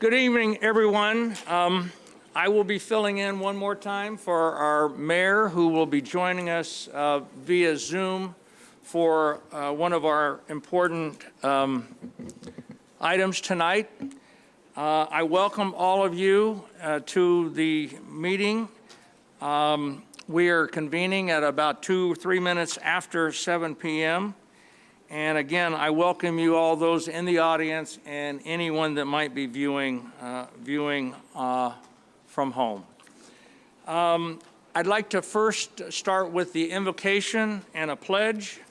Good evening, everyone. I will be filling in one more time for our mayor, who will be joining us via Zoom for one of our important items tonight. I welcome all of you to the meeting. We are convening at about 2 or 3 minutes after 7 p.m. And again, I welcome you all, those in the audience and anyone that might be viewing from home. I'd like to first start with the invocation and a pledge.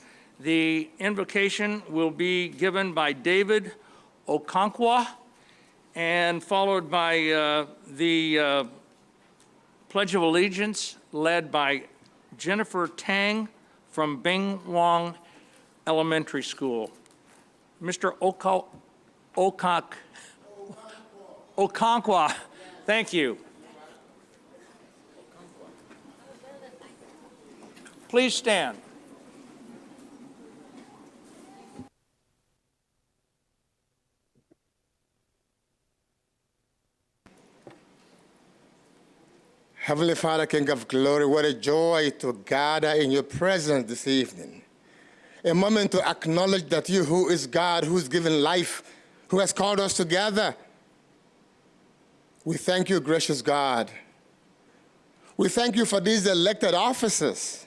The invocation will be given by David Okonkwo and followed by the Pledge of Allegiance led by Jennifer Tang from Bing Wong Elementary School. Mr. Okonkwo, thank you. Please stand. Heavenly Father, King of Glory, what a joy to gather in your presence this evening. A moment to acknowledge that you, who is God, who's given life, who has called us together. We thank you, gracious God. We thank you for these elected officers,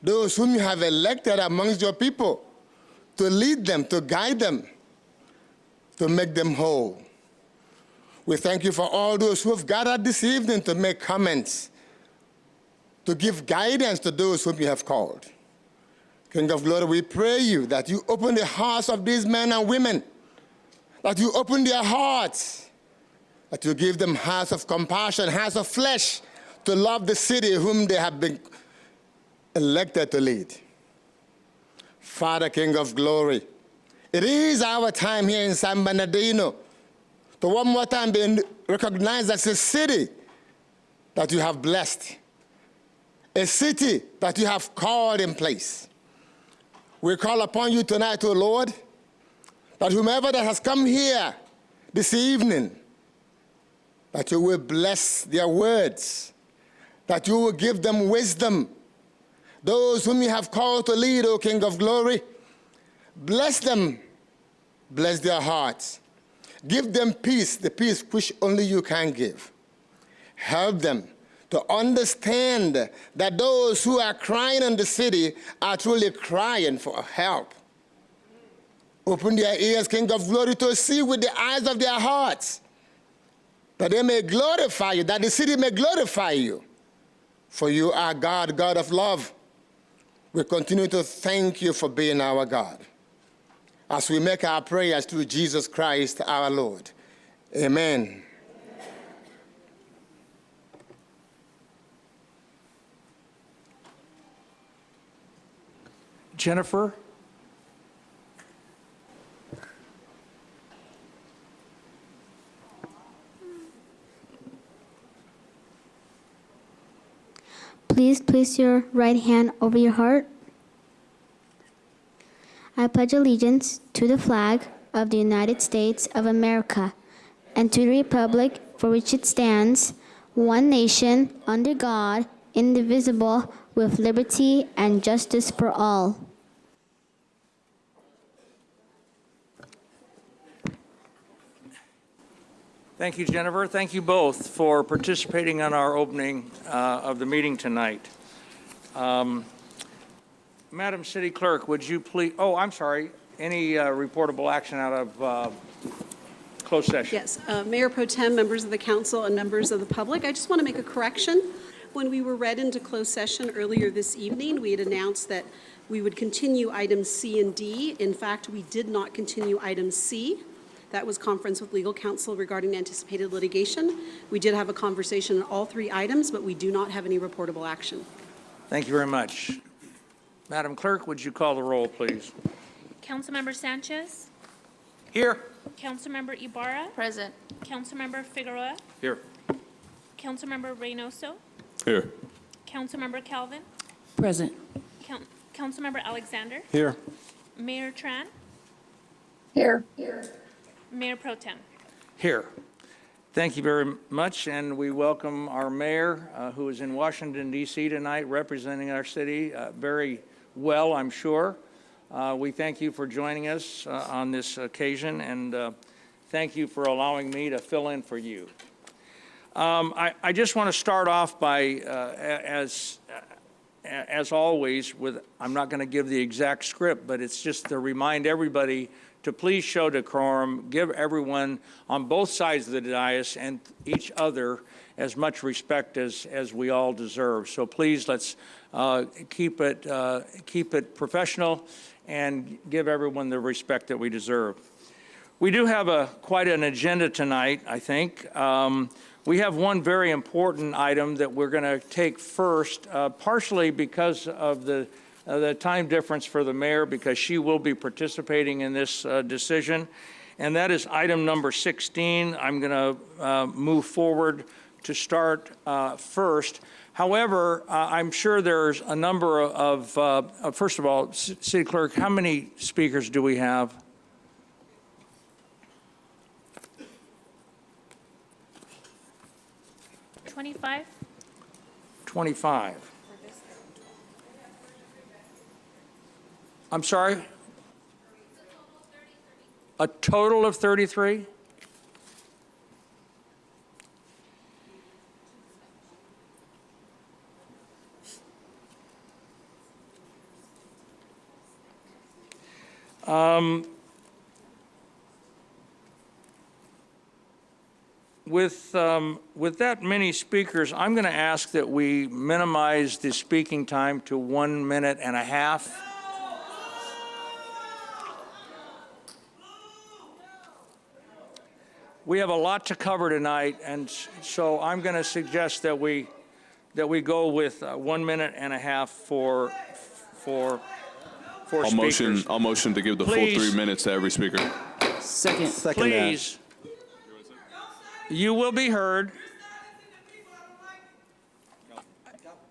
those whom you have elected amongst your people, to lead them, to guide them, to make them whole. We thank you for all those who have gathered this evening to make comments, to give guidance to those whom you have called. King of Glory, we pray you that you open the hearts of these men and women, that you open their hearts, that you give them hearts of compassion, hearts of flesh, to love the city whom they have been elected to lead. Father, King of Glory, it is our time here in San Bernardino to one more time be recognized as a city that you have blessed, a city that you have called in place. We call upon you tonight, O Lord, that whomever that has come here this evening, that you will bless their words, that you will give them wisdom. Those whom you have called to lead, O King of Glory, bless them, bless their hearts. Give them peace, the peace which only you can give. Help them to understand that those who are crying in the city are truly crying for help. Open their ears, King of Glory, to see with the eyes of their hearts, that they may glorify you, that the city may glorify you. For you are God, God of love. We continue to thank you for being our God, as we make our prayers through Jesus Christ our Lord. Amen. Jennifer? Please place your right hand over your heart. I pledge allegiance to the flag of the United States of America and to the republic for which it stands, one nation, under God, indivisible, with liberty and justice for all. Thank you, Jennifer. Thank you both for participating in our opening of the meeting tonight. Madam City Clerk, would you please, oh, I'm sorry, any reportable action out of closed session? Yes, Mayor Pro Tem, members of the council, and members of the public, I just want to make a correction. When we were read into closed session earlier this evening, we had announced that we would continue items C and D. In fact, we did not continue item C. That was conference with legal counsel regarding anticipated litigation. We did have a conversation on all 3 items, but we do not have any reportable action. Thank you very much. Madam Clerk, would you call the roll, please? Councilmember Sanchez. Here. Councilmember Ibarra. Present. Councilmember Figueroa. Here. Councilmember Reynoso. Here. Councilmember Calvin. Present. Councilmember Alexander. Here. Mayor Tran. Here. Mayor Pro Tem. Here. Thank you very much, and we welcome our mayor, who is in Washington, D.C. tonight, representing our city very well, I'm sure. We thank you for joining us on this occasion, and thank you for allowing me to fill in for you. I just want to start off by, as always, with, I'm not going to give the exact script, but it's just to remind everybody to please show decorum, give everyone on both sides of the dais and each other as much respect as we all deserve. So please, let's keep it professional and give everyone the respect that we deserve. We do have quite an agenda tonight, I think. We have one very important item that we're going to take first, partially because of the time difference for the mayor, because she will be participating in this decision, and that is item number 16. I'm going to move forward to start first. However, I'm sure there's a number of first of all, City Clerk, how many speakers do we have? $25. 25. I'm sorry? A total of 33? With that many speakers, I'm going to ask that we minimize the speaking time to 1 minute and a half. We have a lot to cover tonight, and so I'm going to suggest that we go with 1 minute and a half for speakers. I'll motion to give the Please. full 3 minutes to every speaker. Second Please, you will be heard.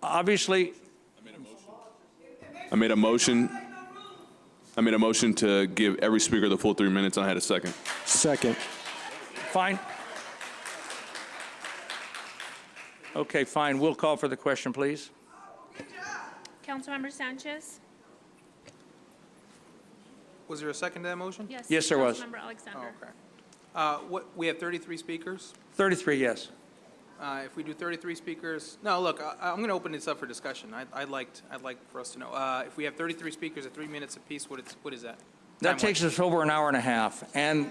Obviously, I made a motion to give every speaker the full 3 minutes, and I had a second. Second. fine. Okay, fine. We'll call for the question, please. Councilmember Sanchez? Was there a second to that motion? Yes, there was. Councilmember Alexander? Oh, okay. We have 33 speakers. 33, yes. If we do 33 speakers, no, look, I'm going to open this up for discussion. I'd like for us to know. If we have 33 speakers at 3 minutes apiece, what is that? That Time-wise. takes us over an hour and a half. And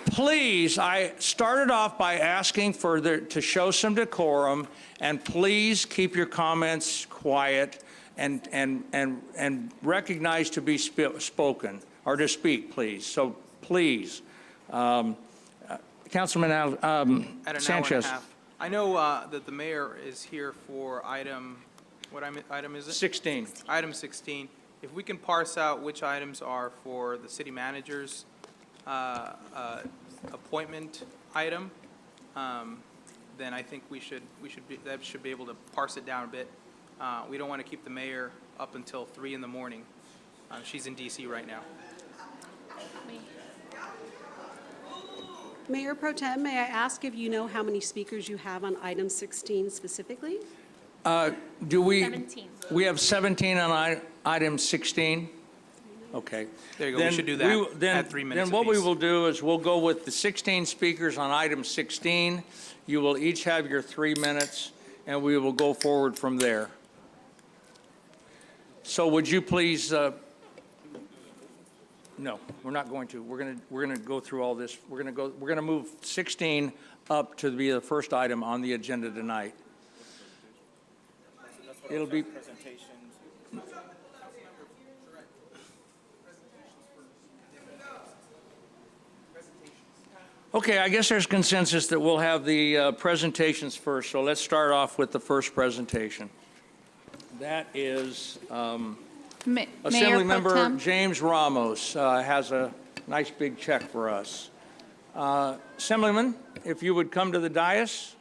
please, I started off by asking to show some decorum, and please keep your comments quiet and recognize to be spoken, or to speak, please. So please, Councilman At an hour and a Sanchez. half. I know that the mayor is here for item, what item is it? 16. Item 16. If we can parse out which items are for the city manager's appointment item, then I think that should be able to parse it down a bit. We don't want to keep the mayor up until 3 in the morning. She's in DC right now. Mayor Pro Tem, may I ask if you know how many speakers you have on item 16 specifically? Do we? 17. We have 17 on item 16? Okay. There you go. We should do that at 3 minutes Then what we apiece. will do is we'll go with the 16 speakers on item 16. You will each have your 3 minutes, and we will go forward from there. So would you please, no, we're not going to. We're going to go through all this. We're going to move 16 up to be the first item on the agenda tonight. It'll be okay. I guess there's consensus that we'll have the presentations first. So let's start off with the first presentation. That is Mayor Pro Assemblymember Tem. James Ramos has a nice big check for us. Assemblyman, if you would come to the dais.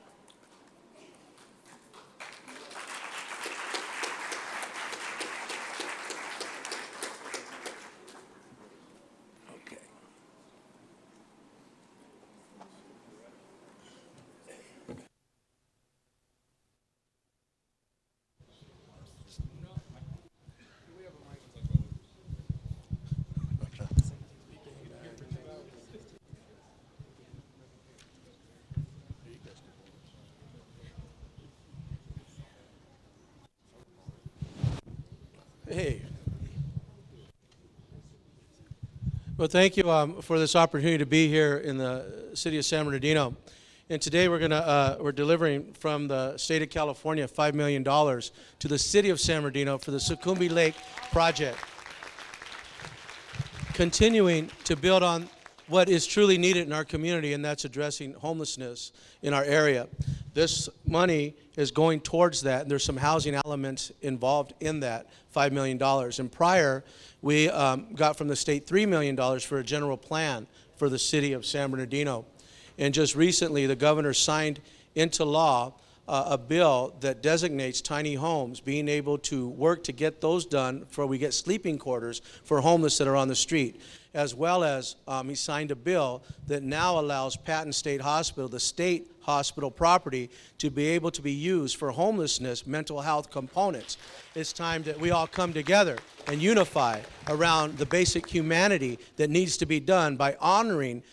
Hey. Well, thank you for this opportunity to be here in the city of San Bernardino. And today we're delivering from the state of California $5 million to the city of San Bernardino for the Sucumbi Lake project. Continuing to build on what is truly needed in our community, and that's addressing homelessness in our area. This money is going towards that, and there's some housing elements involved in that $5 million. And prior, we got from the state $3 million for a general plan for the city of San Bernardino. And just recently, the governor signed into law a bill that designates tiny homes, being able to work to get those done before we get sleeping quarters for homeless that are on the street. As well as he signed a bill that now allows Patton State Hospital, the state hospital property, to be able to be used for homelessness, mental health components. It's time that we all come together and unify around the basic humanity that needs to be done by honoring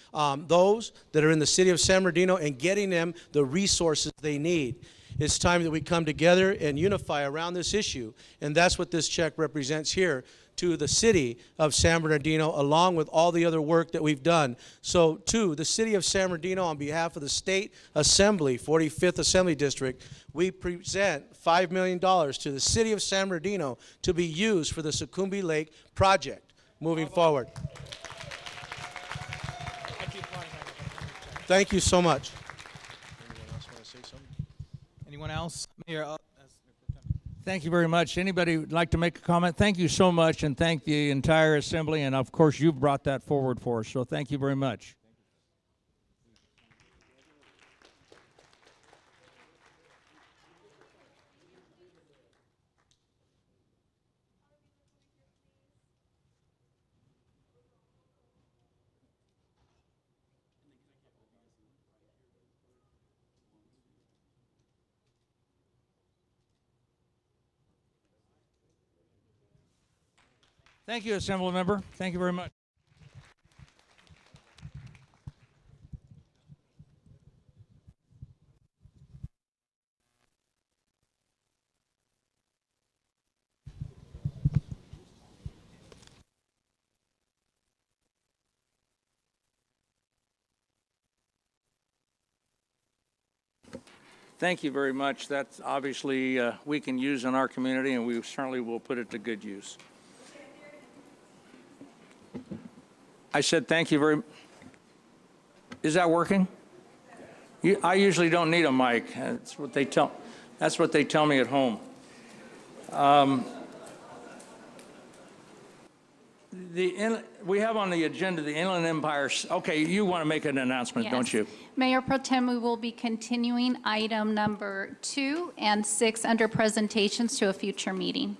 those that are in the city of San Bernardino and getting them the resources they need. It's time that we come together and unify around this issue, and that's what this check represents here to the city of San Bernardino, along with all the other work that we've done. So to the city of San Bernardino, on behalf of the State Assembly, 45th Assembly District, we present $5 million to the city of San Bernardino to be used for the Sucumbi Lake project moving forward. Thank you so much. Anyone else want to say something? Anyone else? Mayor, Thank you very much. Anybody would like to make a comment? Thank you so much, and thank the entire assembly, and of course you've brought that forward for us, so thank you very much. Thank you, Assembly Member. Thank you very much. Thank you very much. That's obviously we can use in our community, and we certainly will put it to good use. I said thank you very. Is that working? I usually don't need a mic. That's what they tell. That's what they tell me at home. We have on the agenda the Inland Empire. Okay, you want to make an announcement, don't you? Mayor Pro Tem, we will be continuing item number 2 and 6 under presentations to a future meeting.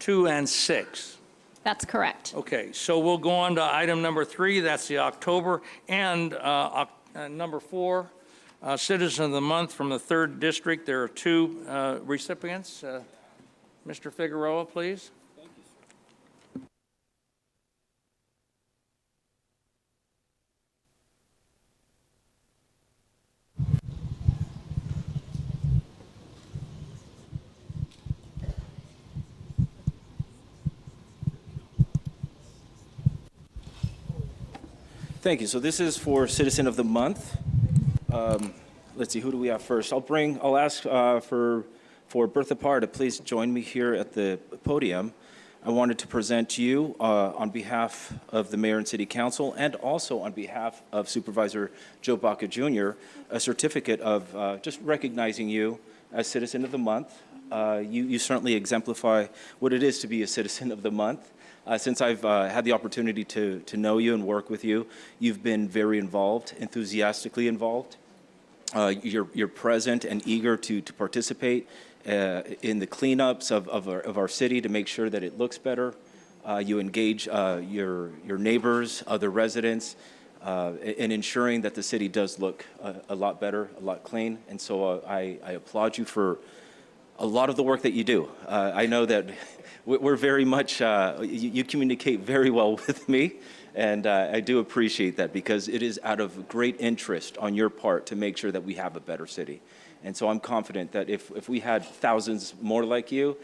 2 and 6. That's correct. Okay, so we'll go on to item number 3. That's the October, and number 4, Citizen of the Month from the 3rd District. There are 2 recipients. Mr. Figueroa, please. Thank you. So this is for Citizen of the Month. Let's see, who do we have first? I'll ask for Bertha Parr to please join me here at the podium. I wanted to present to you on behalf of the Mayor and City Council, and also on behalf of Supervisor Joe Baca Jr., a certificate of just recognizing you as Citizen of the Month. You certainly exemplify what it is to be a Citizen of the Month. Since I've had the opportunity to know you and work with you, you've been very involved, enthusiastically involved. You're present and eager to participate in the cleanups of our city to make sure that it looks better. You engage your neighbors, other residents, in ensuring that the city does look a lot better, a lot clean. And so I applaud you for a lot of the work that you do. I know that we're very much, you communicate very well with me, and I do appreciate that, because it is out of great interest on your part to make sure that we have a better city. And so I'm confident that if we had thousands more like you,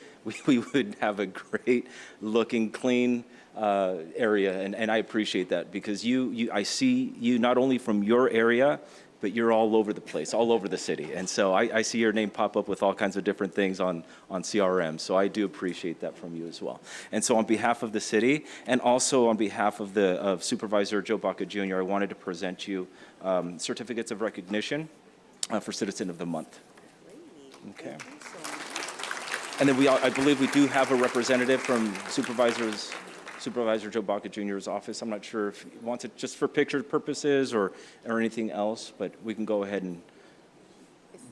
we would have a great looking, clean area. And I appreciate that because I see you not only from your area, but you're all over the place, all over the city. And so I see your name pop up with all kinds of different things on CRM. So I do appreciate that from you as well. And so on behalf of the city and also on behalf of Supervisor Joe Baca Jr., I wanted to present you certificates of recognition for Citizen of the Month. Okay. And then I believe we do have a representative from Supervisor Joe Baca Jr.'s office. I'm not sure if he wants it just for picture purposes or anything else, but we can go ahead and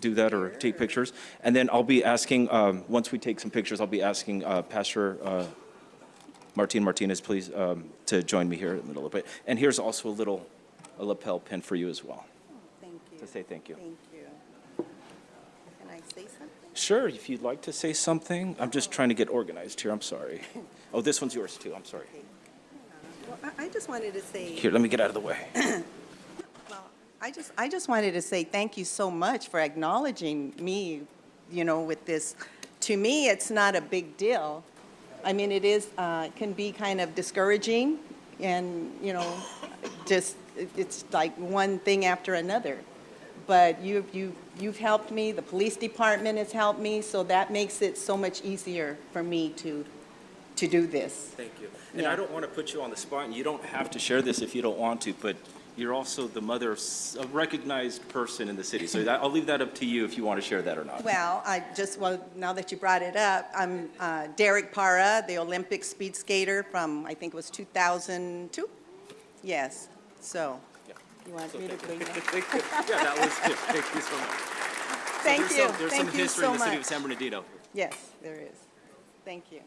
do that or take pictures. And then I'll be asking, once we take some pictures, I'll be asking Pastor Martin Martinez, please, to join me here in a little bit. And here's also a lapel pin for you as well. Thank you. To say thank you. Thank you. Can I say something? Sure, if you'd like to say something. I'm just trying to get organized here, I'm sorry. Oh, this one's yours too, I'm sorry. Well, I just wanted to say. Here, let me get out of the way. Well, I just wanted to say thank you so much for acknowledging me, with this. To me, it's not a big deal. I mean, it is, can be kind of discouraging and, just, it's like one thing after another. But you've helped me, the police department has helped me, so that makes it so much easier for me to do this. Thank you. And Yeah. I don't want to put you on the spot, and you don't have to share this if you don't want to, but you're also the mother of a recognized person in the city. So I'll leave that up to you if you want to share that or not. Well, now that you brought it up, I'm Derek Parra, the Olympic speed skater from, I think it was 2002? Yes, so. Yeah. You want So me to bring that? thank you. Yeah, that was good. Thank you so much. Thank you. There's Thank some you history so in the city much. of San Bernardino. Yes, there is. Thank you.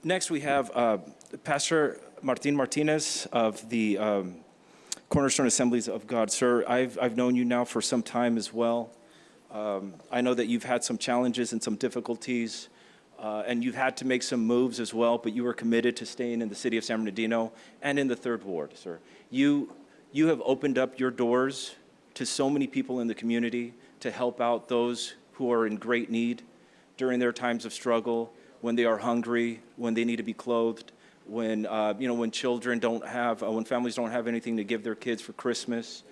Next, we have Pastor Martin Martinez of the Cornerstone Assemblies of God. Sir, I've known you now for some time as well. I know that you've had some challenges and some difficulties, and you've had to make some moves as well, but you were committed to staying in the city of San Bernardino and in the Third Ward, sir. You have opened up your doors to so many people in the community to help out those who are in great need during their times of struggle, when they are hungry, when they need to be clothed, when when children don't have, when families don't have anything to give their kids for Christmas.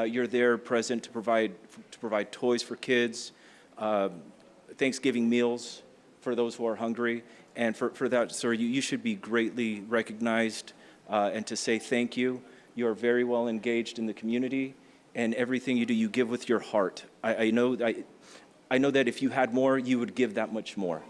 You're there present to provide toys for kids, Thanksgiving meals for those who are hungry. And for that, sir, you should be greatly recognized and to say thank you. You are very well engaged in the community, and everything you do, you give with your heart. I know that if you had more, you would give that much more.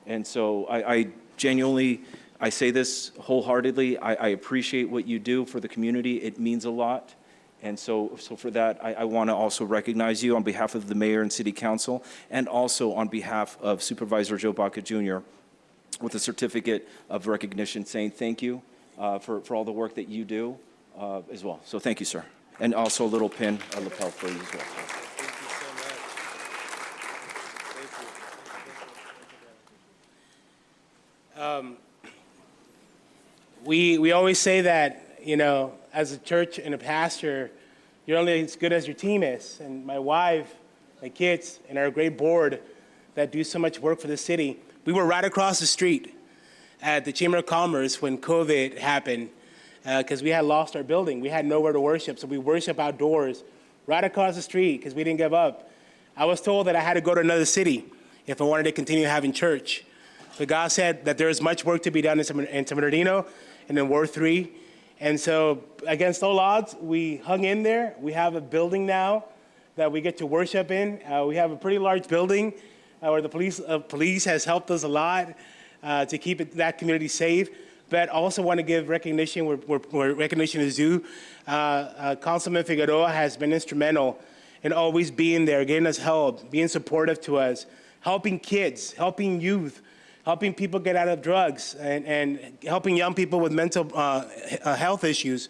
And so I genuinely, I say this wholeheartedly, I appreciate what you do for the community. It means a lot. And so for that, I want to also recognize you on behalf of the mayor and city council, and also on behalf of Supervisor Joe Baca Jr. with a certificate of recognition saying thank you for all the work that you do as well. So thank you, sir. And also a little pin, a lapel for you as well. We always say that, as a church and a pastor, you're only as good as your team is. And my wife, my kids, and our great board that do so much work for the city, we were right across the street at the Chamber of Commerce when COVID happened, because we had lost our building. We had nowhere to worship, so we worship outdoors right across the street because we didn't give up. I was told that I had to go to another city if I wanted to continue having church. But God said that there is much work to be done in San Bernardino and in Ward 3. And so against all odds, we hung in there. We have a building now that we get to worship in. We have a pretty large building where the police has helped us a lot to keep that community safe. But also want to give recognition where recognition is due. Councilman Figueroa has been instrumental in always being there, getting us help, being supportive to us, helping kids, helping youth, helping people get out of drugs, and helping young people with mental health issues.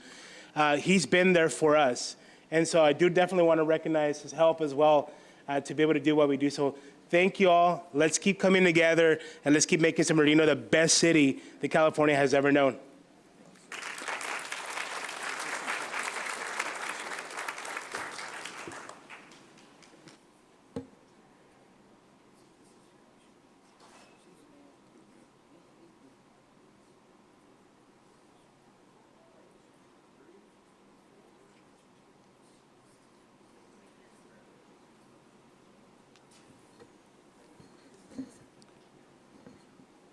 He's been there for us. And so I do definitely want to recognize his help as well to be able to do what we do. So thank you all. Let's keep coming together, and let's keep making San Bernardino the best city that California has ever known.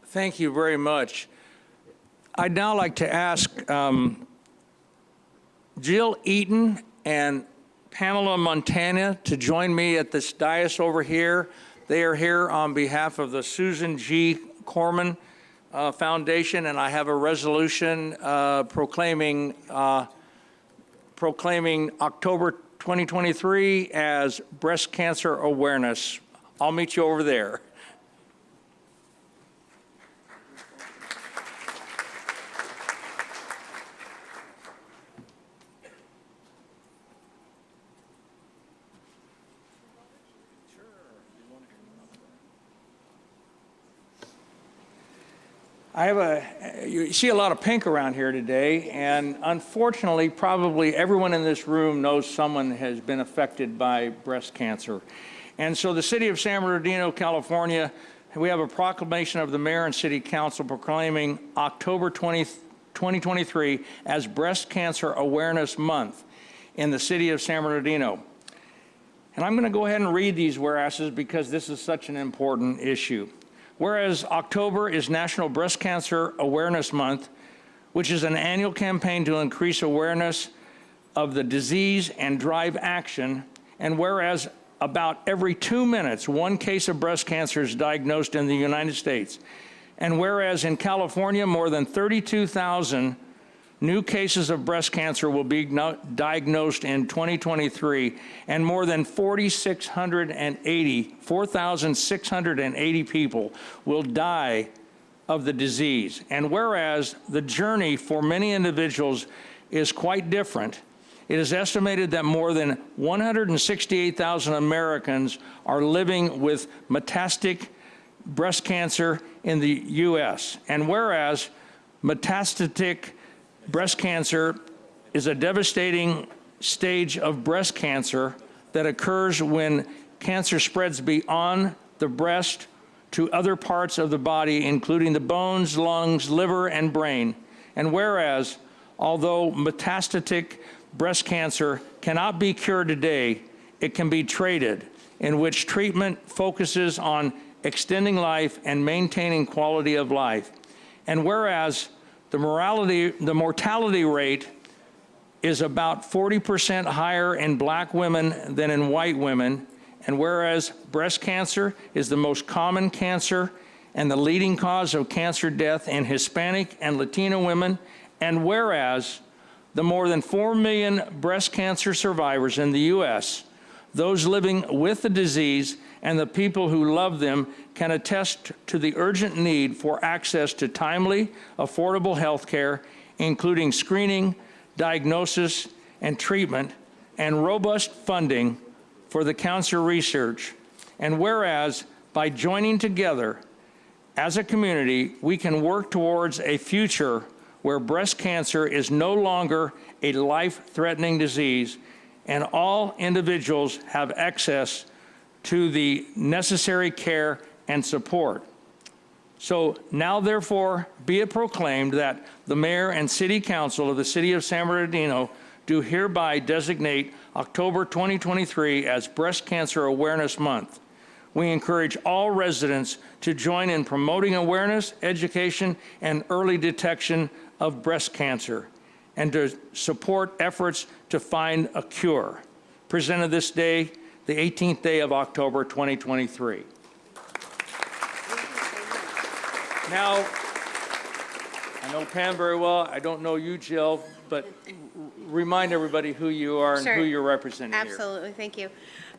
Thank you very much. I'd now like to ask Jill Eaton and Pamela Montana to join me at this dais over here. They are here on behalf of the Susan G. Corman Foundation, and I have a resolution proclaiming October 2023 as Breast Cancer Awareness. I'll meet you over there. You see a lot of pink around here today, and unfortunately, probably everyone in this room knows someone has been affected by breast cancer. And so the city of San Bernardino, California, we have a proclamation of the mayor and city council proclaiming October 2023 as Breast Cancer Awareness Month in the city of San Bernardino. And I'm going to go ahead and read these whereases because this is such an important issue. Whereas October is National Breast Cancer Awareness Month, which is an annual campaign to increase awareness of the disease and drive action, and whereas about every 2 minutes, one case of breast cancer is diagnosed in the United States, and whereas in California, more than 32,000 new cases of breast cancer will be diagnosed in 2023, and more than 4,680 people will die of the disease. And whereas the journey for many individuals is quite different, it is estimated that more than 168,000 Americans are living with metastatic breast cancer in the U.S. And whereas metastatic breast cancer is a devastating stage of breast cancer that occurs when cancer spreads beyond the breast to other parts of the body, including the bones, lungs, liver, and brain. And whereas, although metastatic breast cancer cannot be cured today, it can be treated, in which treatment focuses on extending life and maintaining quality of life. And whereas the mortality rate is about 40% higher in black women than in white women, and whereas breast cancer is the most common cancer and the leading cause of cancer death in Hispanic and Latino women, and whereas the more than 4 million breast cancer survivors in the U.S., those living with the disease and the people who love them can attest to the urgent need for access to timely, affordable health care, including screening, diagnosis, and treatment, and robust funding for the cancer research. And whereas, by joining together as a community, we can work towards a future where breast cancer is no longer a life-threatening disease, and all individuals have access to the necessary care and support. So now, therefore, be it proclaimed that the mayor and city council of the city of San Bernardino do hereby designate October 2023 as Breast Cancer Awareness Month, we encourage all residents to join in promoting awareness, education, and early detection of breast cancer, and to support efforts to find a cure. Presented this day, the 18th day of October 2023. Now, I know Pam very well. I don't know you, Jill, but remind everybody who you are and Sure. who you're representing here. Absolutely, thank you.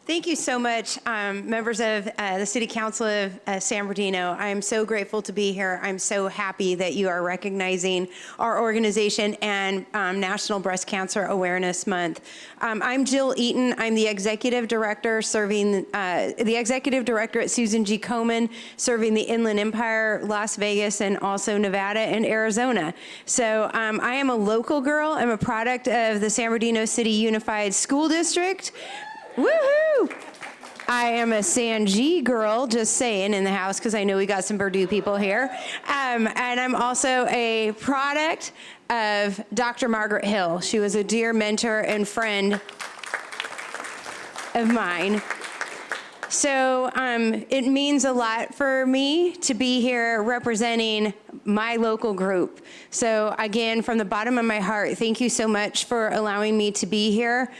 Thank you so much, members of the City Council of San Bernardino. I am so grateful to be here. I'm so happy that you are recognizing our organization and National Breast Cancer Awareness Month. I'm Jill Eaton. I'm the Executive Director at Susan G. Komen, serving the Inland Empire, Las Vegas, and also Nevada and Arizona. So I am a local girl. I'm a product of the San Bernardino City Unified School District. Woohoo! I am a San G girl, just saying, in the house, because I know we got some Purdue people here. And I'm also a product of Dr. Margaret Hill. She was a dear mentor and friend of mine. So it means a lot for me to be here representing my local group. So again, from the bottom of my heart, thank you so much for allowing me to be here.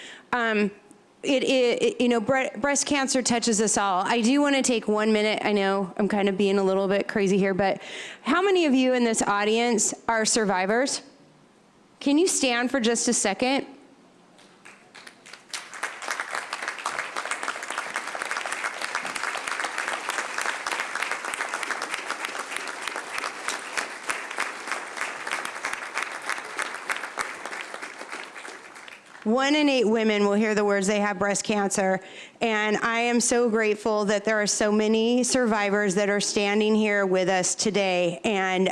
Breast cancer touches us all. I do want to take 1 minute. I know I'm kind of being a little bit crazy here, but how many of you in this audience are survivors? Can you stand for just a second? One in 8 women will hear the words they have breast cancer, and I am so grateful that there are so many survivors that are standing here with us today, and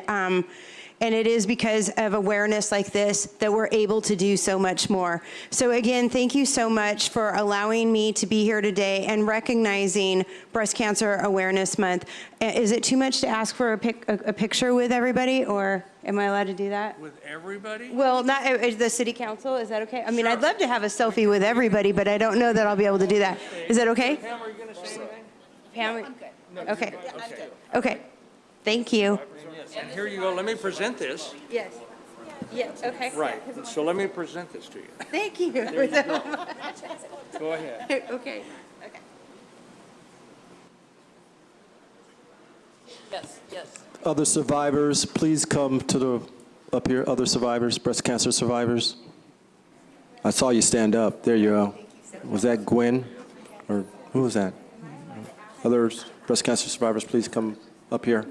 it is because of awareness like this that we're able to do so much more. So again, thank you so much for allowing me to be here today and recognizing Breast Cancer Awareness Month. Is it too much to ask for a picture with everybody, or am I allowed to do that? With everybody? Well, not the city council, is that okay? I mean, I'd love to have a selfie with everybody, but I don't know that I'll be able to do that. Is that okay? Pam, are you going to say anything? Pam? Okay. Okay. Thank you. And here you go. Let me present this. Yes. Yes, okay. Right. So let me present this to you. Thank you. There you go. Go ahead. Okay. Yes, yes. Other survivors, please come up here. Other survivors, breast cancer survivors. I saw you stand up. There you go. Was that Gwen? Or who was that? Other breast cancer survivors, please come up here.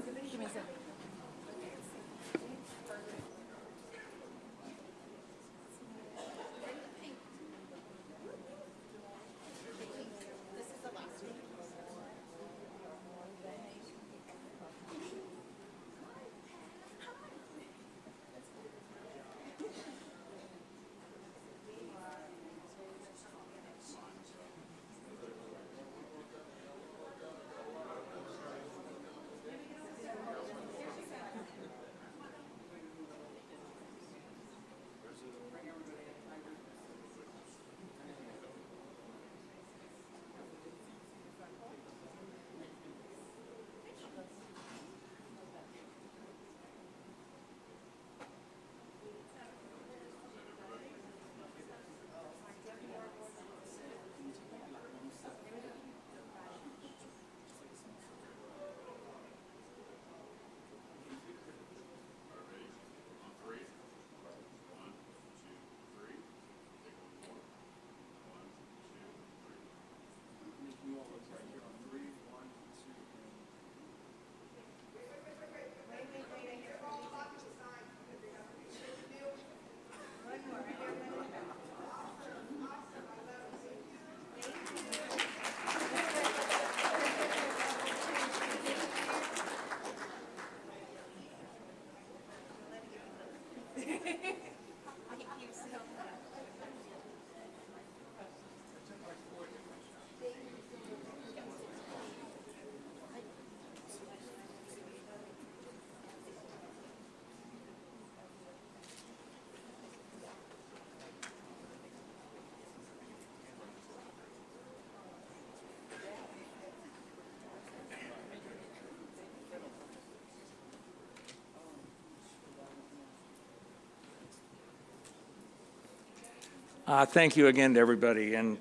Thank you again to everybody, and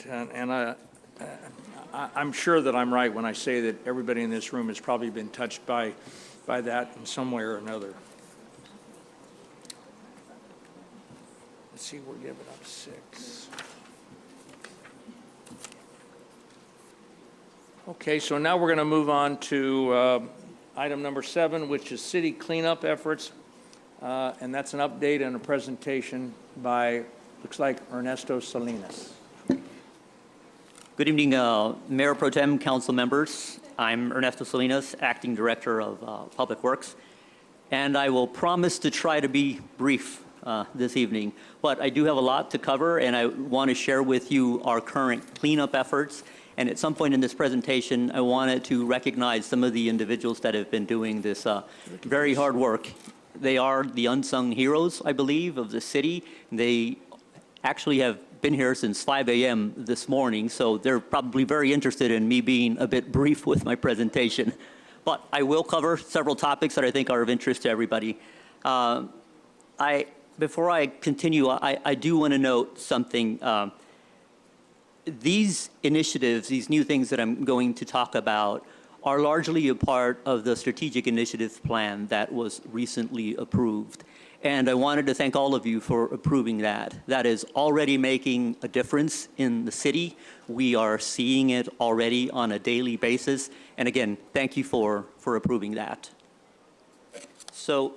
I'm sure that I'm right when I say that everybody in this room has probably been touched by that in some way or another. Let's see, we're giving up 6. Okay, so now we're going to move on to item number 7, which is city cleanup efforts, and that's an update and a presentation by, looks like, Ernesto Salinas. Good evening, Mayor Pro Tem, council members. I'm Ernesto Salinas, Acting Director of Public Works, and I will promise to try to be brief this evening. But I do have a lot to cover, and I want to share with you our current cleanup efforts. And at some point in this presentation, I wanted to recognize some of the individuals that have been doing this very hard work. They are the unsung heroes, I believe, of the city. They actually have been here since 5 a.m. this morning, so they're probably very interested in me being a bit brief with my presentation. But I will cover several topics that I think are of interest to everybody. Before I continue, I do want to note something. These initiatives, these new things that I'm going to talk about, are largely a part of the strategic initiative plan that was recently approved. And I wanted to thank all of you for approving that. That is already making a difference in the city. We are seeing it already on a daily basis. And again, thank you for approving that. So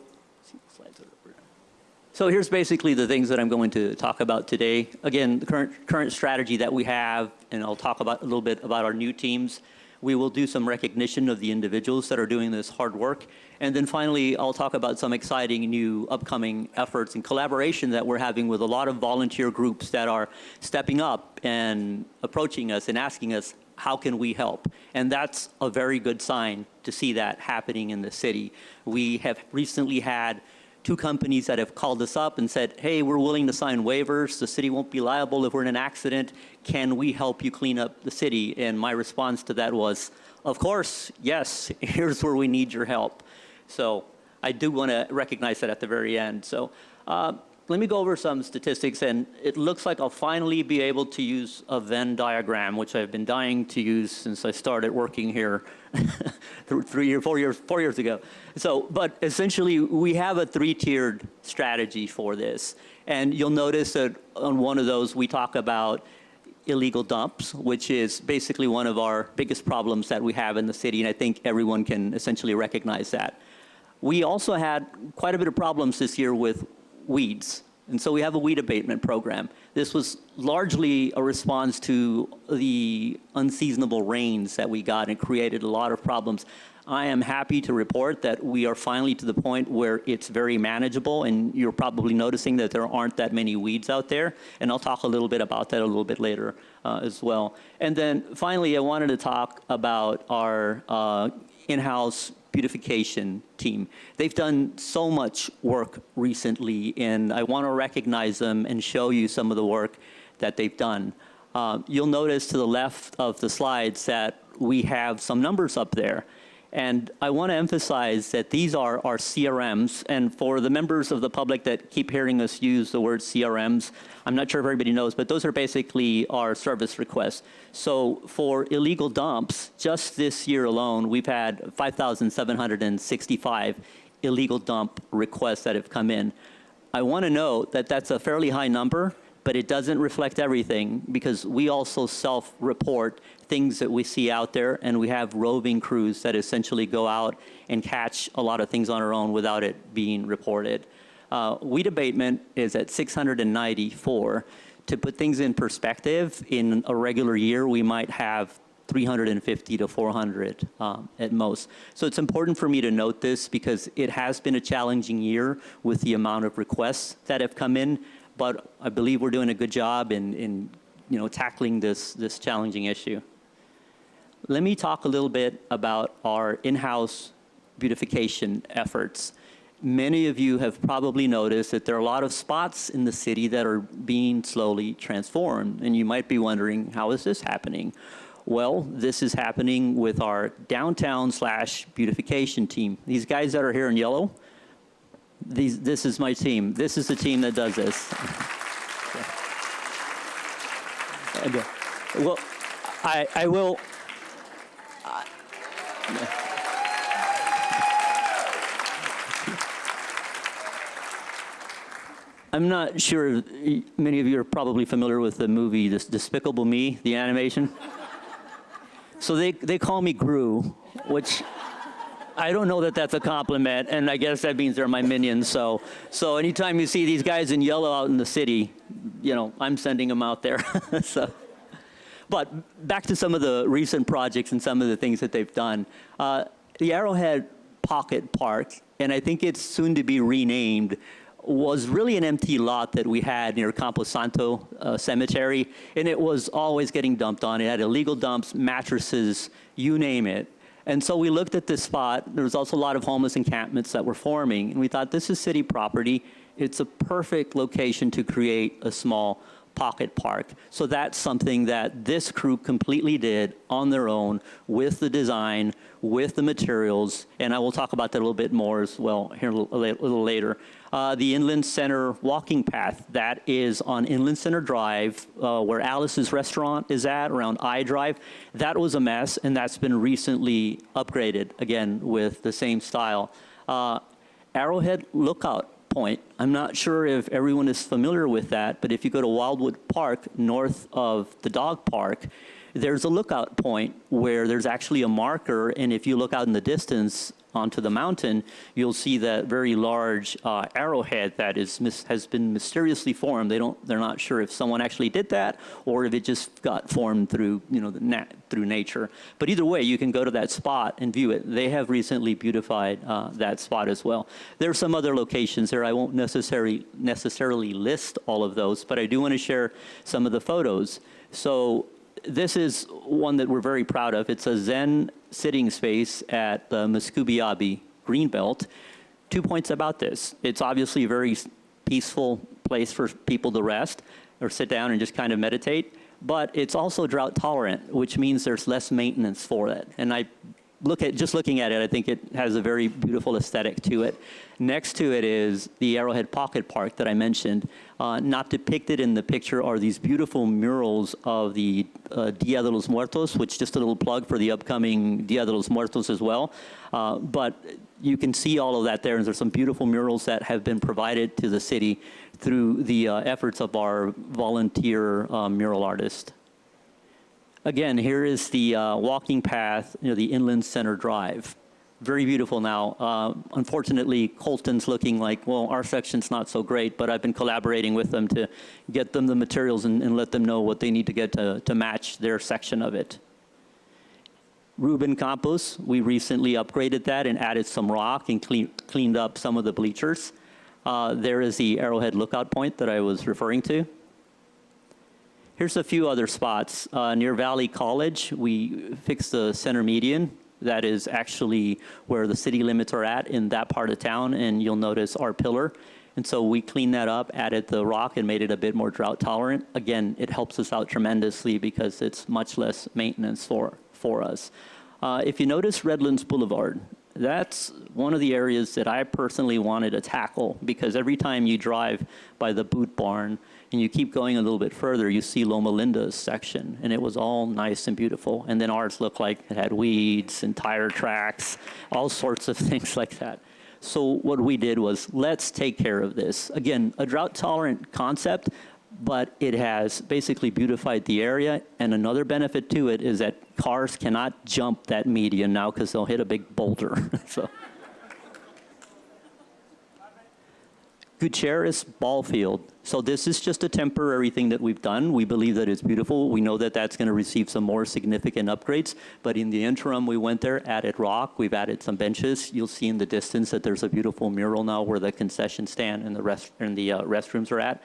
here's basically the things that I'm going to talk about today. Again, the current strategy that we have, and I'll talk about a little bit about our new teams. We will do some recognition of the individuals that are doing this hard work. And then finally, I'll talk about some exciting new upcoming efforts and collaboration that we're having with a lot of volunteer groups that are stepping up and approaching us and asking us, how can we help? And that's a very good sign to see that happening in the city. We have recently had 2 companies that have called us up and said, hey, we're willing to sign waivers. The city won't be liable if we're in an accident. Can we help you clean up the city? And my response to that was, of course, yes, here's where we need your help. So I do want to recognize that at the very end. So let me go over some statistics, and it looks like I'll finally be able to use a Venn diagram, which I've been dying to use since I started working here 4 years ago. So, but essentially, we have a 3-tiered strategy for this. And you'll notice that on one of those, we talk about illegal dumps, which is basically one of our biggest problems that we have in the city, and I think everyone can essentially recognize that. We also had quite a bit of problems this year with weeds. And so we have a weed abatement program. This was largely a response to the unseasonable rains that we got, and created a lot of problems. I am happy to report that we are finally to the point where it's very manageable, and you're probably noticing that there aren't that many weeds out there. And I'll talk a little bit about that a little bit later as well. And then finally, I wanted to talk about our in-house beautification team. They've done so much work recently, and I want to recognize them and show you some of the work that they've done. You'll notice to the left of the slides that we have some numbers up there. And I want to emphasize that these are our CRMs. And for the members of the public that keep hearing us use the word CRMs, I'm not sure if everybody knows, but those are basically our service requests. So for illegal dumps, just this year alone, we've had 5,765 illegal dump requests that have come in. I want to note that that's a fairly high number, but it doesn't reflect everything, because we also self-report things that we see out there, and we have roving crews that essentially go out and catch a lot of things on our own without it being reported. Weed abatement is at 694. To put things in perspective, in a regular year, we might have 350 to 400 at most. So it's important for me to note this, because it has been a challenging year with the amount of requests that have come in, but I believe we're doing a good job in tackling this challenging issue. Let me talk a little bit about our in-house beautification efforts. Many of you have probably noticed that there are a lot of spots in the city that are being slowly transformed, and you might be wondering, how is this happening? Well, this is happening with our downtown/beautification team. These guys that are here in yellow, this is my team. This is the team that does this. Okay. Well, I will. I'm not sure, many of you are probably familiar with the movie Despicable Me, the animation. So they call me Gru, which I don't know that that's a compliment, and I guess that means they're my minions. So anytime you see these guys in yellow out in the city, you know, I'm sending them out there. But back to some of the recent projects and some of the things that they've done. The Arrowhead Pocket Park, and I think it's soon to be renamed, was really an empty lot that we had near Camposanto Cemetery, and it was always getting dumped on. It had illegal dumps, mattresses, you name it. And so we looked at this spot. There was also a lot of homeless encampments that were forming, and we thought, this is city property. It's a perfect location to create a small pocket park. So that's something that this crew completely did on their own with the design, with the materials, and I will talk about that a little bit more as well here a little later. The Inland Center walking path, that is on Inland Center Drive, where Alice's restaurant is at, around I Drive. That was a mess, and that's been recently upgraded, again, with the same style. Arrowhead Lookout Point, I'm not sure if everyone is familiar with that, but if you go to Wildwood Park, north of the dog park, there's a lookout point where there's actually a marker, and if you look out in the distance onto the mountain, you'll see that very large arrowhead that has been mysteriously formed. They're not sure if someone actually did that or if it just got formed through, you know, through nature. But either way, you can go to that spot and view it. They have recently beautified that spot as well. There are some other locations there. I won't necessarily list all of those, but I do want to share some of the photos. So this is one that we're very proud of. It's a Zen sitting space at the Muscubiabi Greenbelt. 2 points about this. It's obviously a very peaceful place for people to rest or sit down and just kind of meditate, but it's also drought tolerant, which means there's less maintenance for it. And just looking at it, I think it has a very beautiful aesthetic to it. Next to it is the Arrowhead Pocket Park that I mentioned. Not depicted in the picture are these beautiful murals of the Dia de los Muertos, which just a little plug for the upcoming Dia de los Muertos as well. But you can see all of that there, and there's some beautiful murals that have been provided to the city through the efforts of our volunteer mural artist. Again, here is the walking path, you know, the Inland Center Drive. Very beautiful now. Unfortunately, Colton's looking like, well, our section's not so great, but I've been collaborating with them to get them the materials and let them know what they need to get to match their section of it. Ruben Campos, we recently upgraded that and added some rock and cleaned up some of the bleachers. There is the Arrowhead Lookout Point that I was referring to. Here's a few other spots. Near Valley College, we fixed the center median. That is actually where the city limits are at in that part of town, and you'll notice our pillar. And so we cleaned that up, added the rock, and made it a bit more drought tolerant. Again, it helps us out tremendously because it's much less maintenance for us. If you notice Redlands Boulevard, that's one of the areas that I personally wanted to tackle, because every time you drive by the Boot Barn and you keep going a little bit further, you see Loma Linda's section, and it was all nice and beautiful. And then ours looked like it had weeds and tire tracks, all sorts of things like that. So what we did was, let's take care of this. Again, a drought-tolerant concept, but it has basically beautified the area. And another benefit to it is that cars cannot jump that median now because they'll hit a big boulder. So. Gutierrez Ball Field. So this is just a temporary thing that we've done. We believe that it's beautiful. We know that that's going to receive some more significant upgrades. But in the interim, we went there, added rock. We've added some benches. You'll see in the distance that there's a beautiful mural now where the concession stand and the restrooms are at.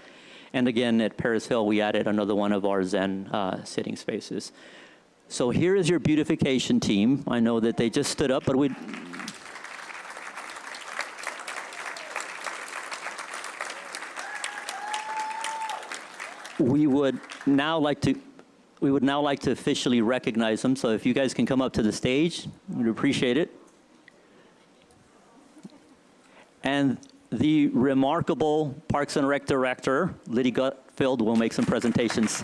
And again, at Paris Hill, we added another one of our Zen sitting spaces. So here is your beautification team. I know that they just stood up, but we would now like to officially recognize them. So if you guys can come up to the stage, we'd appreciate it. And the remarkable Parks and Rec Director, Liddy Gutfeld, will make some presentations.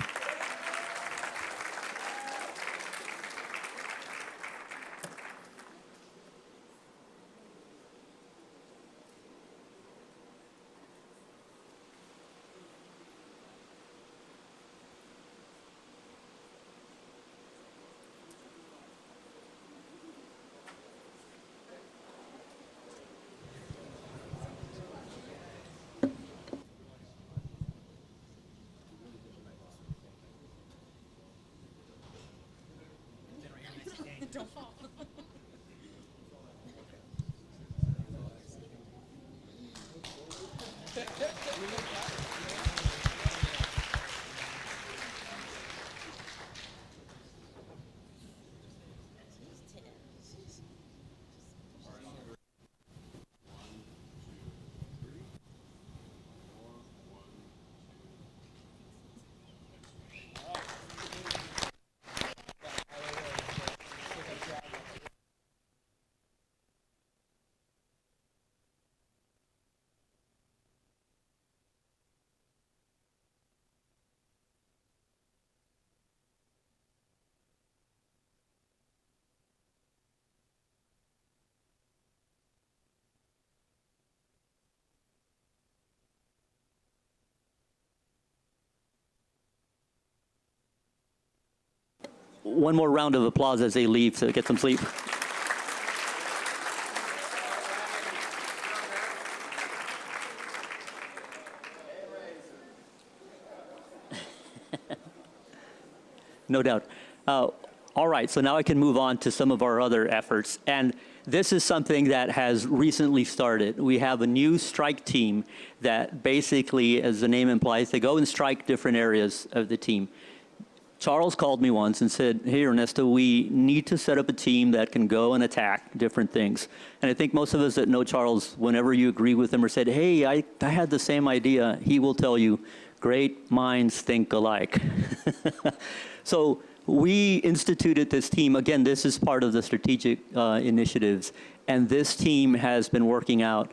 One more round of applause as they leave to get some sleep. No doubt. All right, so now I can move on to some of our other efforts. And this is something that has recently started. We have a new strike team that basically, as the name implies, they go and strike different areas of the team. Charles called me once and said, hey, Ernesto, we need to set up a team that can go and attack different things. And I think most of us that know Charles, whenever you agree with him or said, hey, I had the same idea, he will tell you, great minds think alike. So we instituted this team. Again, this is part of the strategic initiatives. And this team has been working out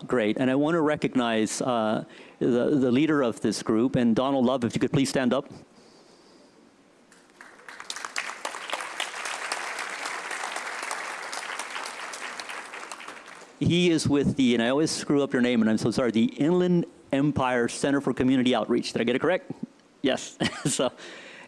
great. And I want to recognize the leader of this group. And Donald Love, if you could please stand up. He is with the, and I always screw up your name, and I'm so sorry, the Inland Empire Center for Community Outreach. Did I get it correct? Yes. So,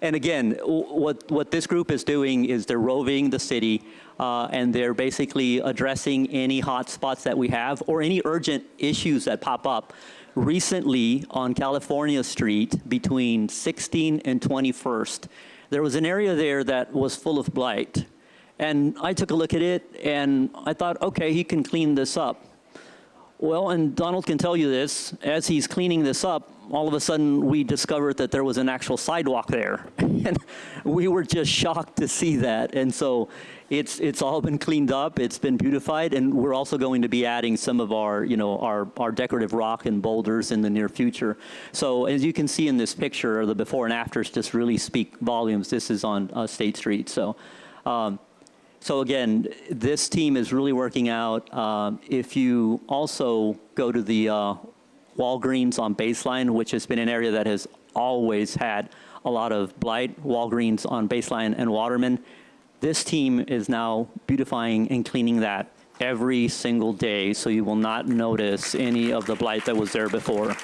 and again, what this group is doing is they're roving the city, and they're basically addressing any hot spots that we have or any urgent issues that pop up. Recently, on California Street, between 16th and 21st, there was an area there that was full of blight. And I took a look at it, and I thought, okay, he can clean this up. Well, and Donald can tell you this, as he's cleaning this up, all of a sudden we discovered that there was an actual sidewalk there. And we were just shocked to see that. And so it's all been cleaned up, it's been beautified, and we're also going to be adding some of our, our decorative rock and boulders in the near future. So as you can see in this picture, the before and afters just really speak volumes. This is on State Street. So again, this team is really working out. If you also go to the Walgreens on Baseline, which has been an area that has always had a lot of blight, Walgreens on Baseline and Waterman, this team is now beautifying and cleaning that every single day, so you will not notice any of the blight that was there before.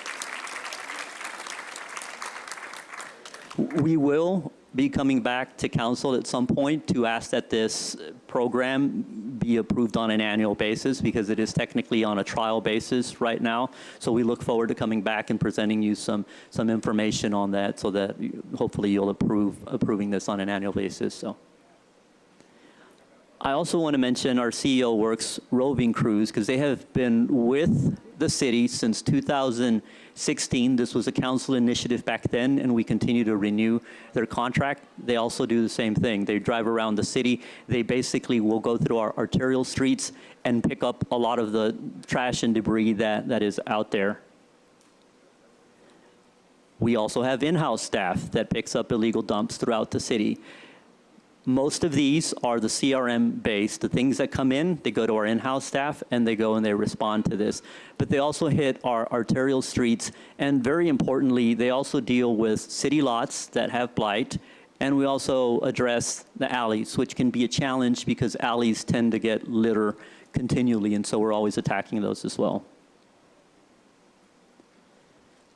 We will be coming back to council at some point to ask that this program be approved on an annual basis, because it is technically on a trial basis right now. So we look forward to coming back and presenting you some information on that, so that hopefully you'll approving this on an annual basis. So I also want to mention our CEO Works roving crews, because they have been with the city since 2016. This was a council initiative back then, and we continue to renew their contract. They also do the same thing. They drive around the city. They basically will go through our arterial streets and pick up a lot of the trash and debris that is out there. We also have in-house staff that picks up illegal dumps throughout the city. Most of these are the CRM based. The things that come in, they go to our in-house staff, and they go and they respond to this. But they also hit our arterial streets, and very importantly, they also deal with city lots that have blight, and we also address the alleys, which can be a challenge because alleys tend to get litter continually, and so we're always attacking those as well.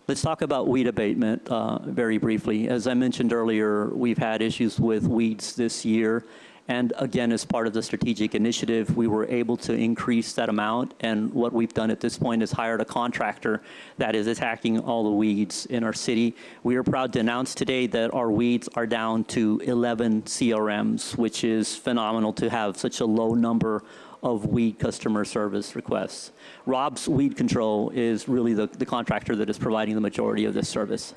Let's talk about weed abatement very briefly. As I mentioned earlier, we've had issues with weeds this year, And again, as part of the strategic initiative, we were able to increase that amount. And what we've done at this point is hired a contractor that is attacking all the weeds in our city. We are proud to announce today that our weeds are down to 11 CRMs, which is phenomenal to have such a low number of weed customer service requests. Rob's Weed Control is really the contractor that is providing the majority of this service.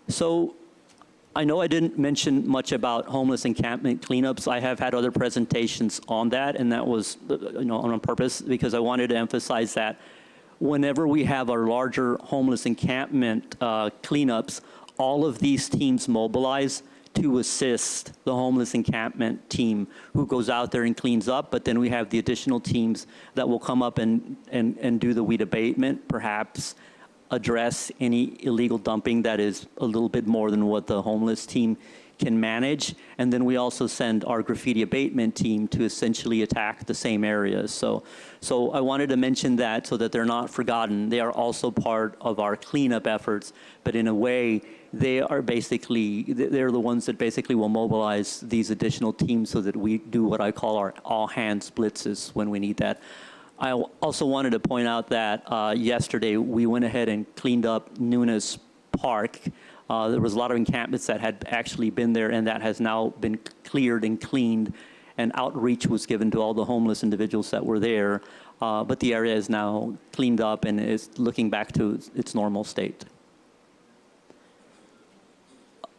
So I know I didn't mention much about homeless encampment cleanups. I have had other presentations on that, and that was on purpose because I wanted to emphasize that whenever we have our larger homeless encampment cleanups, all of these teams mobilize to assist the homeless encampment team who goes out there and cleans up, but then we have the additional teams that will come up and do the weed abatement, perhaps address any illegal dumping that is a little bit more than what the homeless team can manage. And then we also send our graffiti abatement team to essentially attack the same areas. So I wanted to mention that so that they're not forgotten. They are also part of our cleanup efforts, but in a way, they're the ones that basically will mobilize these additional teams so that we do what I call our all-hands blitzes when we need that. I also wanted to point out that yesterday we went ahead and cleaned up Nunes Park. There was a lot of encampments that had actually been there, and that has now been cleared and cleaned, and outreach was given to all the homeless individuals that were there. But the area is now cleaned up and is looking back to its normal state.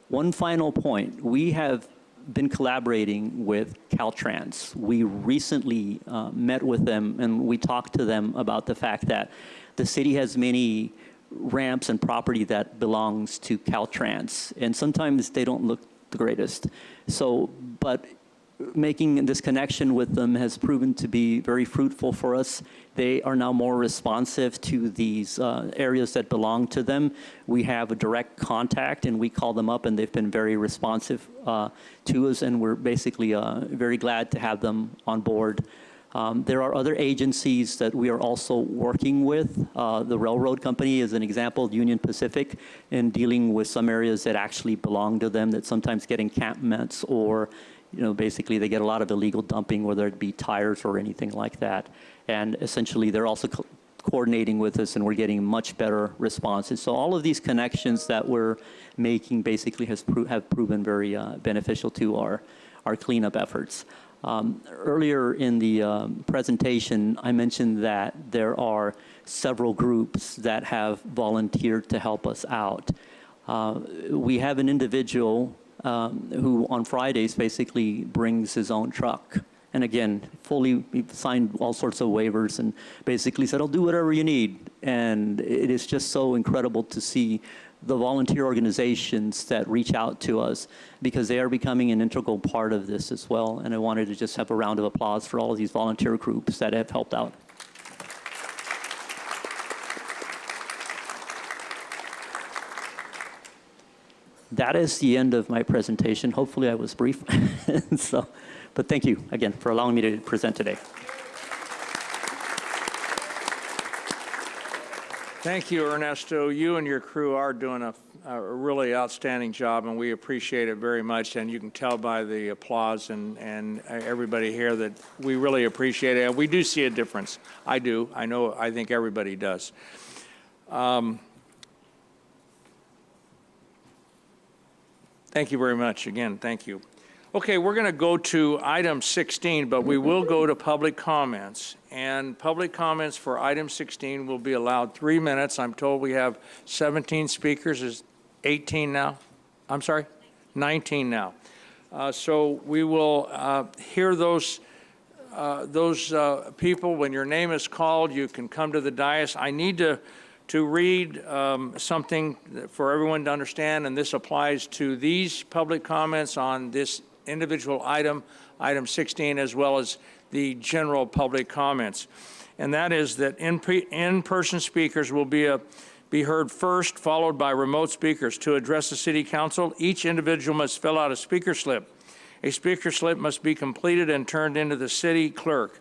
One final point, we have been collaborating with Caltrans. We recently met with them and we talked to them about the fact that the city has many ramps and property that belongs to Caltrans, and sometimes they don't look the greatest. But making this connection with them has proven to be very fruitful for us. They are now more responsive to these areas that belong to them. We have a direct contact and we call them up and they've been very responsive to us, and we're basically very glad to have them on board. There are other agencies that we are also working with. The railroad company is an example, Union Pacific, in dealing with some areas that actually belong to them that sometimes get encampments, or basically they get a lot of illegal dumping, whether it be tires or anything like that. And essentially they're also coordinating with us, and we're getting much better responses. So all of these connections that we're making basically have proven very beneficial to our cleanup efforts. Earlier in the presentation, I mentioned that there are several groups that have volunteered to help us out. We have an individual who on Fridays basically brings his own truck. And again, fully signed all sorts of waivers and basically said, I'll do whatever you need. And it is just so incredible to see the volunteer organizations that reach out to us, because they are becoming an integral part of this as well. And I wanted to just have a round of applause for all of these volunteer groups that have helped out. That is the end of my presentation. Hopefully I was brief. But thank you again for allowing me to present today. Thank you, Ernesto. You and your crew are doing a really outstanding job, and we appreciate it very much. And you can tell by the applause and everybody here that we really appreciate it. And we do see a difference. I do. I know. I think everybody does. Thank you very much. Again, thank you. Okay, we're going to go to item 16, but we will go to public comments. And public comments for item 16 will be allowed 3 minutes. I'm told we have 17 speakers. Is 18 now? I'm sorry? 19 now. So we will hear those people. When your name is called, you can come to the dais. I need to read something for everyone to understand, and this applies to these public comments on this individual item, item 16, as well as the general public comments. And that is that in-person speakers will be heard first, followed by remote speakers. To address the City Council, each individual must fill out a speaker slip. A speaker slip must be completed and turned into the city clerk.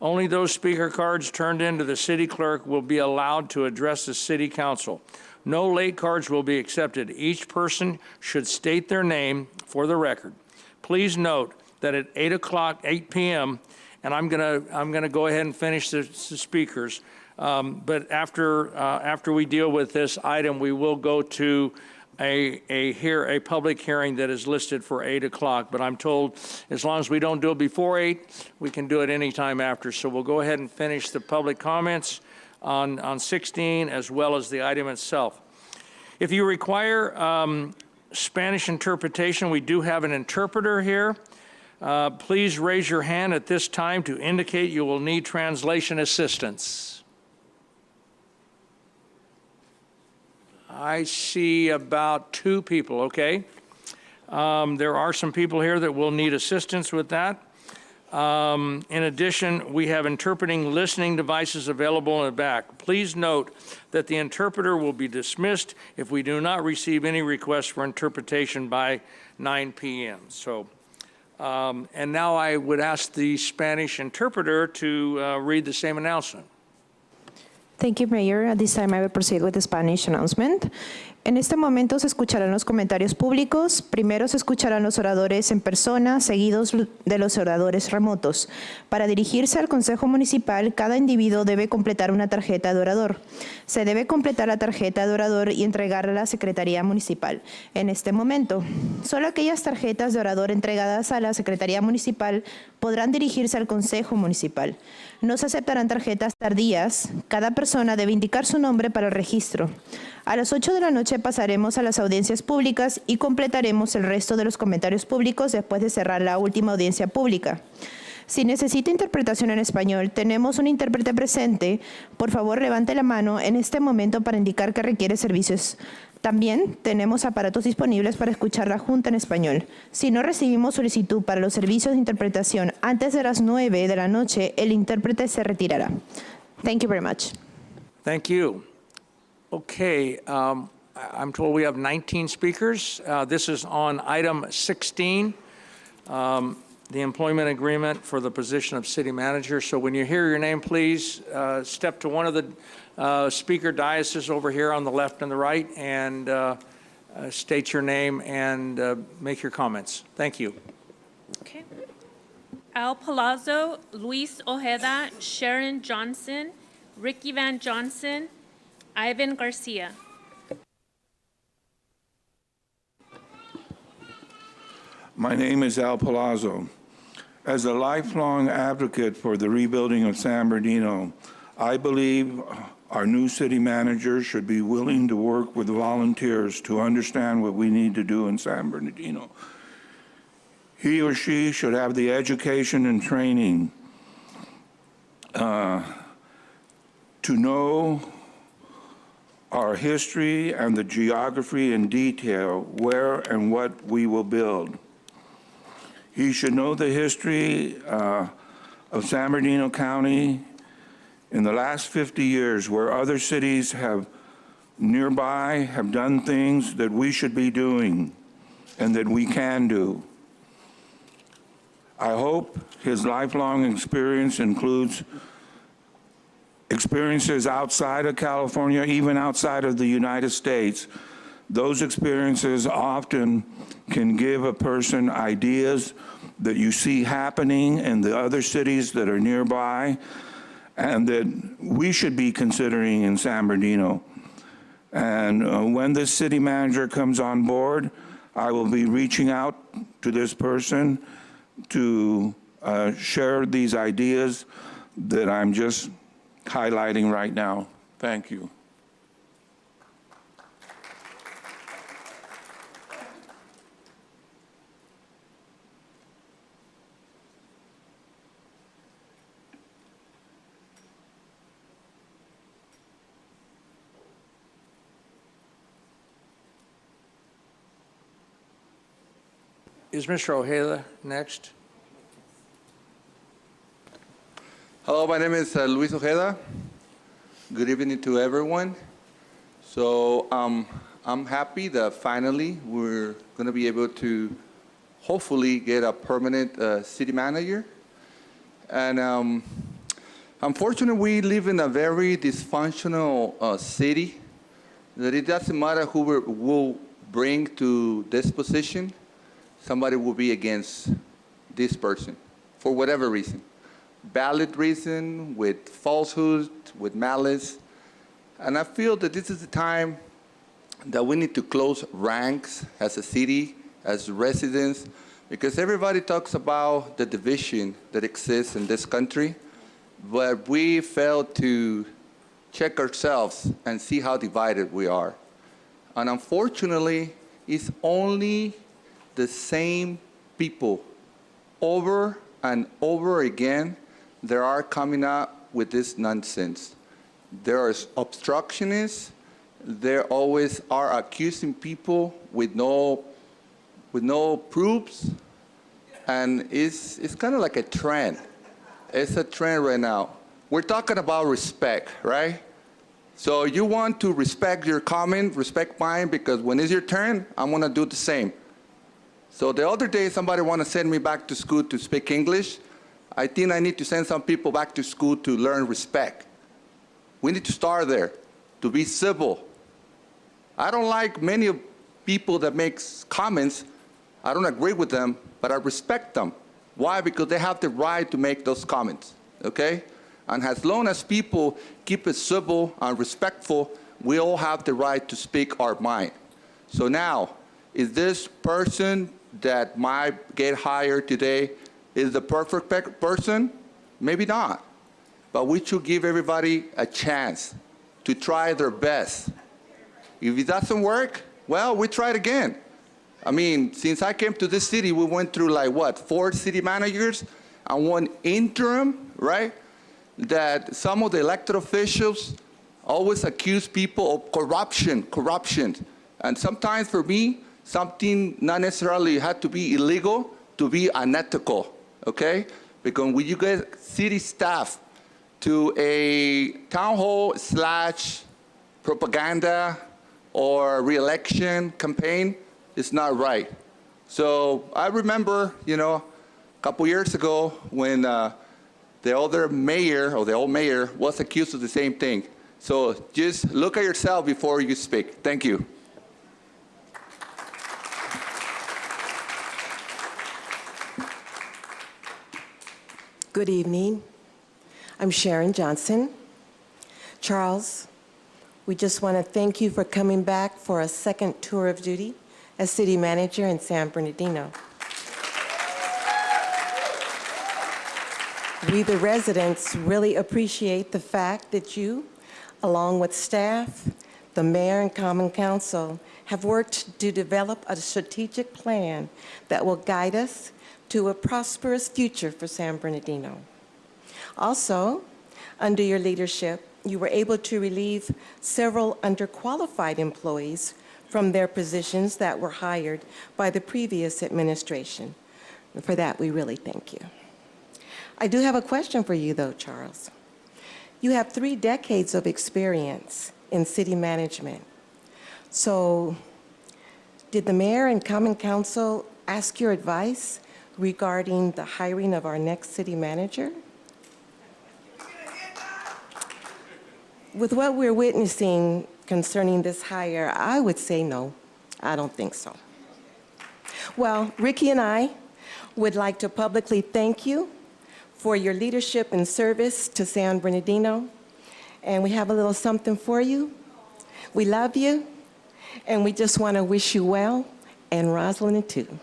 Only those speaker cards turned into the city clerk will be allowed to address the City Council. No late cards will be accepted. Each person should state their name for the record. please note that at 8 p.m., and I'm gonna go ahead and finish the speakers, but after we deal with this item, we will go to a public hearing that is listed for 8 o'clock, but I'm told as long as we don't do it before 8, we can do it anytime after. So we'll go ahead and finish the public comments on 16 as well as the item itself. If you require Spanish interpretation, we do have an interpreter here. Please raise your hand at this time to indicate you will need translation assistance. I see about 2 people, okay? There are some people here that will need assistance with that. In addition, we have interpreting listening devices available in the back. Please note that the interpreter will be dismissed if we do not receive any requests for interpretation by 9 p.m. So, and now I would ask the Spanish interpreter to read the same announcement. Thank you, Mayor. At this time, I will proceed with the Spanish announcement. En este momento se escucharán los comentarios públicos. Primero se escucharán los oradores en persona, seguidos de los oradores remotos. Para dirigirse al Consejo Municipal, cada individuo debe completar una tarjeta de orador. Se debe completar la tarjeta de orador y entregarla a la Secretaría Municipal. En este momento, solo aquellas tarjetas de orador entregadas a la Secretaría Municipal podrán dirigirse al Consejo Municipal. No se aceptarán tarjetas tardías. Cada persona debe indicar su nombre para el registro. A las 8 de la noche pasaremos a las audiencias públicas y completaremos el resto de los comentarios públicos después de cerrar la última audiencia pública. Si necesita interpretación en español, tenemos un intérprete presente. Por favor, levante la mano en este momento para indicar que requiere servicios. También tenemos aparatos disponibles para escuchar la Junta en español. Si no recibimos solicitud para los servicios de interpretación antes de las 9 de la noche, el intérprete se retirará. Thank you very much. Thank you. Okay, I'm told we have 19 speakers. This is on item 16, the employment agreement for the position of city manager. So when you hear your name, please step to one of the speaker dioceses over here on the left and the right and state your name and make your comments. Thank you. Okay. Al Palazzo, Luis Ojeda, Sharon Johnson, Ricky Van Johnson, Ivan Garcia. My name is Al Palazzo. As a lifelong advocate for the rebuilding of San Bernardino, I believe our new city manager should be willing to work with volunteers to understand what we need to do in San Bernardino. He or she should have the education and training to know our history and the geography in detail, where and what we will build. He should know the history of San Bernardino County in the last 50 years, where other cities have nearby have done things that we should be doing and that we can do. I hope his lifelong experience includes experiences outside of California, even outside of the United States. Those experiences often can give a person ideas that you see happening in the other cities that are nearby and that we should be considering in San Bernardino. And when this city manager comes on board, I will be reaching out to this person to share these ideas that I'm just highlighting right now. Thank you. Is Mr. Ojeda next? Hello, my name is Luis Ojeda. Good evening to everyone. So I'm happy that finally we're going to be able to hopefully get a permanent city manager. And unfortunately, we live in a very dysfunctional city that it doesn't matter who we'll bring to this position. somebody will be against this person for whatever reason. Valid reason, with falsehood, with malice. And I feel that this is the time that we need to close ranks as a city, as residents, because everybody talks about the division that exists in this country, but we fail to check ourselves and see how divided we are. And unfortunately, it's only the same people over and over again that are coming up with this nonsense. There are obstructionists. They always are accusing people with no proofs, and it's kind of like a trend. It's a trend right now. We're talking about respect, right? So you want to respect your comment, respect mine, because when it's your turn, I'm gonna do the same. So the other day, somebody want to send me back to school to speak English. I think I need to send some people back to school to learn respect. We need to start there, to be civil. I don't like many of people that make comments. I don't agree with them, but I respect them. Why? Because they have the right to make those comments, okay? And as long as people keep it civil and respectful, we all have the right to speak our mind. So now, is this person that might get hired today is the perfect person? Maybe not. But we should give everybody a chance to try their best. If it doesn't work, well, we try it again. I mean, since I came to this city, we went through like what, 4 city managers and 1 interim, right? That some of the elected officials always accuse people of corruption. And sometimes for me, something not necessarily had to be illegal to be unethical, okay? Because when you get city staff to a town hall / propaganda or re-election campaign, it's not right. So I remember, a couple years ago when the other mayor, or the old mayor, was accused of the same thing. So just look at yourself before you speak. Thank you. Good evening. I'm Sharon Johnson. Charles, we just want to thank you for coming back for a second tour of duty as city manager in San Bernardino. We, the residents, really appreciate the fact that you, along with staff, the mayor and common council, have worked to develop a strategic plan that will guide us to a prosperous future for San Bernardino. Also, under your leadership, you were able to relieve several underqualified employees from their positions that were hired by the previous administration. And for that, we really thank you. I do have a question for you, though, Charles. You have 3 decades of experience in city management. So, did the mayor and common council ask your advice regarding the hiring of our next city manager? With what we're witnessing concerning this hire, I would say no. I don't think so. Well, Ricky and I would like to publicly thank you for your leadership and service to San Bernardino. And we have a little something for you. We love you, and we just want to wish you well, and Rosalind too.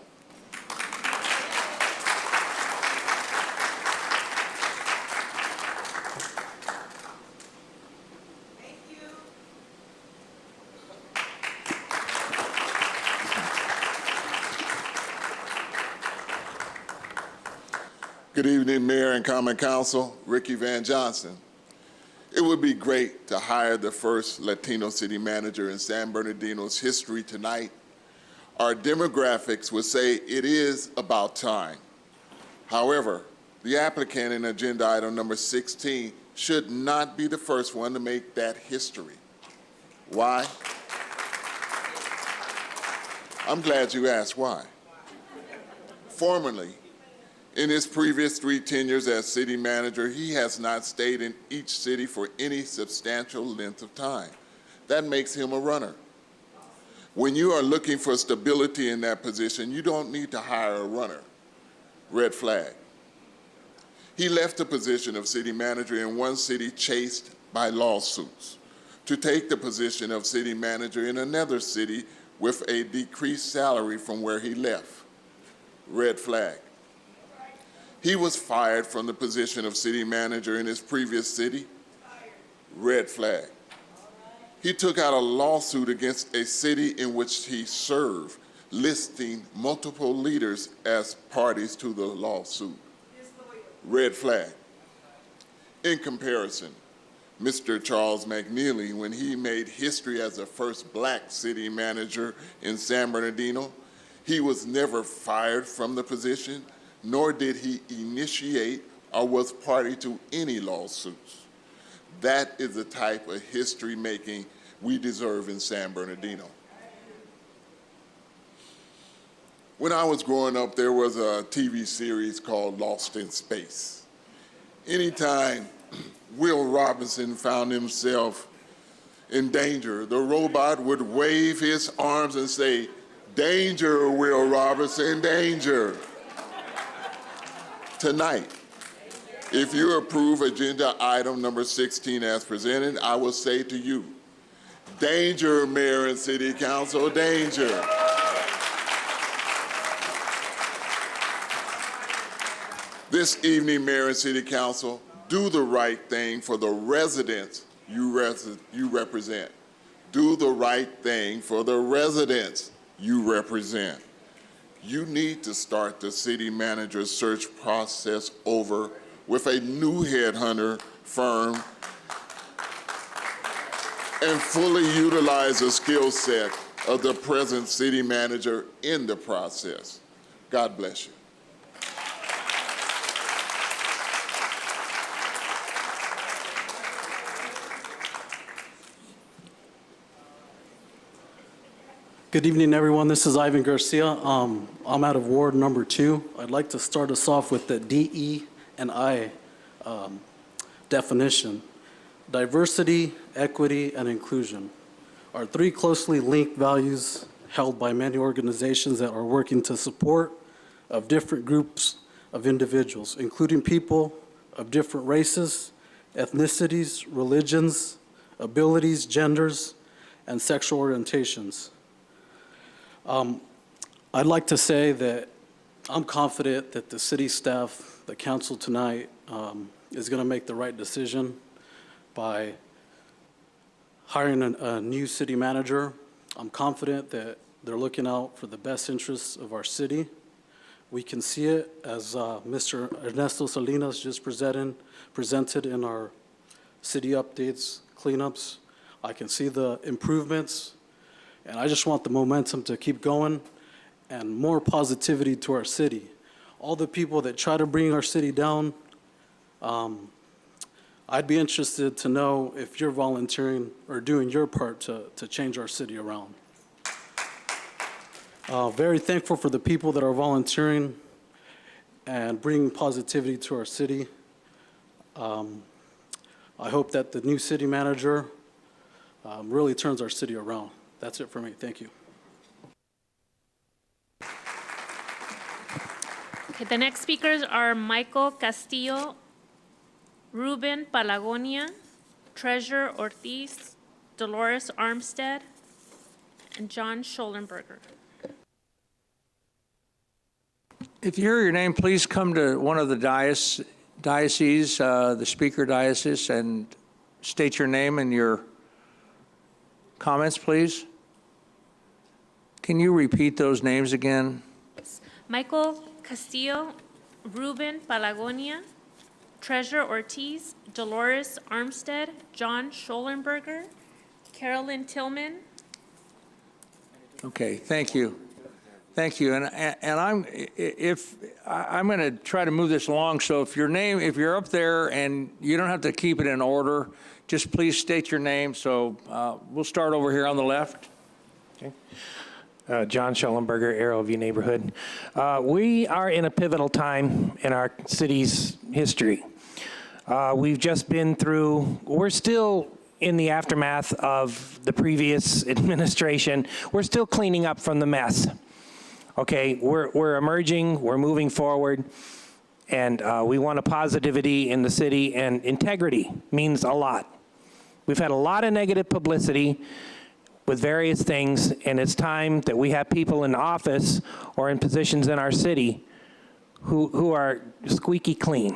Good evening, Mayor and Common Council. Ricky Van Johnson. It would be great to hire the first Latino city manager in San Bernardino's history tonight. Our demographics would say it is about time. However, the applicant in agenda item number 16 should not be the first one to make that history. Why? I'm glad you asked why. Formerly, in his previous 3 tenures as city manager, he has not stayed in each city for any substantial length of time. That makes him a runner. When you are looking for stability in that position, you don't need to hire a runner. Red flag. He left the position of city manager in one city chased by lawsuits to take the position of city manager in another city with a decreased salary from where he left. Red flag. He was fired from the position of city manager in his previous city. Red flag. He took out a lawsuit against a city in which he served, listing multiple leaders as parties to the lawsuit. Red flag. In comparison, Mr. Charles McNeely, when he made history as the first black city manager in San Bernardino, he was never fired from the position, nor did he initiate or was party to any lawsuits. That is the type of history making we deserve in San Bernardino. When I was growing up, there was a TV series called Lost in Space. Anytime Will Robinson found himself in danger, the robot would wave his arms and say, "Danger, Will Robinson, danger." Tonight, if you approve agenda item number 16 as presented, I will say to you, danger, Mayor and City Council, danger. This evening, Mayor and City Council, do the right thing for the residents you represent. Do the right thing for the residents you represent. You need to start the city manager search process over with a new headhunter firm and fully utilize the skill set of the present city manager in the process. God bless you. Good evening, everyone. This is Ivan Garcia. I'm out of Ward number 2. I'd like to start us off with the DE&I definition. Diversity, equity, and inclusion are 3 closely linked values held by many organizations that are working to support of different groups of individuals, including people of different races, ethnicities, religions, abilities, genders, and sexual orientations. I'd like to say that I'm confident that the city staff, the council tonight, is going to make the right decision by hiring a new city manager. I'm confident that they're looking out for the best interests of our city. We can see it as Mr. Ernesto Salinas just presented in our city updates, cleanups. I can see the improvements. And I just want the momentum to keep going and more positivity to our city. All the people that try to bring our city down, I'd be interested to know if you're volunteering or doing your part to change our city around. Very thankful for the people that are volunteering and bringing positivity to our city. I hope that the new city manager really turns our city around. That's it for me. Thank you. Okay, the next speakers are Michael Castillo, Ruben Palagonia, Treasure Ortiz, Dolores Armstead, and John Schollenberger. If you hear your name, please come to one of the dioceses, the speaker diocese, and state your name and your comments, please. Can you repeat those names again? Michael Castillo, Ruben Palagonia, Treasure Ortiz, Dolores Armstead, John Schollenberger, Carolyn Tillman. Okay, thank you. Thank you. And I'm going to try to move this along. So if you're up there and you don't have to keep it in order, just please state your name. So we'll start over here on the left. Okay. John Schollenberger, Arrowview neighborhood. We are in a pivotal time in our city's history. We've just been through, we're still in the aftermath of the previous administration. We're still cleaning up from the mess. Okay, we're emerging, we're moving forward, and we want a positivity in the city, and integrity means a lot. We've had a lot of negative publicity with various things, and it's time that we have people in office or in positions in our city who are squeaky clean.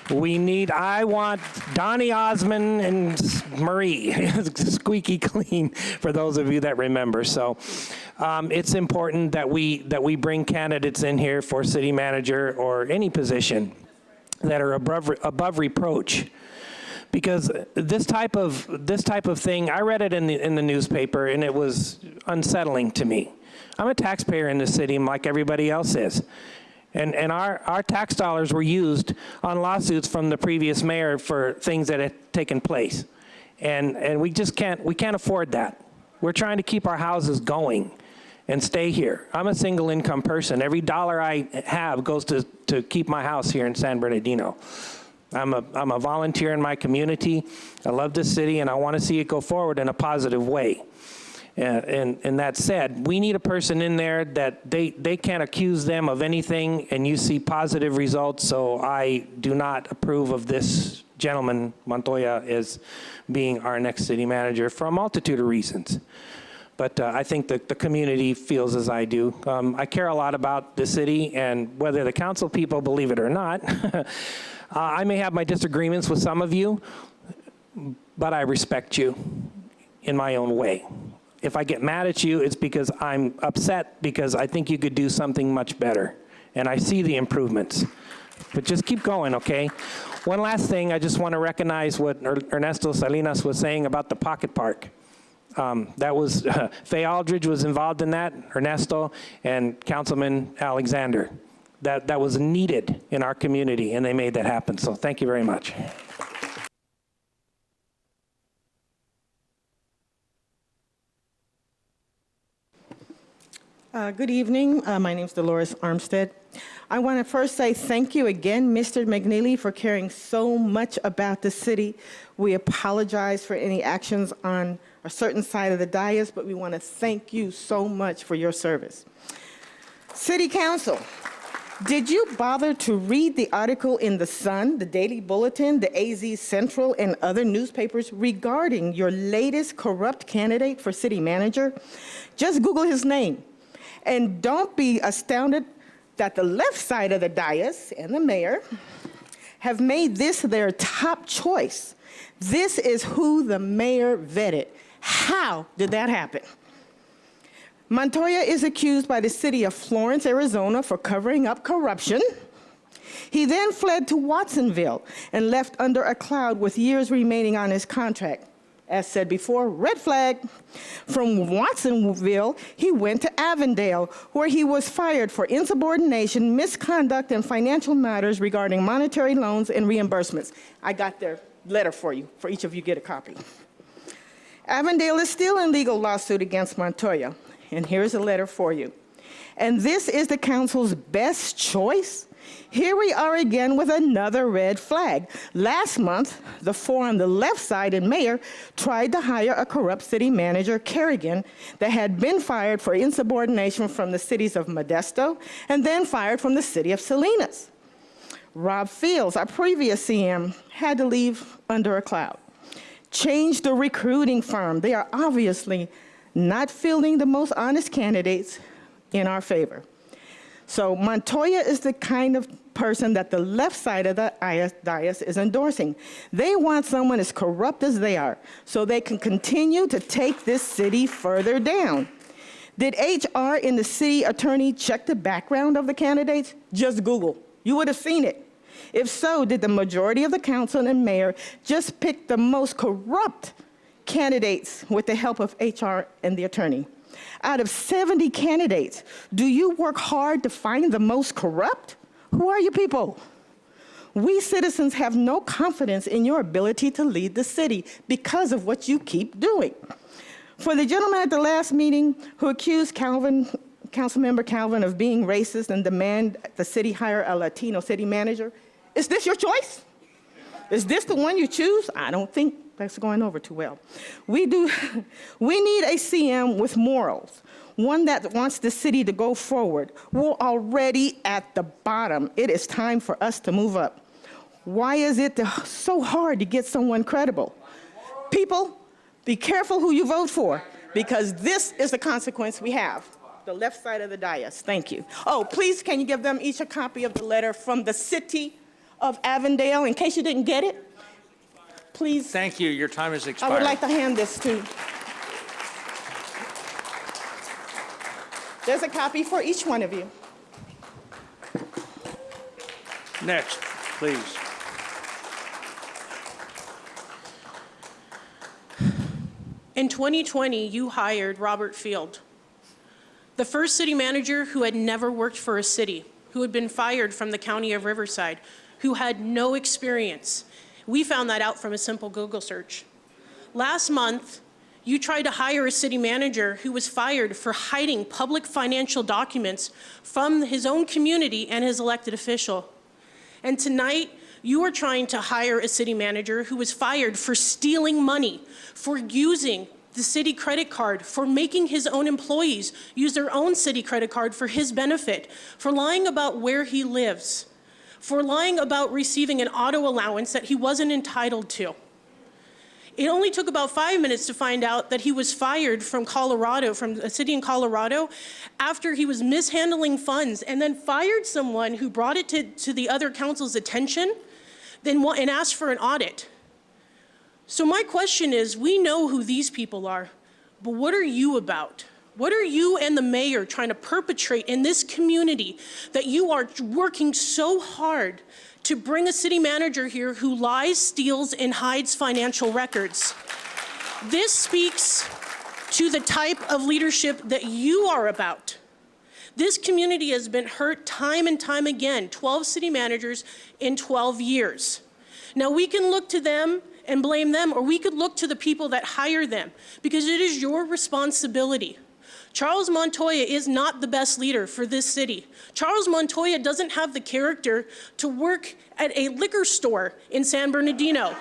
I want Donny Osmond and Marie, squeaky clean, for those of you that remember. So it's important that we bring candidates in here for city manager or any position that are above reproach. Because this type of thing, I read it in the newspaper, and it was unsettling to me. I'm a taxpayer in the city, like everybody else is. And our tax dollars were used on lawsuits from the previous mayor for things that had taken place. And we just can't afford that. We're trying to keep our houses going and stay here. I'm a single income person. Every dollar I have goes to keep my house here in San Bernardino. I'm a volunteer in my community. I love this city, and I want to see it go forward in a positive way. And that said, we need a person in there that they can't accuse them of anything, and you see positive results. So I do not approve of this gentleman, Montoya, as being our next city manager for a multitude of reasons. But I think that the community feels as I do. I care a lot about the city, and whether the council people believe it or not, I may have my disagreements with some of you, but I respect you in my own way. If I get mad at you, it's because I'm upset because I think you could do something much better. And I see the improvements. But just keep going, okay? One last thing, I just want to recognize what Ernesto Salinas was saying about the pocket park. That was, Faye Aldridge was involved in that, Ernesto, and Councilman Alexander. That was needed in our community, and they made that happen. So thank you very much. Good evening. My name is Dolores Armstead. I want to first say thank you again, Mr. McNeely, for caring so much about the city. We apologize for any actions on a certain side of the dais, but we want to thank you so much for your service. City Council, did you bother to read the article in The Sun, the Daily Bulletin, the AZ Central, and other newspapers regarding your latest corrupt candidate for city manager? Just Google his name. And don't be astounded that the left side of the dais and the mayor have made this their top choice. This is who the mayor vetted. How did that happen? Montoya is accused by the city of Florence, Arizona, for covering up corruption. He then fled to Watsonville and left under a cloud with years remaining on his contract. As said before, red flag. From Watsonville, he went to Avondale, where he was fired for insubordination, misconduct, and financial matters regarding monetary loans and reimbursements. I got their letter for you. For each of you, get a copy. Avondale is still in legal lawsuit against Montoya, and here's a letter for you. And this is the council's best choice? Here we are again with another red flag. Last month, the four on the left side and mayor tried to hire a corrupt city manager, Kerrigan, that had been fired for insubordination from the cities of Modesto and then fired from the city of Salinas. Rob Fields, our previous CM, had to leave under a cloud. Changed the recruiting firm. They are obviously not fielding the most honest candidates in our favor. So Montoya is the kind of person that the left side of the dais is endorsing. They want someone as corrupt as they are so they can continue to take this city further down. Did HR and the city attorney check the background of the candidates? Just Google. You would have seen it. If so, did the majority of the council and mayor just pick the most corrupt candidates with the help of HR and the attorney? Out of 70 candidates, do you work hard to find the most corrupt? Who are you people? We citizens have no confidence in your ability to lead the city because of what you keep doing. For the gentleman at the last meeting who accused Councilmember Calvin of being racist and demand the city hire a Latino city manager, is this your choice? Is this the one you choose? I don't think That's going over too well. We need a CM with morals, one that wants the city to go forward. We're already at the bottom. It is time for us to move up. Why is it so hard to get someone credible? People, be careful who you vote for, because this is the consequence we have. The left side of the dais. Thank you. Oh, please, can you give them each a copy of the letter from the city of Avondale, in case you didn't get it? Please. Thank you. Your time has expired. I would like to hand this to. There's a copy for each one of you. Next, please. In 2020, you hired Robert Field, the first city manager who had never worked for a city, who had been fired from the county of Riverside, who had no experience. We found that out from a simple Google search. Last month, you tried to hire a city manager who was fired for hiding public financial documents from his own community and his elected official. And tonight, you are trying to hire a city manager who was fired for stealing money, for using the city credit card, for making his own employees use their own city credit card for his benefit, for lying about where he lives, for lying about receiving an auto allowance that he wasn't entitled to. It only took about 5 minutes to find out that he was fired from Colorado, from a city in Colorado, after he was mishandling funds, and then fired someone who brought it to the other council's attention, and asked for an audit. So my question is, we know who these people are, but what are you about? What are you and the mayor trying to perpetrate in this community that you are working so hard to bring a city manager here who lies, steals, and hides financial records? This speaks to the type of leadership that you are about. This community has been hurt time and time again, 12 city managers in 12 years. Now we can look to them and blame them, or we could look to the people that hire them, because it is your responsibility. Charles Montoya is not the best leader for this city. Charles Montoya doesn't have the character to work at a liquor store in San Bernardino.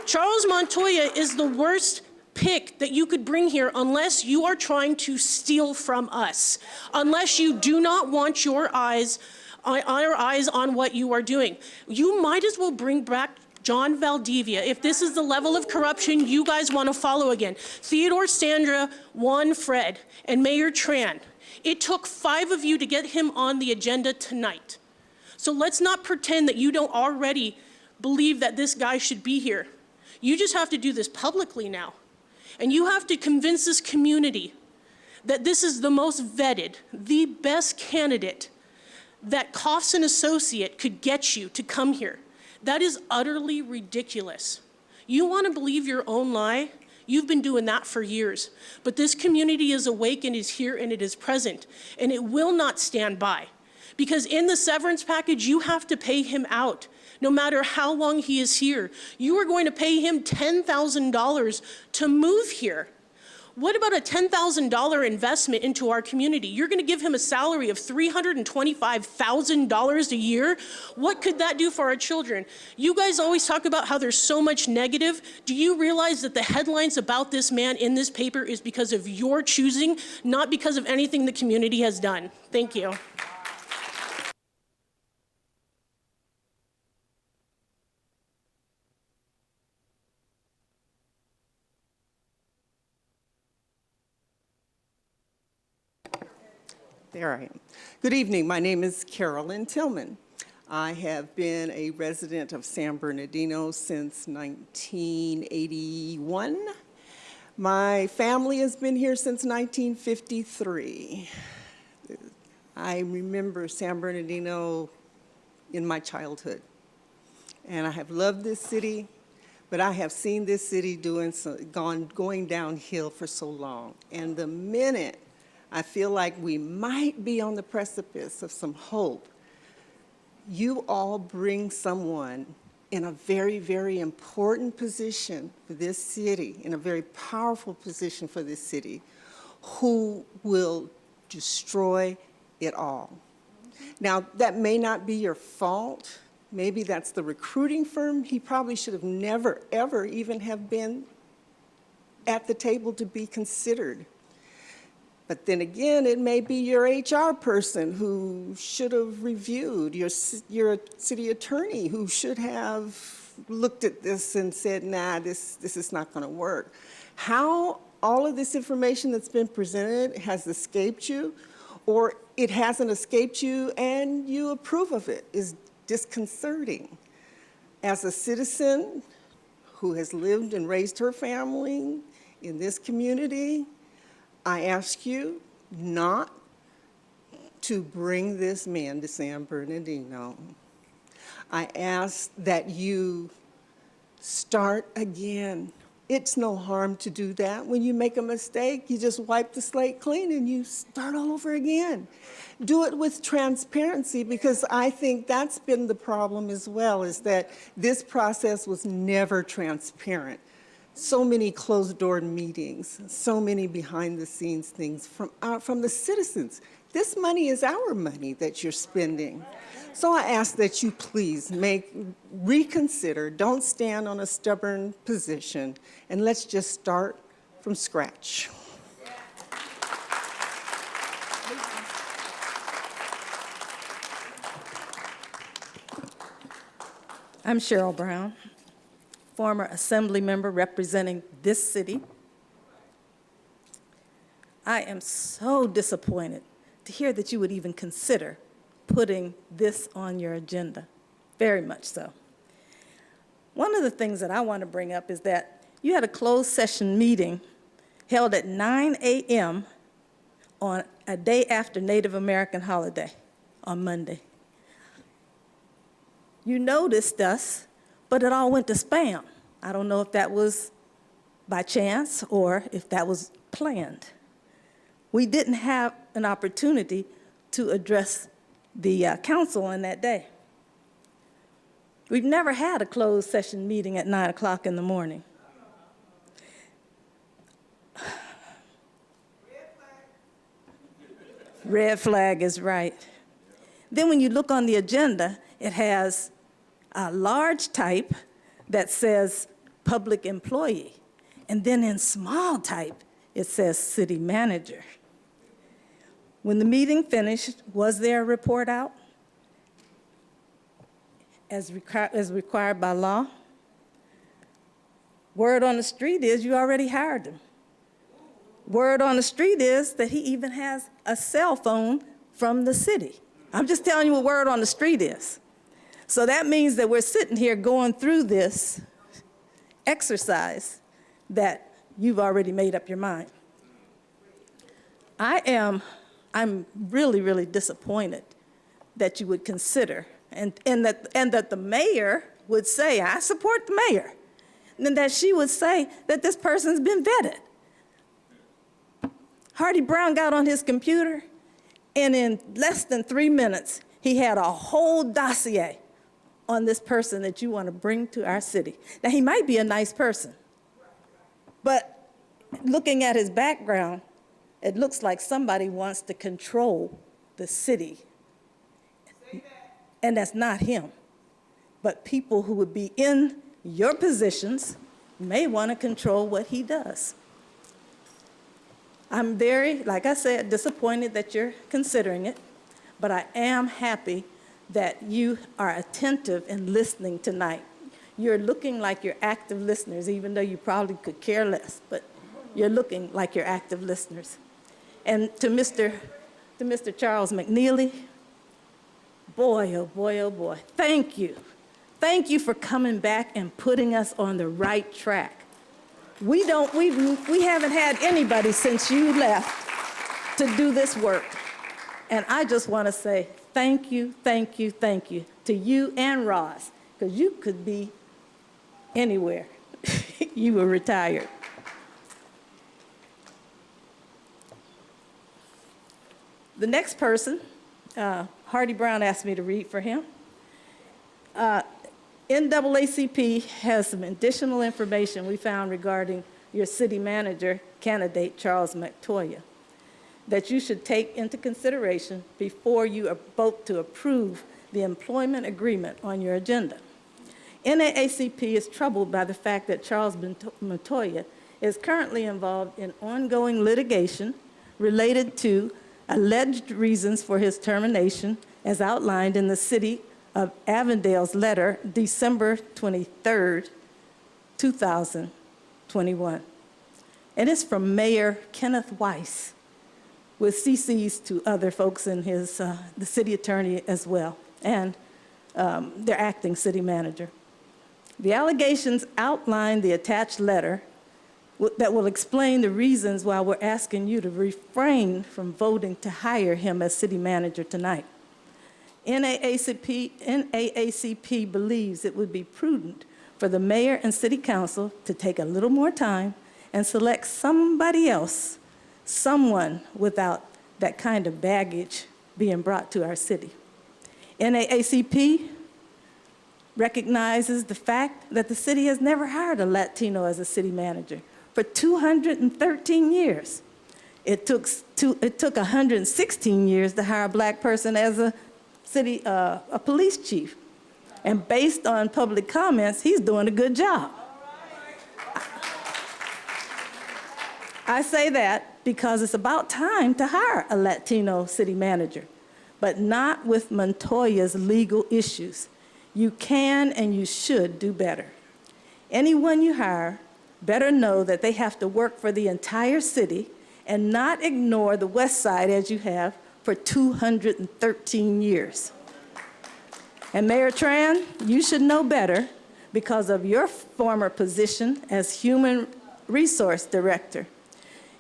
Charles Montoya is the worst pick that you could bring here unless you are trying to steal from us, unless you do not want our eyes on what you are doing. You might as well bring back John Valdivia, if this is the level of corruption you guys want to follow again. Theodore Sandra, Juan Fred, and Mayor Tran. It took 5 of you to get him on the agenda tonight. So let's not pretend that you don't already believe that this guy should be here. You just have to do this publicly now. And you have to convince this community that this is the most vetted, the best candidate that Kaufman Associate could get you to come here. That is utterly ridiculous. You want to believe your own lie? You've been doing that for years. But this community is awake and is here and it is present. And it will not stand by. Because in the severance package, you have to pay him out. No matter how long he is here. You are going to pay him $10,000 to move here. What about a $10,000 investment into our community? You're going to give him a salary of $325,000 a year? What could that do for our children? You guys always talk about how there's so much negative. Do you realize that the headlines about this man in this paper is because of your choosing, not because of anything the community has done? Thank you. There I am. Good evening. My name is Carolyn Tillman. I have been a resident of San Bernardino since 1981. My family has been here since 1953. I remember San Bernardino in my childhood. And I have loved this city, but I have seen this city going downhill for so long. And the minute I feel like we might be on the precipice of some hope, you all bring someone in a very, very important position for this city, in a very powerful position for this city, who will destroy it all. Now, that may not be your fault, Maybe that's the recruiting firm. He probably should have never, ever even have been at the table to be considered. But then again, it may be your HR person who should have reviewed, your city attorney who should have looked at this and said, nah, this is not going to work. How all of this information that's been presented has escaped you, or it hasn't escaped you and you approve of it, is disconcerting. As a citizen who has lived and raised her family in this community, I ask you not to bring this man to San Bernardino. I ask that you start again. It's no harm to do that. When you make a mistake, you just wipe the slate clean and you start all over again. Do it with transparency, because I think that's been the problem as well, is that this process was never transparent. So many closed-door meetings, so many behind-the-scenes things from the citizens. This money is our money that you're spending. So I ask that you please reconsider, don't stand on a stubborn position, and let's just start from scratch. I'm Cheryl Brown, former assembly member representing this city. I am so disappointed to hear that you would even consider putting this on your agenda, very much so. One of the things that I want to bring up is that you had a closed session meeting held at 9 a.m. on a day after Native American holiday, on Monday. You noticed us, but it all went to spam. I don't know if that was by chance or if that was planned. We didn't have an opportunity to address the council on that day. We've never had a closed session meeting at 9 o'clock in the morning. Red flag is right. Then when you look on the agenda, it has a large type that says public employee. And then in small type, it says city manager. When the meeting finished, was there a report out as required by law? Word on the street is you already hired him. Word on the street is that he even has a cell phone from the city. I'm just telling you what word on the street is. So that means that we're sitting here going through this exercise that you've already made up your mind. I'm really, really disappointed that you would consider, and that the mayor would say, I support the mayor, and then that she would say that this person's been vetted. Hardy Brown got on his computer, and in less than 3 minutes, he had a whole dossier on this person that you want to bring to our city. Now, he might be a nice person, but looking at his background, it looks like somebody wants to control the city. And that's not him. But people who would be in your positions may want to control what he does. I'm very, like I said, disappointed that you're considering it, but I am happy that you are attentive and listening tonight. You're looking like you're active listeners, even though you probably could care less, but you're looking like you're active listeners. And to Mr. Charles McNeely, boy, oh boy, oh boy, thank you. Thank you for coming back and putting us on the right track. We haven't had anybody since you left to do this work. And I just want to say thank you, thank you, thank you to you and Ross, because you could be anywhere. You were retired. The next person, Hardy Brown asked me to read for him. NAACP has some additional information we found regarding your city manager candidate, Charles McToya, that you should take into consideration before you vote to approve the employment agreement on your agenda. NAACP is troubled by the fact that Charles Montoya is currently involved in ongoing litigation related to alleged reasons for his termination as outlined in the City of Avondale's letter, December 23rd, 2021. And it's from Mayor Kenneth Weiss, with CCs to other folks in his, the city attorney as well, and their acting city manager. The allegations outline the attached letter that will explain the reasons why we're asking you to refrain from voting to hire him as city manager tonight. NAACP believes it would be prudent for the mayor and city council to take a little more time and select somebody else, someone without that kind of baggage being brought to our city. NAACP recognizes the fact that the city has never hired a Latino as a city manager for 213 years. It took 116 years to hire a black person as a police chief. And based on public comments, he's doing a good job. I say that because it's about time to hire a Latino city manager, but not with Montoya's legal issues. You can and you should do better. Anyone you hire better know that they have to work for the entire city and not ignore the West Side as you have for 213 years. And Mayor Tran, you should know better because of your former position as Human Resource Director.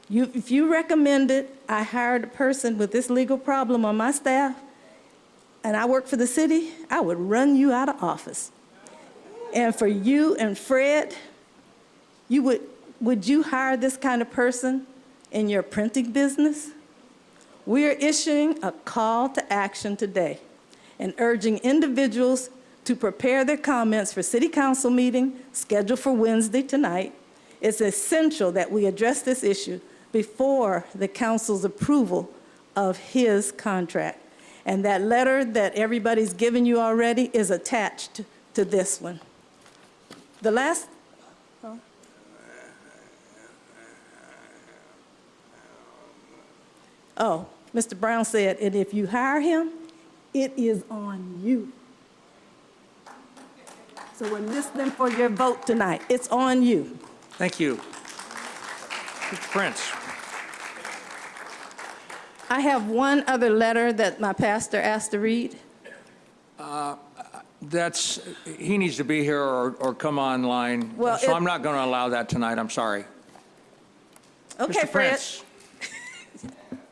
If you recommended I hired a person with this legal problem on my staff and I work for the city, I would run you out of office. And for you and Fred, would you hire this kind of person in your printing business? We are issuing a call to action today and urging individuals to prepare their comments for City Council meeting scheduled for Wednesday tonight. It's essential that we address this issue before the council's approval of his contract. And that letter that everybody's given you already is attached to this one. The last, oh, Mr. Brown said, and if you hire him, it is on you. So we're listening for your vote tonight. It's on you. Thank you. Mr. Prince. I have one other letter that my pastor asked to read. He needs to be here or come online. Well, so I'm not going to allow that tonight. I'm sorry. Okay, Mr. Fred. Prince.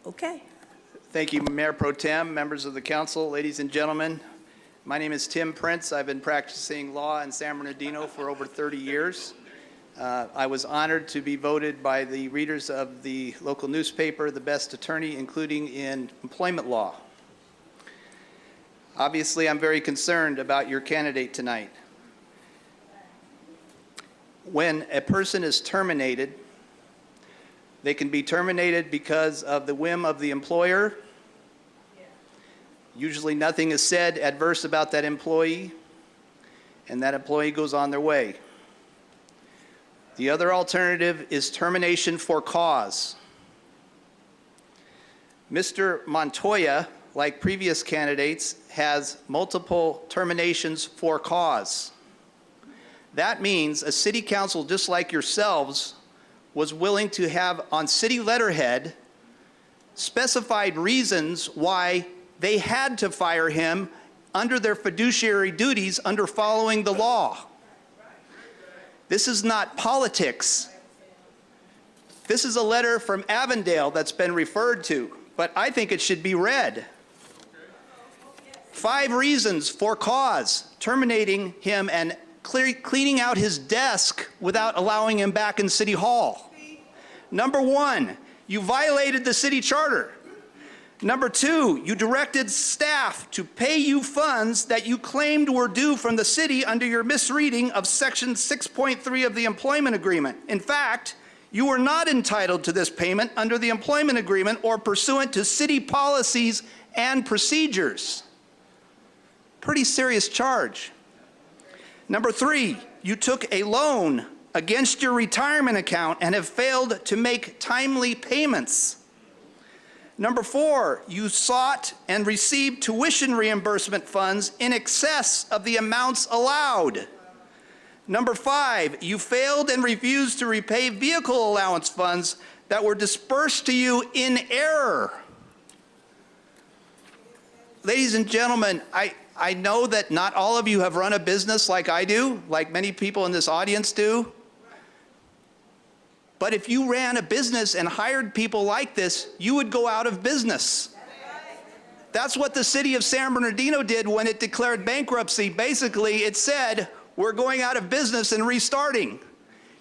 Okay. Thank you, Mayor Pro Tem, members of the council, ladies and gentlemen. My name is Tim Prince. I've been practicing law in San Bernardino for over 30 years. I was honored to be voted by the readers of the local newspaper the best attorney, including in employment law. Obviously, I'm very concerned about your candidate tonight. When a person is terminated, they can be terminated because of the whim of the employer. Usually nothing is said adverse about that employee, and that employee goes on their way. The other alternative is termination for cause. Mr. Montoya, like previous candidates, has multiple terminations for cause. That means a city council just like yourselves was willing to have on city letterhead specified reasons why they had to fire him under their fiduciary duties under following the law. This is not politics. This is a letter from Avondale that's been referred to, but I think it should be read. 5 reasons for cause, terminating him and cleaning out his desk without allowing him back in City Hall. Number 1, you violated the city charter. Number 2, you directed staff to pay you funds that you claimed were due from the city under your misreading of Section 6.3 of the employment agreement. In fact, you were not entitled to this payment under the employment agreement or pursuant to city policies and procedures. Pretty serious charge. Number 3, you took a loan against your retirement account and have failed to make timely payments. Number 4, you sought and received tuition reimbursement funds in excess of the amounts allowed. Number 5, you failed and refused to repay vehicle allowance funds that were dispersed to you in error. Ladies and gentlemen, I know that not all of you have run a business like I do, like many people in this audience do. But if you ran a business and hired people like this, you would go out of business. That's what the city of San Bernardino did when it declared bankruptcy. Basically, it said, we're going out of business and restarting.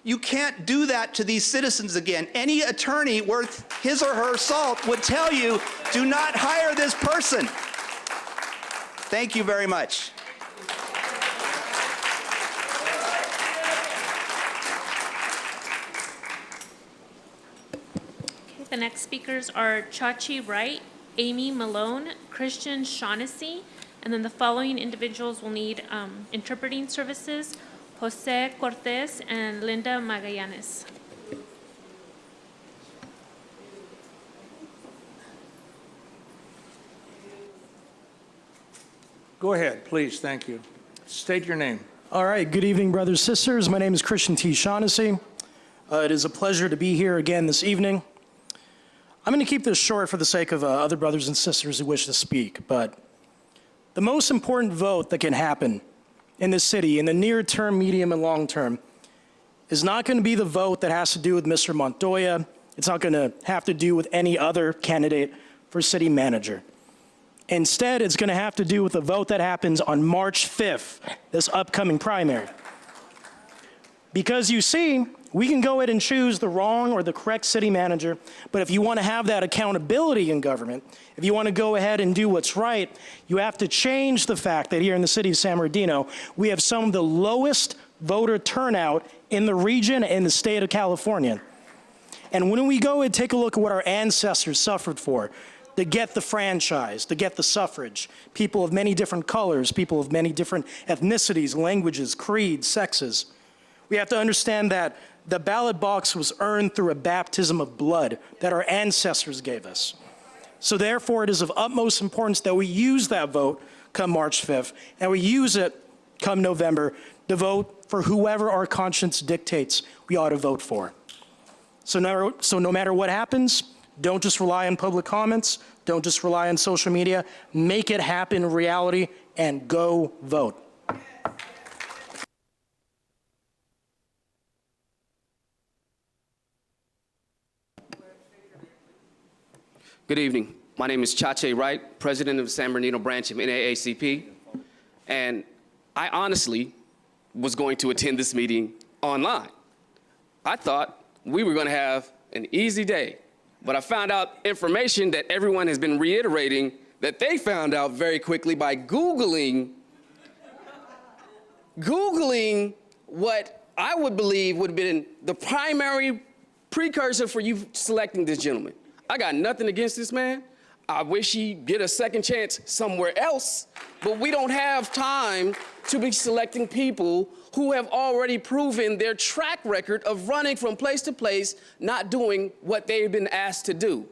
You can't do that to these citizens again. Any attorney worth his or her salt would tell you, do not hire this person. Thank you very much. The next speakers are Chachi Wright, Amy Malone, Christian Shaughnessy, and then the following individuals will need interpreting services, Jose Cortez and Linda Magallanes. Go ahead, please, thank you. State your name. All right, good evening, brothers, sisters. My name is Christian T. Shaughnessy. It is a pleasure to be here again this evening. I'm going to keep this short for the sake of other brothers and sisters who wish to speak, but the most important vote that can happen in this city in the near term, medium, and long term is not going to be the vote that has to do with Mr. Montoya. It's not going to have to do with any other candidate for city manager. Instead, it's going to have to do with the vote that happens on March 5th, this upcoming primary. Because you see, we can go ahead and choose the wrong or the correct city manager, but if you want to have that accountability in government, if you want to go ahead and do what's right, you have to change the fact that here in the city of San Bernardino, we have some of the lowest voter turnout in the region and the state of California. And when we go and take a look at what our ancestors suffered for, to get the franchise, to get the suffrage, people of many different colors, people of many different ethnicities, languages, creeds, sexes, we have to understand that the ballot box was earned through a baptism of blood that our ancestors gave us. So therefore, it is of utmost importance that we use that vote come March 5th, and we use it come November to vote for whoever our conscience dictates we ought to vote for. So no matter what happens, don't just rely on public comments, don't just rely on social media, make it happen in reality, and go vote. Good evening. My name is Chachi Wright, president of the San Bernardino branch of NAACP. And I honestly was going to attend this meeting online. I thought we were going to have an easy day, but I found out information that everyone has been reiterating that they found out very quickly by Googling what I would believe would have been the primary precursor for you selecting this gentleman. I got nothing against this man. I wish he'd get a second chance somewhere else, but we don't have time to be selecting people who have already proven their track record of running from place to place, not doing what they've been asked to do.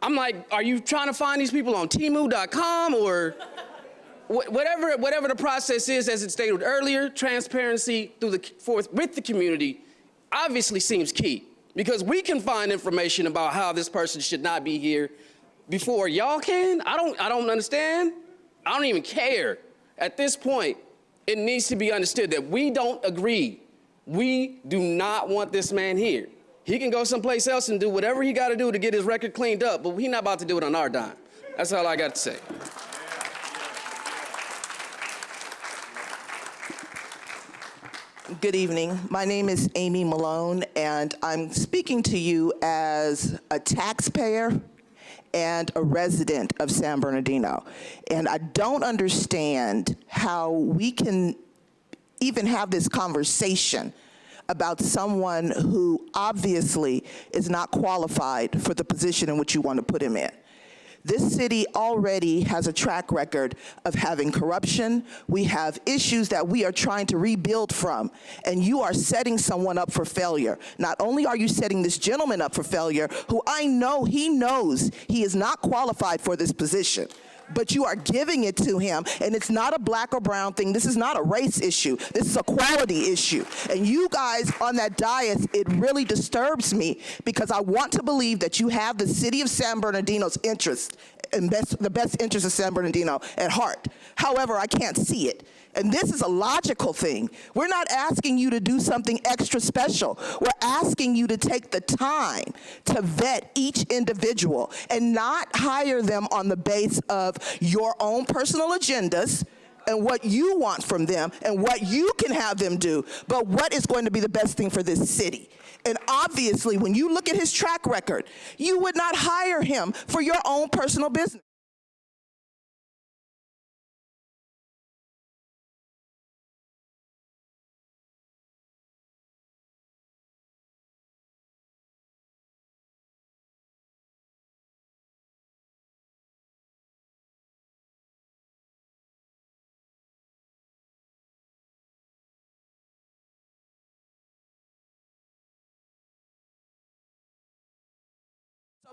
I'm like, are you trying to find these people on Temu.com or whatever the process is, as it stated earlier, transparency with the community obviously seems key. Because we can find information about how this person should not be here before y'all can. I don't understand. I don't even care. At this point, it needs to be understood that we don't agree. We do not want this man here. He can go someplace else and do whatever he got to do to get his record cleaned up, but he's not about to do it on our dime. That's all I got to say. Good evening. My name is Amy Malone, and I'm speaking to you as a taxpayer and a resident of San Bernardino. And I don't understand how we can even have this conversation about someone who obviously is not qualified for the position in which you want to put him in. This city already has a track record of having corruption. We have issues that we are trying to rebuild from, and you are setting someone up for failure. Not only are you setting this gentleman up for failure, who I know he knows he is not qualified for this position, but you are giving it to him, and it's not a black or brown thing. This is not a race issue. This is a quality issue. And you guys on that dais, it really disturbs me because I want to believe that you have the city of San Bernardino's interest and the best interest of San Bernardino at heart. However, I can't see it. And this is a logical thing. We're not asking you to do something extra special. We're asking you to take the time to vet each individual and not hire them on the base of your own personal agendas and what you want from them and what you can have them do, but what is going to be the best thing for this city. And obviously, when you look at his track record, you would not hire him for your own personal business.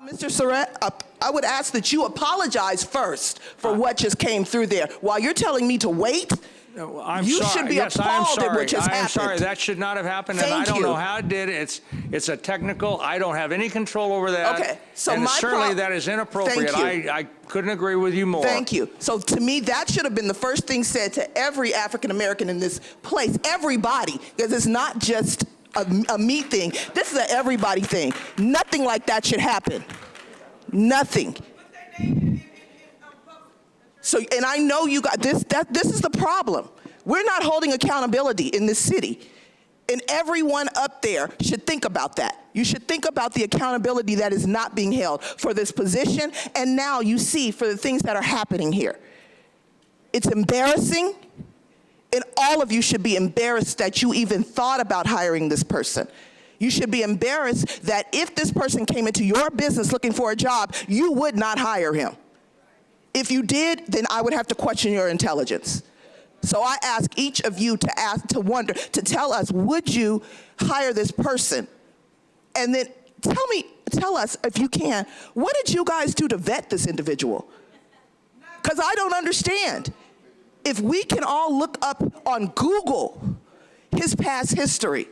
Mr. Surratt, I would ask that you apologize first for what just came through there. While you're telling me to wait, you should be appalled at what just happened. I am sorry. That should not have happened, and I don't know how it did. It's a technical. I don't have any control over that. Okay, so and certainly that is inappropriate. I couldn't agree with you more. Thank you. So to me, that should have been the first thing said to every African American in this place, everybody, because it's not just a me thing. This is an everybody thing. Nothing like that should happen. Nothing. So, and I know you got this. This is the problem. We're not holding accountability in this city. And everyone up there should think about that. You should think about the accountability that is not being held for this position. And now you see for the things that are happening here. It's embarrassing. And all of you should be embarrassed that you even thought about hiring this person. You should be embarrassed that if this person came into your business looking for a job, you would not hire him. If you did, then I would have to question your intelligence. So I ask each of you to tell us, would you hire this person? And then tell us, if you can, what did you guys do to vet this individual? Because I don't understand. If we can all look up on Google his past history,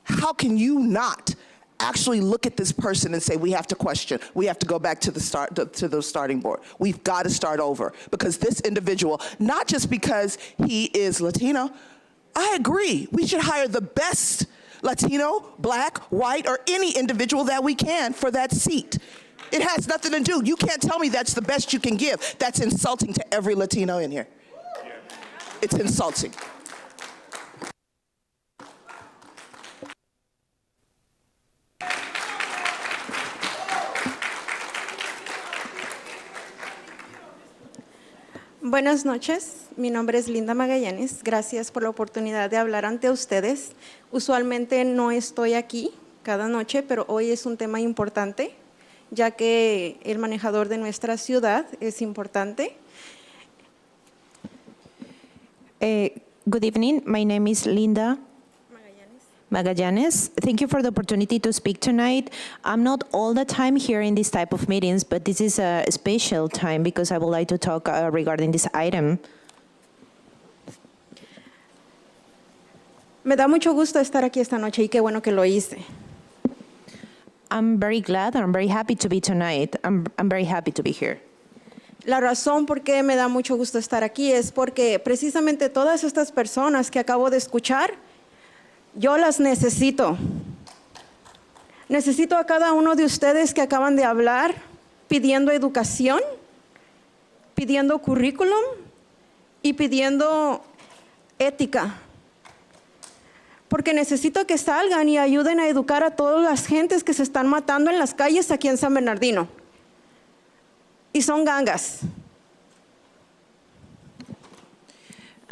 how can you not actually look at this person and say, we have to question, we have to go back to the starting board. We've got to start over. Because this individual, not just because he is Latino, I agree, we should hire the best Latino, black, white, or any individual that we can for that seat. It has nothing to do, you can't tell me that's the best you can give. That's insulting to every Latino in here. It's insulting. Buenas noches, mi nombre es Linda Magallanes. Gracias por la oportunidad de hablar ante ustedes. Usualmente no estoy aquí cada noche, pero hoy es un tema importante, ya que el manejador de nuestra ciudad es importante. Good evening. My name is Linda Magallanes. Thank you for the opportunity to speak tonight. I'm not all the time here in this type of meetings, but this is a special time because I would like to talk regarding this item. Me da mucho gusto estar aquí esta noche y qué bueno que lo hice. I'm very glad and I'm very happy to be tonight. I'm very happy to be here. La razón por qué me da mucho gusto estar aquí es porque precisamente todas estas personas que acabo de escuchar, yo las necesito. Necesito a cada uno de ustedes que acaban de hablar pidiendo educación, pidiendo currículum y pidiendo ética. Porque necesito que salgan y ayuden a educar a todas las gentes que se están matando en las calles aquí en San Bernardino. Y son gangas.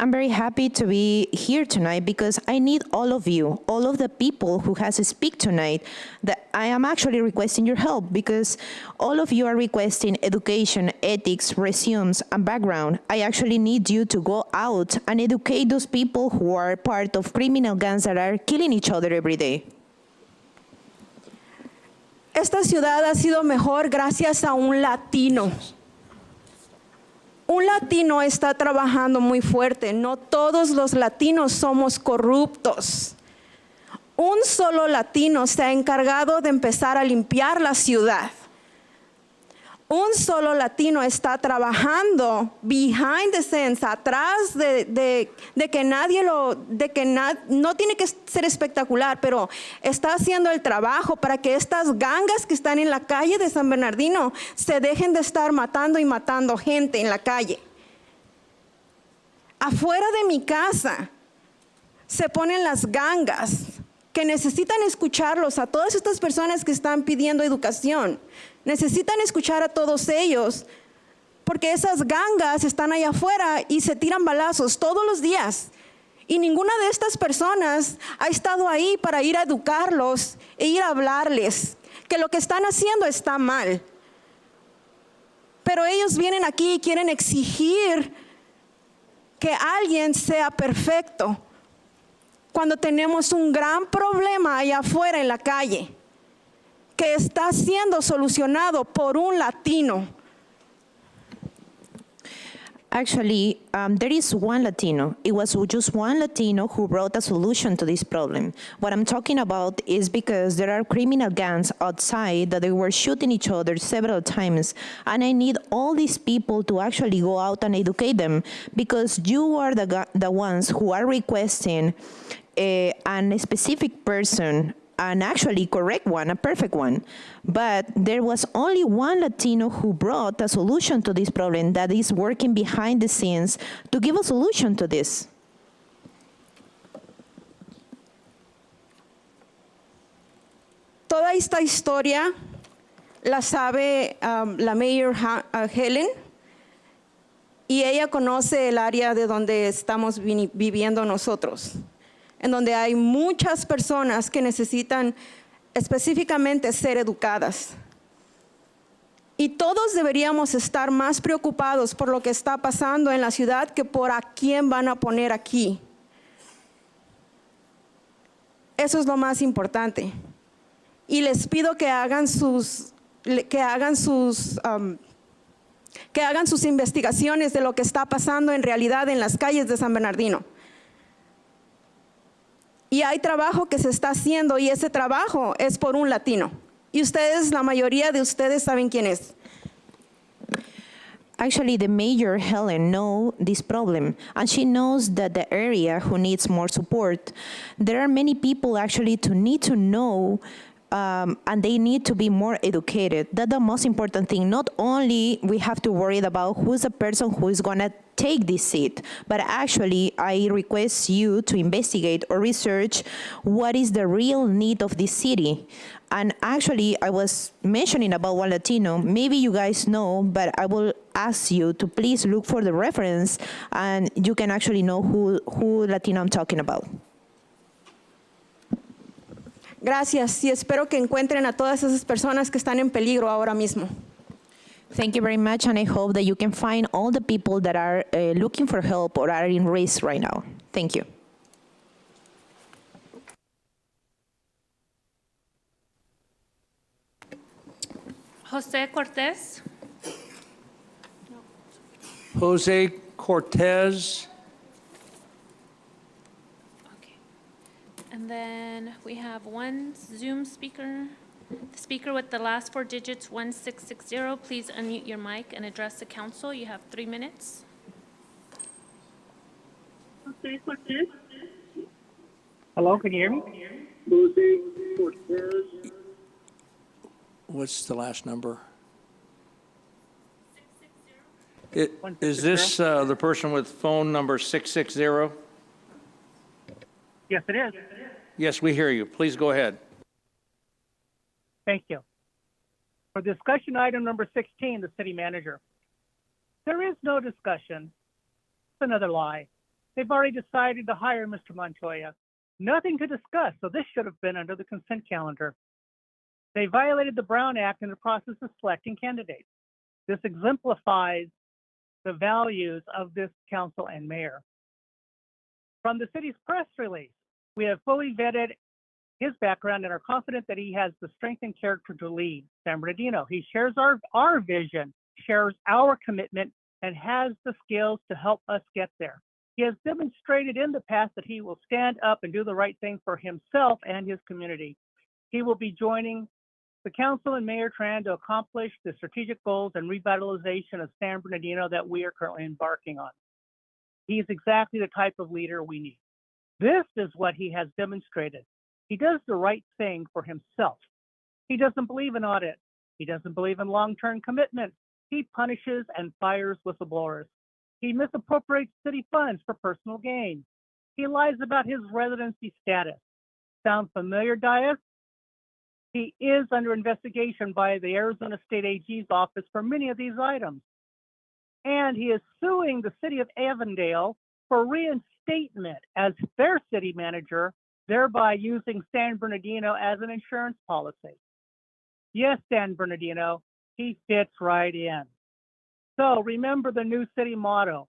I'm very happy to be here tonight because I need all of you, all of the people who has to speak tonight, that I am actually requesting your help because all of you are requesting education, ethics, resumes, and background. I actually need you to go out and educate those people who are part of criminal gangs that are killing each other every day. Esta ciudad ha sido mejor gracias a un latino. Un latino está trabajando muy fuerte. No todos los latinos somos corruptos. Un solo latino se ha encargado de empezar a limpiar la ciudad. Un solo latino está trabajando behind the scenes, atrás de que nadie no tiene que ser espectacular, pero está haciendo el trabajo para que estas gangas que están en la calle de San Bernardino se dejen de estar matando y matando gente en la calle. Afuera de mi casa se ponen las gangas que necesitan escucharlos a todas estas personas que están pidiendo educación. Necesitan escuchar a todos ellos, porque esas gangas están allá afuera y se tiran balazos todos los días. Y ninguna de estas personas ha estado ahí para ir a educarlos e ir a hablarles que lo que están haciendo está mal. Pero ellos vienen aquí y quieren exigir que alguien sea perfecto, cuando tenemos un gran problema allá afuera en la calle, que está siendo solucionado por un latino. Actually, there is one Latino. It was just one Latino who brought a solution to this problem. What I'm talking about is because there are criminal gangs outside that they were shooting each other several times, and I need all these people to actually go out and educate them, because you are the ones who are requesting a specific person, an actually correct one, a perfect one. But there was only one Latino who brought a solution to this problem, that is working behind the scenes to give a solution to this. Toda esta historia la sabe la Mayor Helen, y ella conoce el área de donde estamos viviendo nosotros, en donde hay muchas personas que necesitan específicamente ser educadas. Y todos deberíamos estar más preocupados por lo que está pasando en la ciudad que por a quién van a poner aquí. Eso es lo más importante. Y les pido que hagan sus investigaciones de lo que está pasando en realidad en las calles de San Bernardino. Y hay trabajo que se está haciendo, y ese trabajo es por un latino. Y ustedes, la mayoría de ustedes saben quién es. Actually, the Mayor, Helen, knows this problem, and she knows that the area who needs more support. There are many people actually to need to know, and they need to be more educated. That's the most important thing. Not only we have to worry about who's the person who is going to take this seat, but actually I request you to investigate or research what is the real need of this city. And actually, I was mentioning about one Latino. Maybe you guys know, but I will ask you to please look for the reference, and you can actually know who Latino I'm talking about. Gracias, y espero que encuentren a todas esas personas que están en peligro ahora mismo. Thank you very much, and I hope that you can find all the people that are looking for help or are in risk right now. Thank you. Jose Cortez. Jose Cortez. And then we have one Zoom speaker. The speaker with the last four digits, 1660. Please unmute your mic and address the council. You have 3 minutes. Hello, can you hear me? What's the last number? Is this the person with phone number 660? Yes, it is. Yes, we hear you. Please go ahead. Thank you. For discussion item number 16, the city manager. There is no discussion. It's another lie. They've already decided to hire Mr. Montoya. Nothing to discuss, so this should have been under the consent calendar. They violated the Brown Act in the process of selecting candidates. This exemplifies the values of this council and mayor. From the city's press release, we have fully vetted his background and are confident that he has the strength and character to lead San Bernardino. He shares our vision, shares our commitment, and has the skills to help us get there. He has demonstrated in the past that he will stand up and do the right thing for himself and his community. He will be joining the council and Mayor Tran to accomplish the strategic goals and revitalization of San Bernardino that we are currently embarking on. He is exactly the type of leader we need. This is what he has demonstrated. He does the right thing for himself. He doesn't believe in audit. He doesn't believe in long-term commitments. He punishes and fires whistleblowers. He misappropriates city funds for personal gain. He lies about his residency status. Sound familiar, Dias? He is under investigation by the Arizona State AG's office for many of these items. And he is suing the city of Avondale for reinstatement as their city manager, thereby using San Bernardino as an insurance policy. Yes, San Bernardino, he fits right in. So remember the new city motto,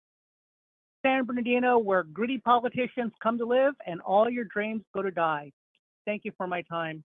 San Bernardino, where gritty politicians come to live and all your dreams go to die. Thank you for my time.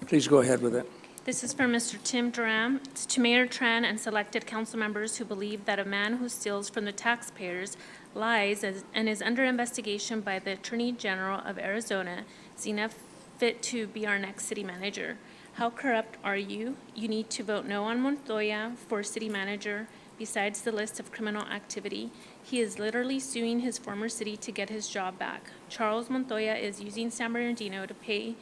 Please go ahead with it. This is for Mr. Tim Duran. It's to Mayor Tran and selected council members who believe that a man who steals from the taxpayers, lies, and is under investigation by the Attorney General of Arizona is enough fit to be our next city manager. How corrupt are you? You need to vote no on Montoya for city manager. Besides the list of criminal activity, he is literally suing his former city to get his job back. Charles Montoya is using San Bernardino to pay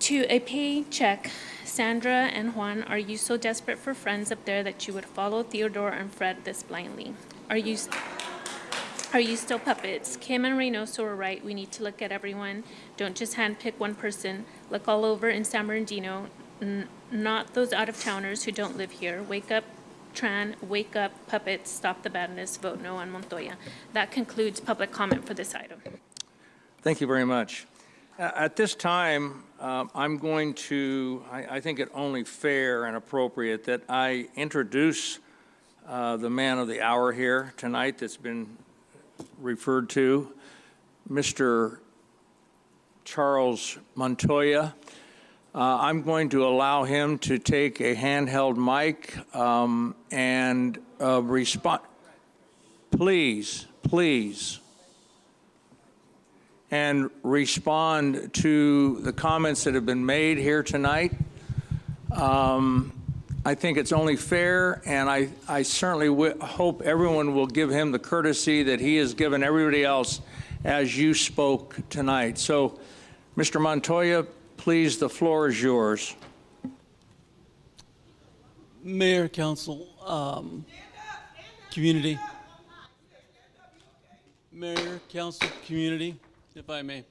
a paycheck. Sandra and Juan, are you so desperate for friends up there that you would follow Theodore and Fred this blindly? Are you still puppets? Kim and Reynoso are right. We need to look at everyone. Don't just handpick one person. Look all over in San Bernardino, not those out-of-towners who don't live here. Wake up, Tran. Wake up, puppets. Stop the badness. Vote no on Montoya. That concludes public comment for this item. Thank you very much. At this time, I'm going to, I think it only fair and appropriate that I introduce the man of the hour here tonight that's been referred to, Mr. Charles Montoya. I'm going to allow him to take a handheld mic and respond. Please, and respond to the comments that have been made here tonight. I think it's only fair, and I certainly hope everyone will give him the courtesy that he has given everybody else as you spoke tonight. So, Mr. Montoya, please, the floor is yours. Mayor, council, community. Mayor, council, community, if I may.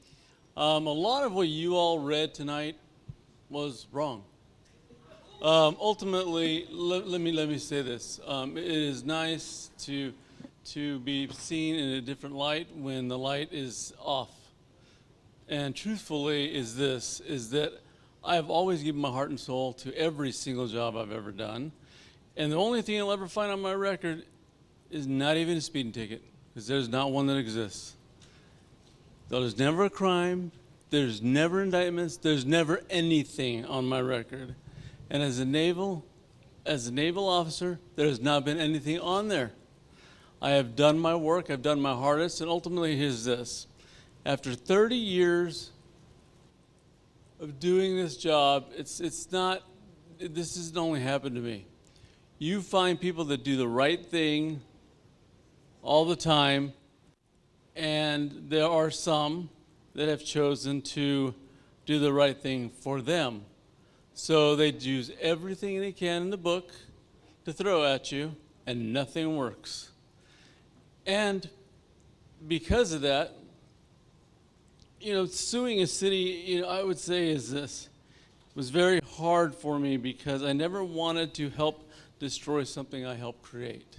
A lot of what you all read tonight was wrong. Ultimately, let me say this. It is nice to be seen in a different light when the light is off. And truthfully is that I have always given my heart and soul to every single job I've ever done. And the only thing you'll ever find on my record is not even a speeding ticket, because there's not one that exists. There's never a crime, there's never indictments, there's never anything on my record. And as a naval officer, there has not been anything on there. I have done my work, I've done my hardest, and ultimately here's this. After 30 years of doing this job, this hasn't only happened to me. You find people that do the right thing all the time, and there are some that have chosen to do the right thing for them. So they use everything they can in the book to throw at you, and nothing works. And because of that, suing a city, I would say is this. was very hard for me because I never wanted to help destroy something I helped create.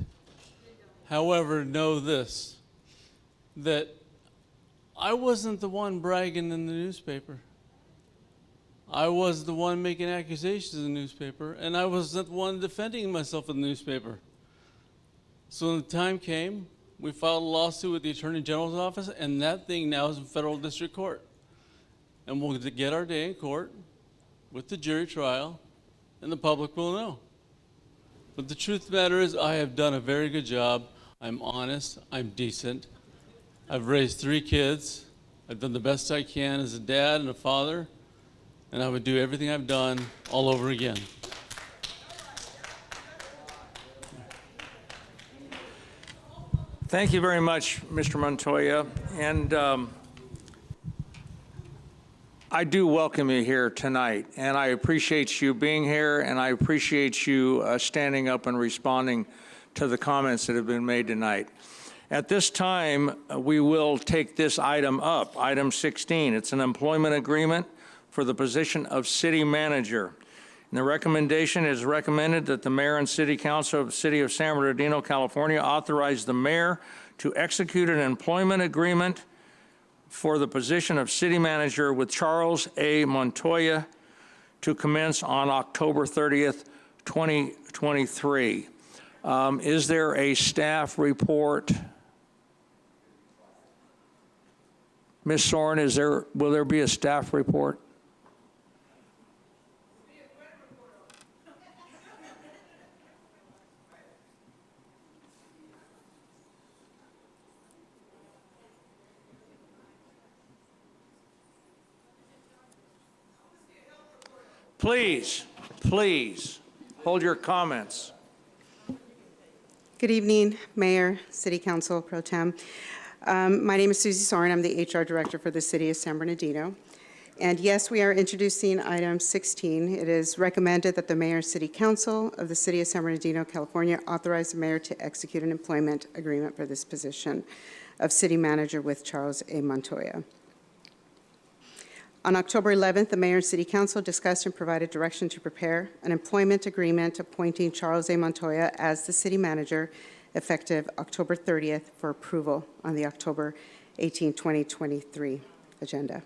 However, know this, that I wasn't the one bragging in the newspaper. I was the one making accusations in the newspaper, and I wasn't the one defending myself in the newspaper. So when the time came, we filed a lawsuit with the Attorney General's office, and that thing now is in federal district court. And we'll get our day in court with the jury trial, and the public will know. But the truth of the matter is, I have done a very good job. I'm honest, I'm decent. I've raised 3 kids. I've done the best I can as a dad and a father, and I would do everything I've done all over again. Thank you very much, Mr. Montoya. And I do welcome you here tonight, and I appreciate you being here, and I appreciate you standing up and responding to the comments that have been made tonight. At this time, we will take this item up, item 16. It's an employment agreement for the position of city manager. And the recommendation is recommended that the mayor and city council of the city of San Bernardino, California, authorize the mayor to execute an employment agreement for the position of city manager with Charles A. Montoya to commence on October 30th, 2023. Is there a staff report? Ms. Soren, will there be a staff report? Please, please, hold your comments. Good evening, Mayor, City Council, Pro Tem. My name is Susie Soren. I'm the HR Director for the City of San Bernardino. And yes, we are introducing item 16. It is recommended that the Mayor and City Council of the City of San Bernardino, California, authorize the Mayor to execute an employment agreement for this position of City Manager with Charles A. Montoya. On October 11th, the Mayor and City Council discussed and provided direction to prepare an employment agreement appointing Charles A. Montoya as the City Manager effective October 30th for approval on the October 18, 2023 agenda.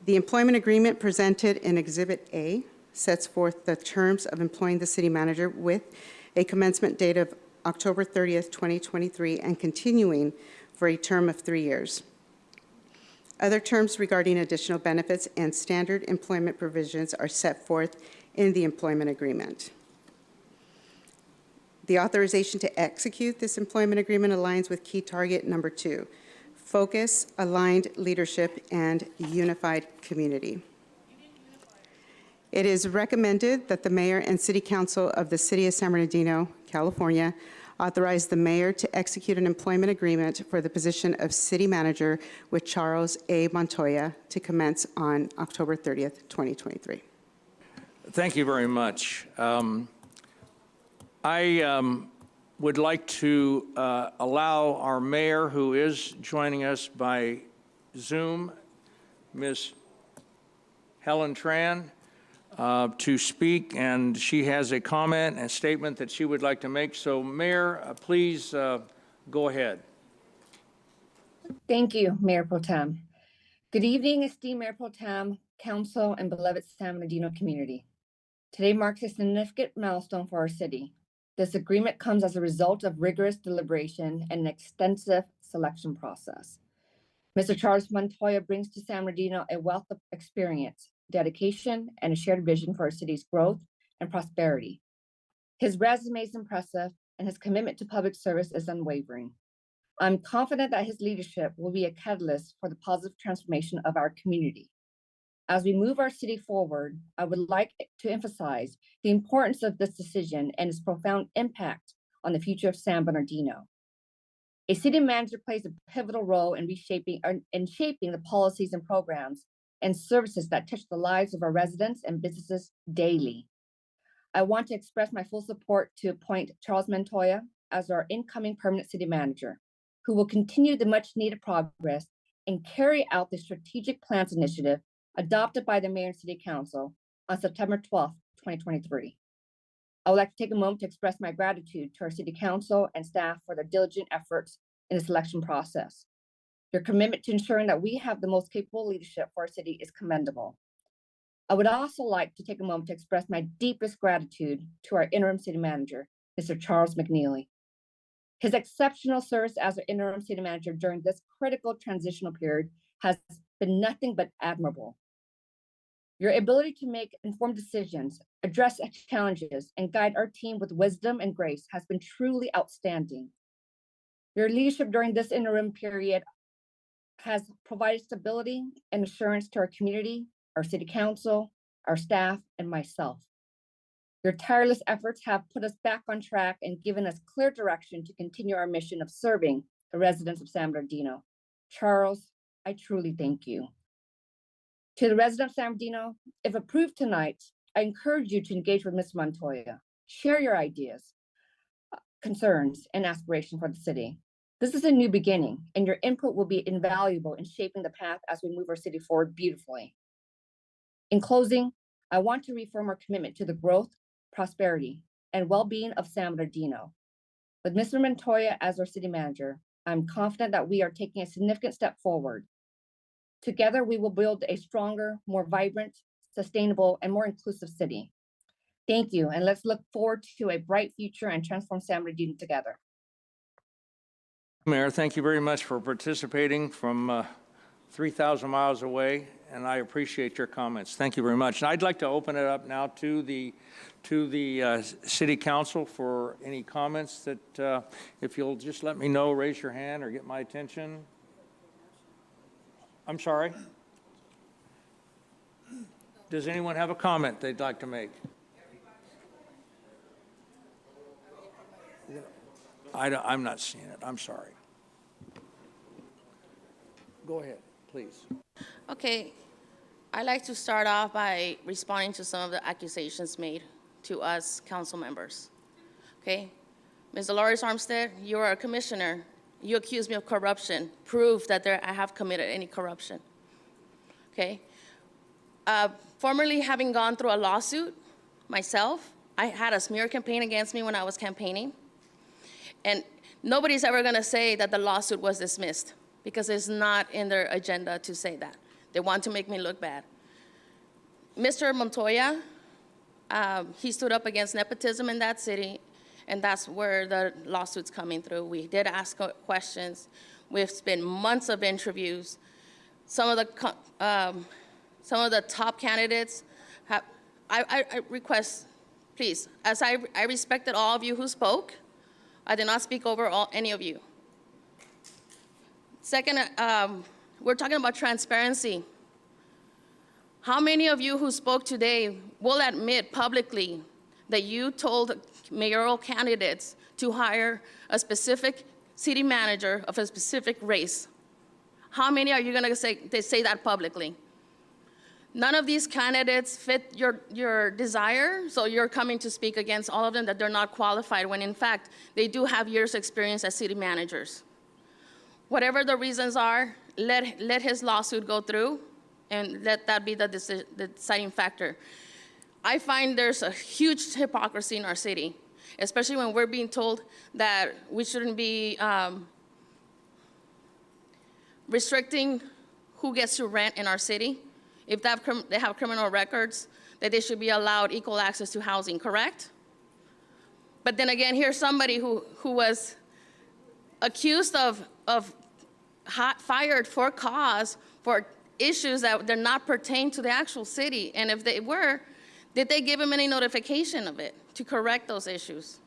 The employment agreement presented in Exhibit A sets forth the terms of employing the City Manager with a commencement date of October 30th, 2023 and continuing for a term of 3 years. Other terms regarding additional benefits and standard employment provisions are set forth in the employment agreement. The authorization to execute this employment agreement aligns with key target number 2, focus, aligned leadership, and unified community. It is recommended that the Mayor and City Council of the City of San Bernardino, California, authorize the mayor to execute an employment agreement for the position of city manager with Charles A. Montoya to commence on October 30th, 2023. Thank you very much. I would like to allow our mayor, who is joining us by Zoom, Ms. Helen Tran, to speak, and she has a comment and statement that she would like to make. So, Mayor, please go ahead. Thank you, Mayor Pro Tem. Good evening, esteemed Mayor Pro Tem, Council, and beloved San Bernardino community. Today marks a significant milestone for our city. This agreement comes as a result of rigorous deliberation and an extensive selection process. Mr. Charles Montoya brings to San Bernardino a wealth of experience, dedication, and a shared vision for our city's growth and prosperity. His resume is impressive, and his commitment to public service is unwavering. I'm confident that his leadership will be a catalyst for the positive transformation of our community. As we move our city forward, I would like to emphasize the importance of this decision and its profound impact on the future of San Bernardino. A city manager plays a pivotal role in shaping the policies and programs and services that touch the lives of our residents and businesses daily. I want to express my full support to appoint Charles Montoya as our incoming permanent city manager, who will continue the much needed progress and carry out the strategic plans initiative adopted by the Mayor and City Council on September 12th, 2023. I would like to take a moment to express my gratitude to our City Council and staff for their diligent efforts in the selection process. Your commitment to ensuring that we have the most capable leadership for our city is commendable. I would also like to take a moment to express my deepest gratitude to our interim city manager, Mr. Charles McNeely. His exceptional service as our interim city manager during this critical transitional period has been nothing but admirable. Your ability to make informed decisions, address challenges, and guide our team with wisdom and grace has been truly outstanding. Your leadership during this interim period has provided stability and assurance to our community, our city council, our staff, and myself. Your tireless efforts have put us back on track and given us clear direction to continue our mission of serving the residents of San Bernardino. Charles, I truly thank you. To the residents of San Bernardino, if approved tonight, I encourage you to engage with Ms. Montoya. Share your ideas, concerns, and aspirations for the city. This is a new beginning, and your input will be invaluable in shaping the path as we move our city forward beautifully. In closing, I want to reaffirm our commitment to the growth, prosperity, and well-being of San Bernardino. With Mr. Montoya as our city manager, I'm confident that we are taking a significant step forward. Together, we will build a stronger, more vibrant, sustainable, and more inclusive city. Thank you, and let's look forward to a bright future and transform San Bernardino together. Mayor, thank you very much for participating from 3,000 miles away, and I appreciate your comments. Thank you very much. And I'd like to open it up now to the City Council for any comments that, if you'll just let me know, raise your hand or get my attention. I'm sorry? Does anyone have a comment they'd like to make? I'm not seeing it. I'm sorry. Go ahead, please. Okay. I'd like to start off by responding to some of the accusations made to us council members. Okay? Ms. Dolores Armstead, you are a commissioner. You accuse me of corruption. Prove that I have committed any corruption. Okay? Formerly having gone through a lawsuit myself, I had a smear campaign against me when I was campaigning. And nobody's ever going to say that the lawsuit was dismissed because it's not in their agenda to say that. They want to make me look bad. Mr. Montoya, he stood up against nepotism in that city, and that's where the lawsuit's coming through. We did ask questions. We've spent months of interviews. Some of the top candidates have, I request, please, as I respected all of you who spoke, I did not speak over any of you. Second, we're talking about transparency. How many of you who spoke today will admit publicly that you told mayoral candidates to hire a specific city manager of a specific race? How many are you going to say that publicly? None of these candidates fit your desire, so you're coming to speak against all of them that they're not qualified when in fact they do have years experience as city managers. Whatever the reasons are, let his lawsuit go through and let that be the deciding factor. I find there's a huge hypocrisy in our city, especially when we're being told that we shouldn't be restricting who gets to rent in our city. If they have criminal records, that they should be allowed equal access to housing, correct? But then again, here's somebody who was accused of fired for cause for issues that did not pertain to the actual city. And if they were, did they give him any notification of it to correct those issues?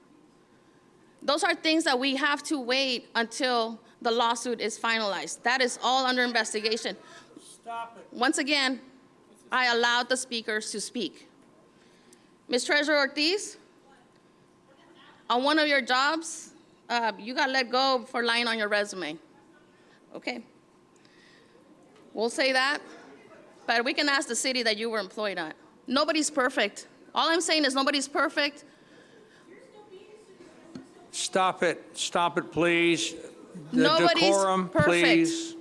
Those are things that we have to wait until the lawsuit is finalized. That is all under investigation. Stop it. Once again, I allowed the speakers to speak. Ms. Treasurer Ortiz, on one of your jobs, you got let go for lying on your resume. Okay. We'll say that, but we can ask the city that you were employed at. Nobody's perfect. All I'm saying is nobody's perfect. Stop it, please. The Nobody's decorum, perfect. please.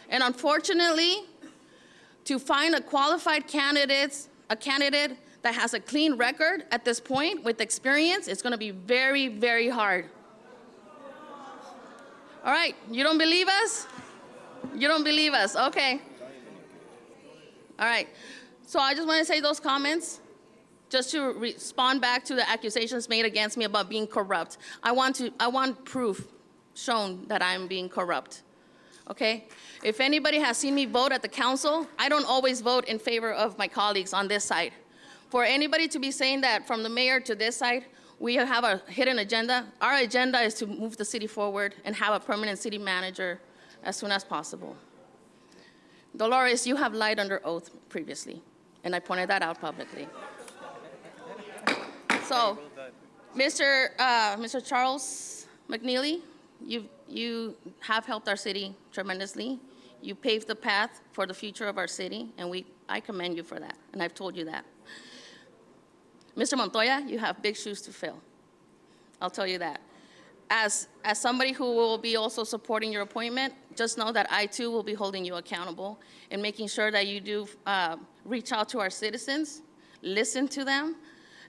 And unfortunately, to find a qualified candidate that has a clean record at this point with experience, it's going to be very, very hard. All right, you don't believe us? You don't believe us, okay. All right, so I just want to say those comments just to respond back to the accusations made against me about being corrupt. I want proof shown that I'm being corrupt, okay? If anybody has seen me vote at the council, I don't always vote in favor of my colleagues on this side. For anybody to be saying that from the mayor to this side, we have a hidden agenda. Our agenda is to move the city forward and have a permanent city manager as soon as possible. Dolores, you have lied under oath previously, and I pointed that out publicly. So, Mr. Charles McNeely, you have helped our city tremendously. You paved the path for the future of our city, and I commend you for that, and I've told you that. Mr. Montoya, you have big shoes to fill. I'll tell you that. As somebody who will be also supporting your appointment, just know that I too will be holding you accountable and making sure that you do reach out to our citizens, listen to them,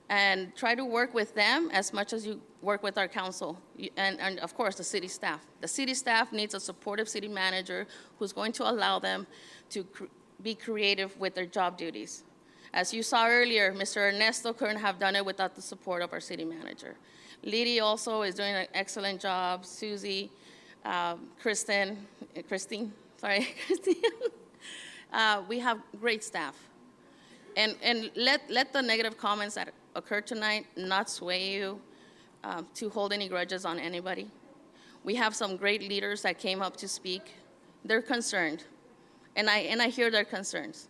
and try to work with them as much as you work with our council and of course the city staff. The city staff needs a supportive city manager who's going to allow them to be creative with their job duties. As you saw earlier, Mr. Ernesto couldn't have done it without the support of our city manager. Liddy also is doing an excellent job. Susie, Christine. We have great staff. And let the negative comments that occurred tonight not sway you to hold any grudges on anybody. We have some great leaders that came up to speak. They're concerned, and I hear their concerns.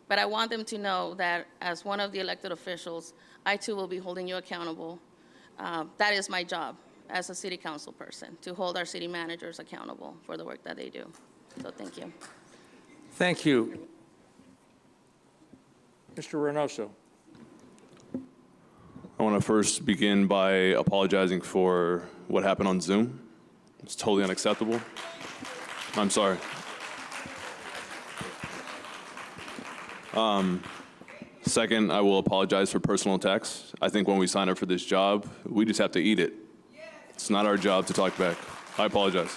But I want them to know that as one of the elected officials, I too will be holding you accountable. That is my job as a city council person, to hold our city managers accountable for the work that they do. So thank you. Thank you. Mr. Reynoso. I want to first begin by apologizing for what happened on Zoom. It's totally unacceptable. I'm sorry. Second, I will apologize for personal attacks. I think when we sign up for this job, we just have to eat it. It's not our job to talk back. I apologize.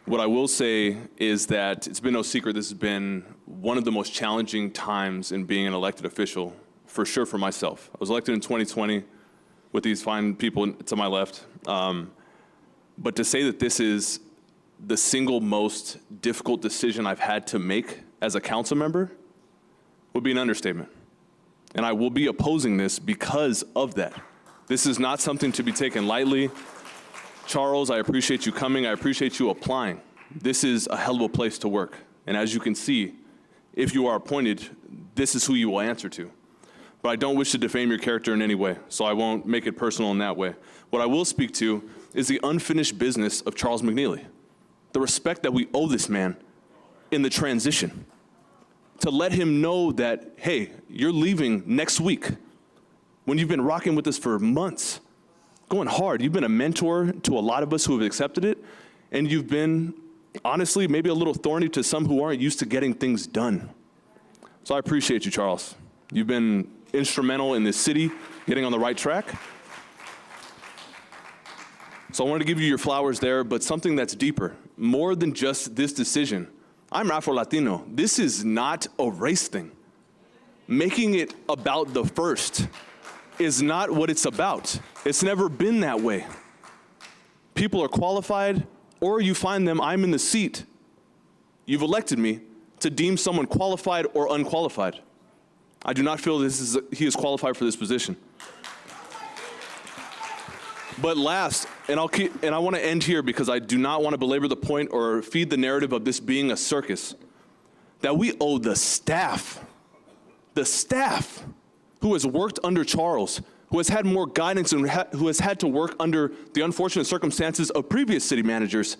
What I will say is that it's been no secret this has been one of the most challenging times in being an elected official, for sure for myself. I was elected in 2020 with these fine people to my left. But to say that this is the single most difficult decision I've had to make as a council member would be an understatement. And I will be opposing this because of that. This is not something to be taken lightly. Charles, I appreciate you coming. I appreciate you applying. This is a hell of a place to work. And as you can see, if you are appointed, this is who you will answer to. But I don't wish to defame your character in any way, so I won't make it personal in that way. What I will speak to is the unfinished business of Charles McNeely, the respect that we owe this man in the transition. To let him know that, hey, you're leaving next week when you've been rocking with us for months, going hard. You've been a mentor to a lot of us who have accepted it, and you've been, honestly, maybe a little thorny to some who aren't used to getting things done. So I appreciate you, Charles. You've been instrumental in this city, getting on the right track. So I wanted to give you your flowers there, but something that's deeper, more than just this decision. I'm Afro-Latino. This is not a race thing. Making it about the first is not what it's about. It's never been that way. People are qualified, or you find them, I'm in the seat. You've elected me to deem someone qualified or unqualified. I do not feel he is qualified for this position. But last, and I want to end here because I do not want to belabor the point or feed the narrative of this being a circus, that we owe the staff who has worked under Charles, who has had more guidance and who has had to work under the unfortunate circumstances of previous city managers,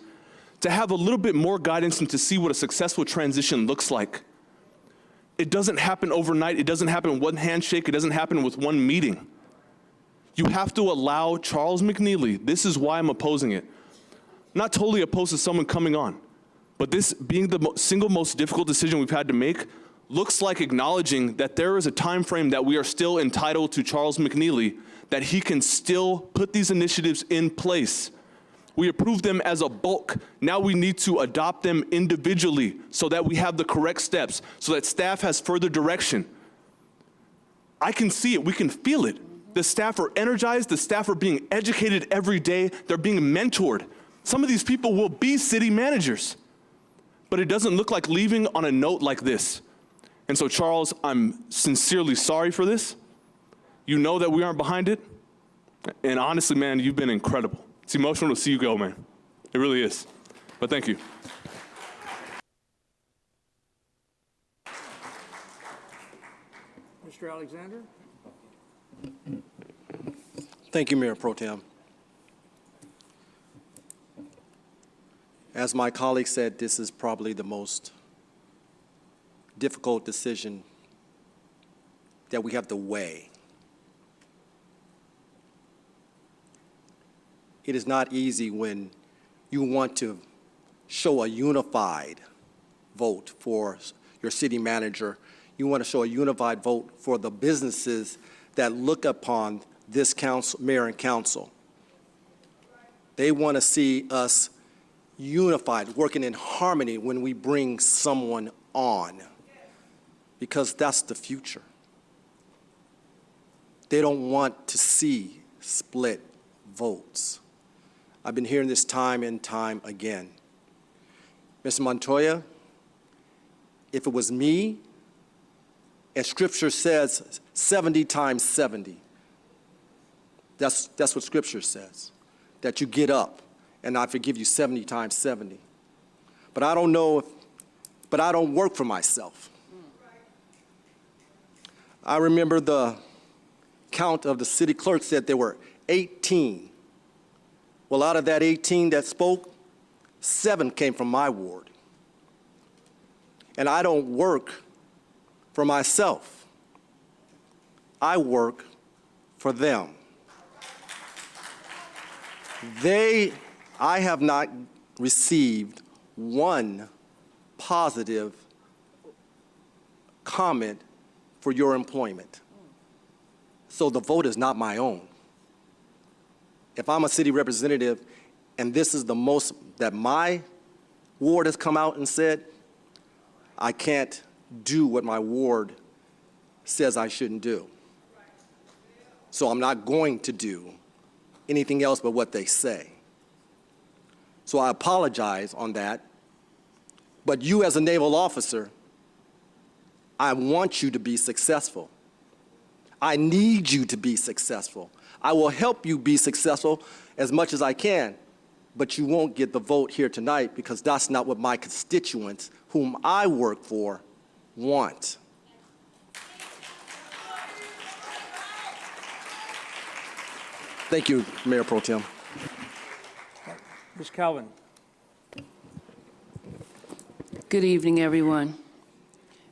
to have a little bit more guidance and to see what a successful transition looks like. It doesn't happen overnight. It doesn't happen in one handshake. It doesn't happen with one meeting. You have to allow Charles McNeely, this is why I'm opposing it. Not totally opposed to someone coming on, But this being the single most difficult decision we've had to make looks like acknowledging that there is a time frame that we are still entitled to Charles McNeely, that he can still put these initiatives in place. We approved them as a bulk. Now we need to adopt them individually so that we have the correct steps, so that staff has further direction. I can see it, we can feel it. The staff are energized, the staff are being educated every day, they're being mentored. Some of these people will be city managers, but it doesn't look like leaving on a note like this. And so, Charles, I'm sincerely sorry for this. You know that we aren't behind it. And honestly, man, you've been incredible. It's emotional to see you go, man. It really is. But thank you. Mr. Alexander? Thank you, Mayor Pro Tem. As my colleague said, this is probably the most difficult decision that we have to weigh. It is not easy when you want to show a unified vote for your city manager. You want to show a unified vote for the businesses that look upon this council, mayor and council. They want to see us unified, working in harmony when we bring someone on, because that's the future. They don't want to see split votes. I've been hearing this time and time again. Mr. Montoya, if it was me, and Scripture says 70 times 70, that's what Scripture says, that you get up and I forgive you 70 times 70. But I don't know, but I don't work for myself. I remember the count of the city clerk said there were 18. Well, out of that 18 that spoke, 7 came from my ward. And I don't work for myself. I work for them. I have not received one positive comment for your employment. So the vote is not my own. If I'm a city representative and this is the most that my ward has come out and said, I can't do what my ward says I shouldn't do. So I'm not going to do anything else but what they say. So I apologize on that. But you as a naval officer, I want you to be successful. I need you to be successful. I will help you be successful as much as I can, but you won't get the vote here tonight because that's not what my constituents, whom I work for, want. Thank you, Mayor Pro Tem. Ms. Calvin. Good evening, everyone.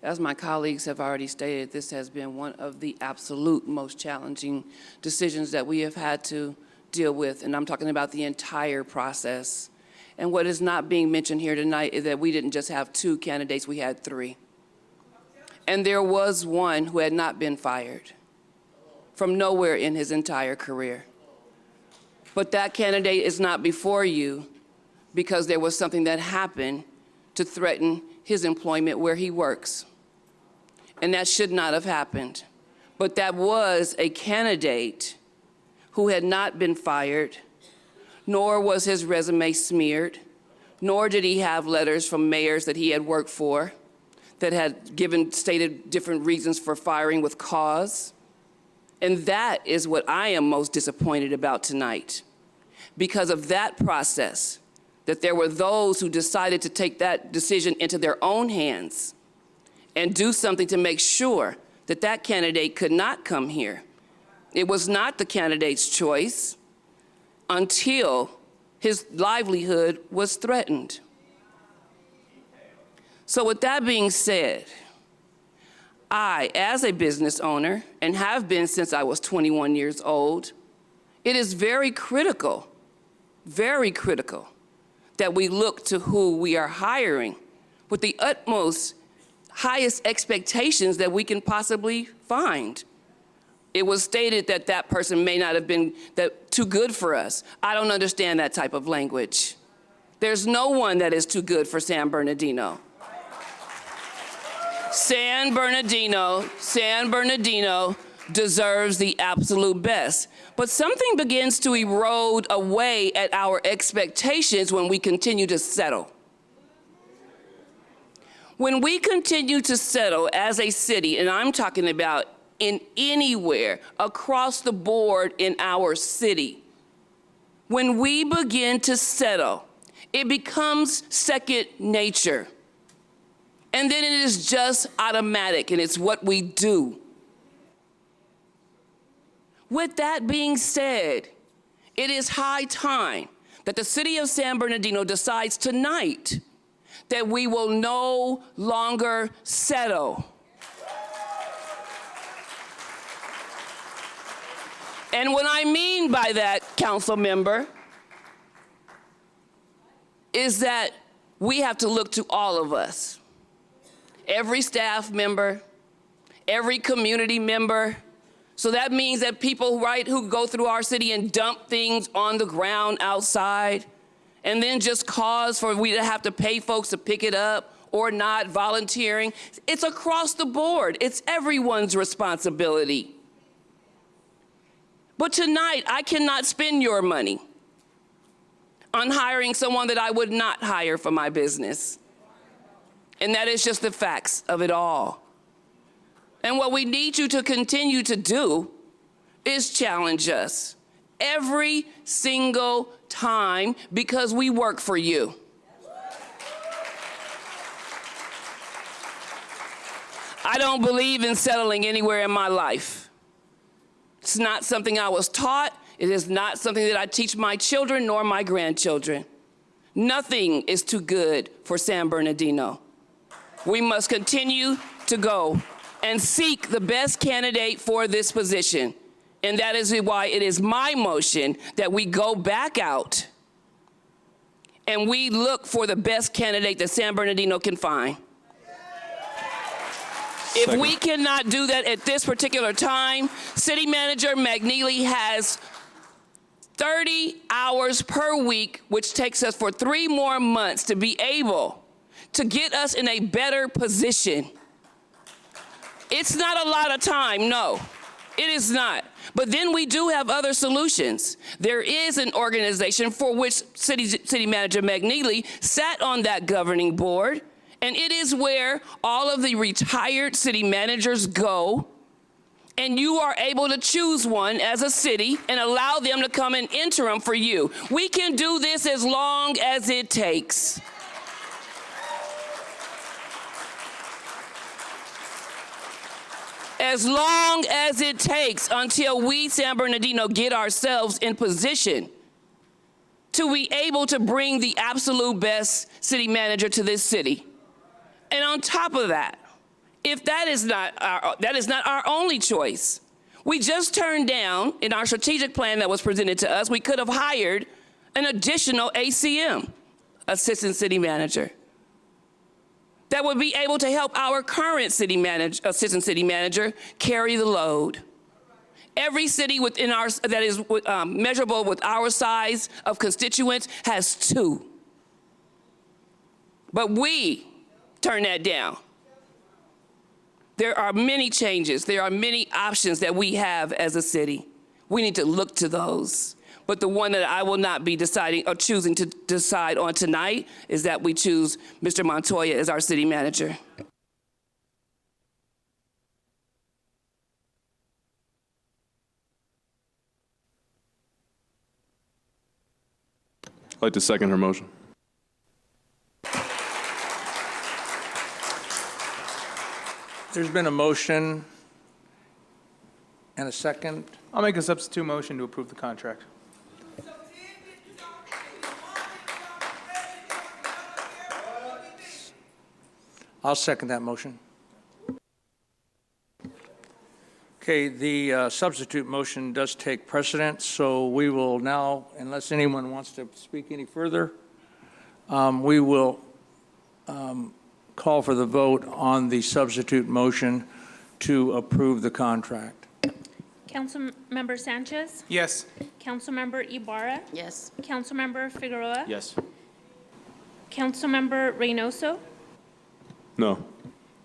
As my colleagues have already stated, this has been one of the absolute most challenging decisions that we have had to deal with, and I'm talking about the entire process. And what is not being mentioned here tonight is that we didn't just have 2 candidates, we had 3. And there was one who had not been fired from nowhere in his entire career. But that candidate is not before you because there was something that happened to threaten his employment where he works. And that should not have happened. But that was a candidate who had not been fired, nor was his resume smeared, nor did he have letters from mayors that he had worked for that had stated different reasons for firing with cause. And that is what I am most disappointed about tonight. Because of that process, that there were those who decided to take that decision into their own hands and do something to make sure that that candidate could not come here. It was not the candidate's choice until his livelihood was threatened. So with that being said, I, as a business owner, and have been since I was 21 years old, it is very critical that we look to who we are hiring with the utmost, highest expectations that we can possibly find. It was stated that that person may not have been too good for us. I don't understand that type of language. There's no one that is too good for San Bernardino. San Bernardino deserves the absolute best. But something begins to erode away at our expectations when we continue to settle. When we continue to settle as a city, and I'm talking about in anywhere across the board in our city, when we begin to settle, it becomes second nature. And then it is just automatic, and it's what we do. With that being said, it is high time that the city of San Bernardino decides tonight that we will no longer settle. And what I mean by that, council member, is that we have to look to all of us. Every staff member, every community member. So that means that people, right, who go through our city and dump things on the ground outside, and then just cause for we to have to pay folks to pick it up or not, volunteering. It's across the board. It's everyone's responsibility. But tonight, I cannot spend your money on hiring someone that I would not hire for my business. And that is just the facts of it all. And what we need you to continue to do is challenge us every single time, because we work for you. I don't believe in settling anywhere in my life. It's not something I was taught. It is not something that I teach my children nor my grandchildren. Nothing is too good for San Bernardino. We must continue to go and seek the best candidate for this position. And that is why it is my motion that we go back out and we look for the best candidate that San Bernardino can find. If we cannot do that at this particular time, City Manager McNeely has 30 hours per week, which takes us for 3 more months to be able to get us in a better position. It's not a lot of time, no, it is not. But then we do have other solutions. There is an organization for which City Manager McNeely sat on that governing board, and it is where all of the retired city managers go, and you are able to choose one as a city and allow them to come in interim for you. We can do this as long as it takes. As long as it takes until we, San Bernardino, get ourselves in position to be able to bring the absolute best city manager to this city. And on top of that, if that is not our only choice, we just turned down in our strategic plan that was presented to us, we could have hired an additional ACM, assistant city manager, that would be able to help our current assistant city manager carry the load. Every city within that is measurable with our size of constituents has 2. But we turn that down. There are many changes. There are many options that we have as a city. We need to look to those. But the one that I will not be deciding or choosing to decide on tonight is that we choose Mr. Montoya as our city manager. I'd like to second her motion. There's been a motion and a second. I'll make a substitute motion to approve the contract. I'll second that motion. Okay, the substitute motion does take precedence, so we will now, unless anyone wants to speak any further, we will call for the vote on the substitute motion to approve the contract. Councilmember Sanchez, Yes. Councilmember Ibarra, Yes. Councilmember Figueroa, Yes. Councilmember Reynoso, No.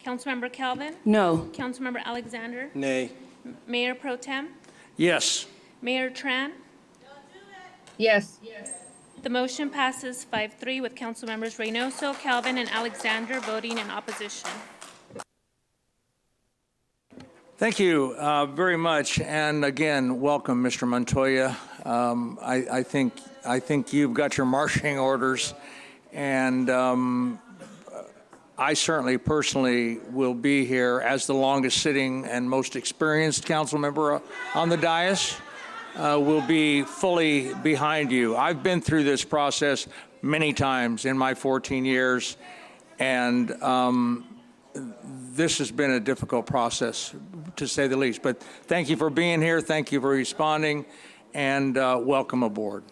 Councilmember Calvin, No. Councilmember Alexander, Nay. Mayor Pro Tem, Yes. Mayor Tran. Yes. The motion passes 5-3 with Councilmembers Reynoso, Calvin, and Alexander voting in opposition. Thank you very much, and again, welcome, Mr. Montoya. I think you've got your marching orders, and I certainly personally will be here as the longest sitting and most experienced council member on the dais. Will be fully behind you. I've been through this process many times in my 14 years, and this has been a difficult process, to say the least. But thank you for being here. Thank you for responding, and welcome aboard.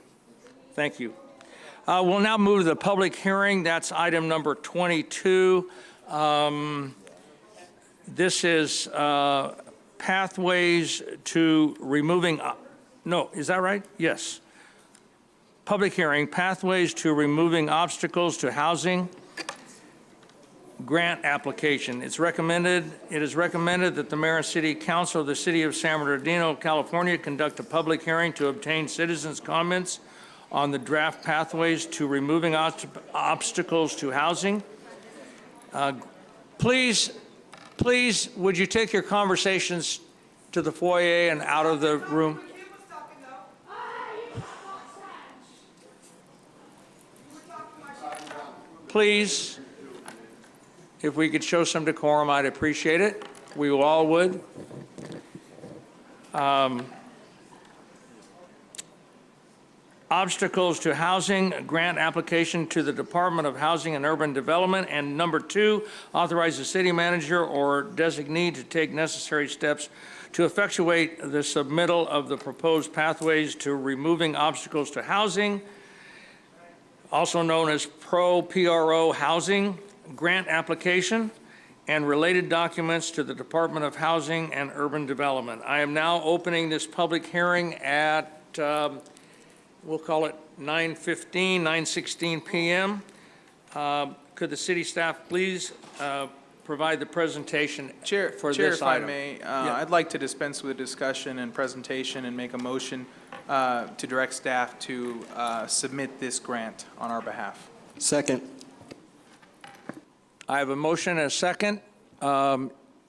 Thank you. We'll now move to the public hearing. That's item number 22. This is pathways to removing, no, is that right? Yes. Public hearing, pathways to removing obstacles to housing grant application. It is recommended that the mayor and city council of the city of San Bernardino, California, conduct a public hearing to obtain citizens' comments on the draft pathways to removing obstacles to housing. Please, would you take your conversations to the foyer and out of the room? Please, if we could show some decorum, I'd appreciate it. We all would. Obstacles to housing, grant application to the Department of Housing and Urban Development. And number 2, authorize the city manager or designee to take necessary steps to effectuate the submittal of the proposed pathways to removing obstacles to housing, also known as PRO housing, grant application, and related documents to the Department of Housing and Urban Development. I am now opening this public hearing at, we'll call it 9:16 p.m. Could the city staff please provide the presentation Chair, for Chair, this if item? I may, I'd like to dispense with discussion and presentation and make a motion to direct staff to submit this grant on our behalf. Second. I have a motion and a second.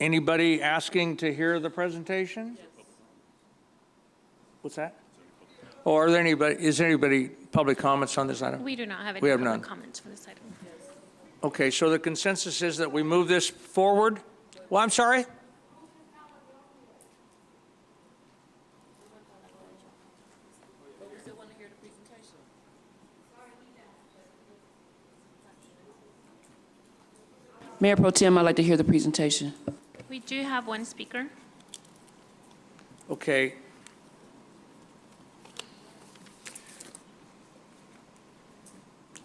Anybody asking to hear the presentation? What's that? Or is there anybody public comments on this item? We do not have any We have public none. comments for this item. Okay, so the consensus is that we move this forward? Well, I'm sorry? Mayor Pro Tem, I'd like to hear the presentation. We do have one speaker. Okay.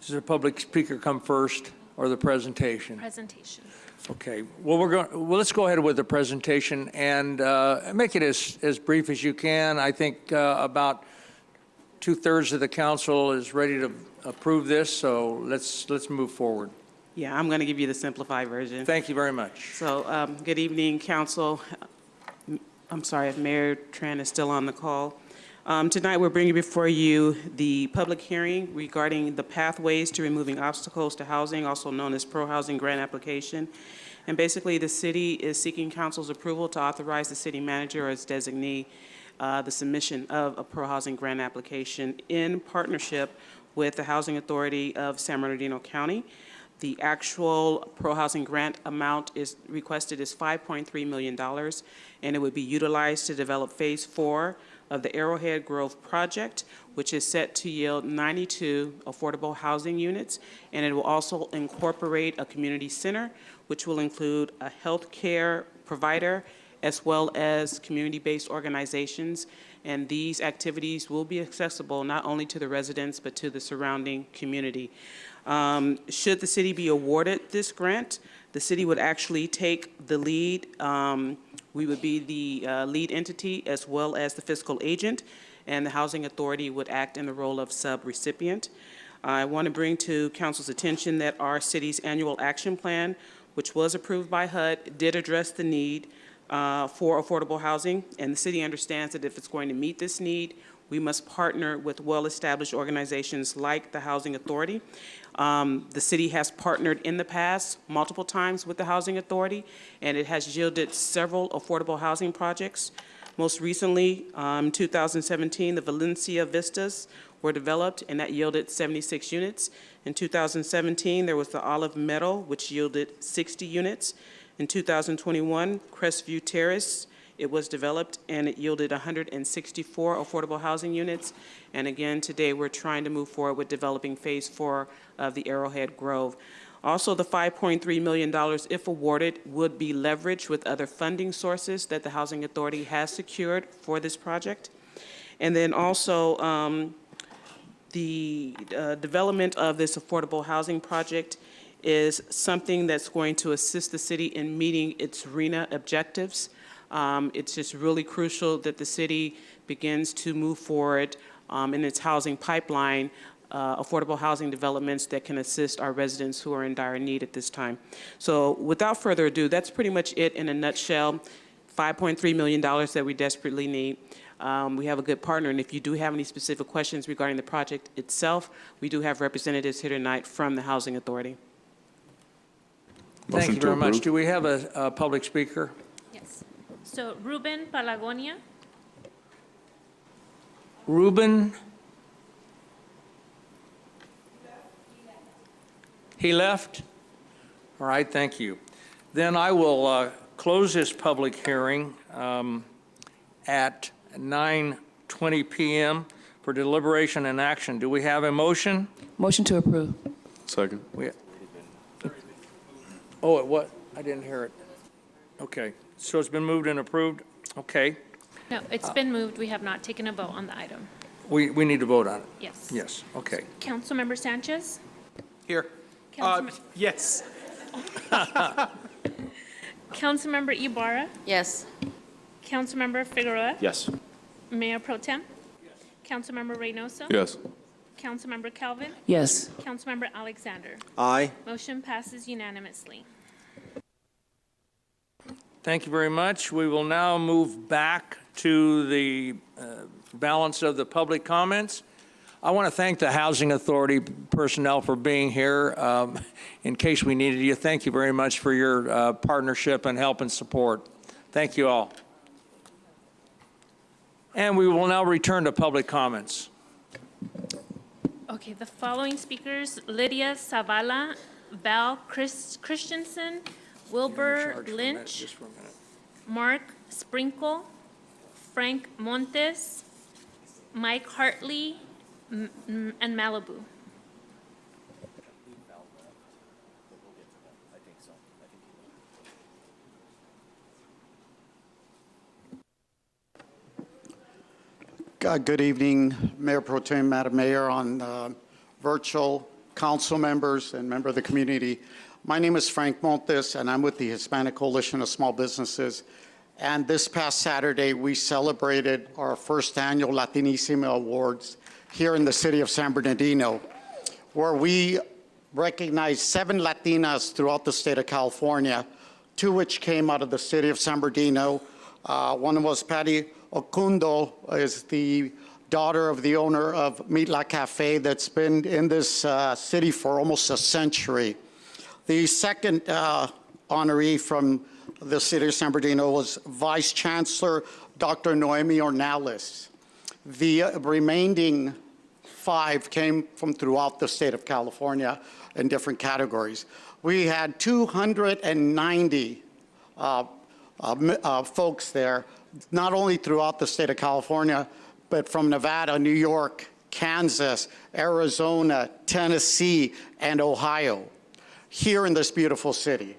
Does the public speaker come first or the presentation? Presentation. Okay. Well, let's go ahead with the presentation and make it as brief as you can. I think about 2/3 of the council is ready to approve this, so let's move forward. Yeah, I'm going to give you the simplified version. Thank you very much. So, good evening, council. I'm sorry if Mayor Tran is still on the call. Tonight, we're bringing before you the public hearing regarding the pathways to removing obstacles to housing, also known as pro-housing grant application. And basically, the city is seeking council's approval to authorize the city manager or its designee the submission of a pro-housing grant application in partnership with the Housing Authority of San Bernardino County. The actual pro-housing grant amount requested is $5.3 million, and it would be utilized to develop Phase 4 of the Arrowhead Grove project, which is set to yield 92 affordable housing units, and it will also incorporate a community center, which will include a health care provider as well as community-based organizations. and these activities will be accessible not only to the residents but to the surrounding community. Should the city be awarded this grant, the city would actually take the lead. We would be the lead entity as well as the fiscal agent, and the Housing Authority would act in the role of sub-recipient. I want to bring to Council's attention that our city's annual action plan, which was approved by HUD, did address the need for affordable housing, and the city understands that if it's going to meet this need, we must partner with well-established organizations like the Housing Authority. The city has partnered in the past multiple times with the Housing Authority, and it has yielded several affordable housing projects. Most recently, in 2017, the Valencia Vistas were developed, and that yielded 76 units. In 2017, there was the Olive Meadow, which yielded 60 units. In 2021, Crestview Terrace, it was developed, and it yielded 164 affordable housing units. And again, today, we're trying to move forward with developing Phase 4 of the Arrowhead Grove. Also, the $5.3 million, if awarded, would be leveraged with other funding sources that the Housing Authority has secured for this project. And then also, the development of this affordable housing project is something that's going to assist the city in meeting its RHNA objectives. It's just really crucial that the city begins to move forward in its housing pipeline, affordable housing developments that can assist our residents who are in dire need at this time. So without further ado, that's pretty much it in a nutshell. $5.3 million that we desperately need. We have a good partner, and if you do have any specific questions regarding the project itself, we do have representatives here tonight from the Housing Authority. Thank you very much. Do we have a public speaker? Yes. So Ruben Palagonia. Ruben? He left? All right, thank you. Then I will close this public hearing at 9:20 p.m. for deliberation and action. Do we have a motion? Motion to approve. Second. Oh, what? I didn't hear it. Okay, so it's been moved and approved? Okay. No, it's been moved. We have not taken a vote on the item. We need to vote on it? Yes. Yes, okay. Councilmember Sanchez? Here. Yes. Councilmember Ibarra? Yes. Councilmember Figueroa? Yes. Mayor Pro Tem? Councilmember Reynoso? Yes. Councilmember Calvin? Yes. Councilmember Alexander? Aye. Motion passes unanimously. Thank you very much. We will now move back to the balance of the public comments. I want to thank the Housing Authority personnel for being here in case we needed you. Thank you very much for your partnership and help and support. Thank you all. And we will now return to public comments. Okay, the following speakers, Lydia Zavala, Val Christensen, Wilbur Lynch, Mark Sprinkle, Frank Montes, Mike Hartley, and Malibu. Good evening, Mayor Pro Tem, Madam Mayor, on virtual council members and member of the community. My name is Frank Montes, and I'm with the Hispanic Coalition of Small Businesses. And this past Saturday, we celebrated our first annual Latinissima Awards here in the city of San Bernardino, where we recognized 7 Latinas throughout the state of California, 2 which came out of the city of San Bernardino. One was Patty Ocundo, is the daughter of the owner of Mitla Cafe that's been in this city for almost a century. The second honoree from the city of San Bernardino was Vice Chancellor Dr. Noemi Ornelas. The remaining 5 came from throughout the state of California in different categories. We had 290 folks there, not only throughout the state of California, but from Nevada, New York, Kansas, Arizona, Tennessee, and Ohio, here in this beautiful city.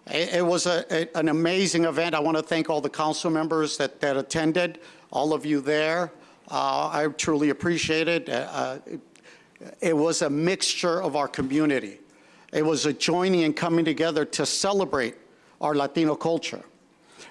It was an amazing event. I want to thank all the council members that attended, all of you there. I truly appreciate it. It was a mixture of our community. It was a joining and coming together to celebrate our Latino culture.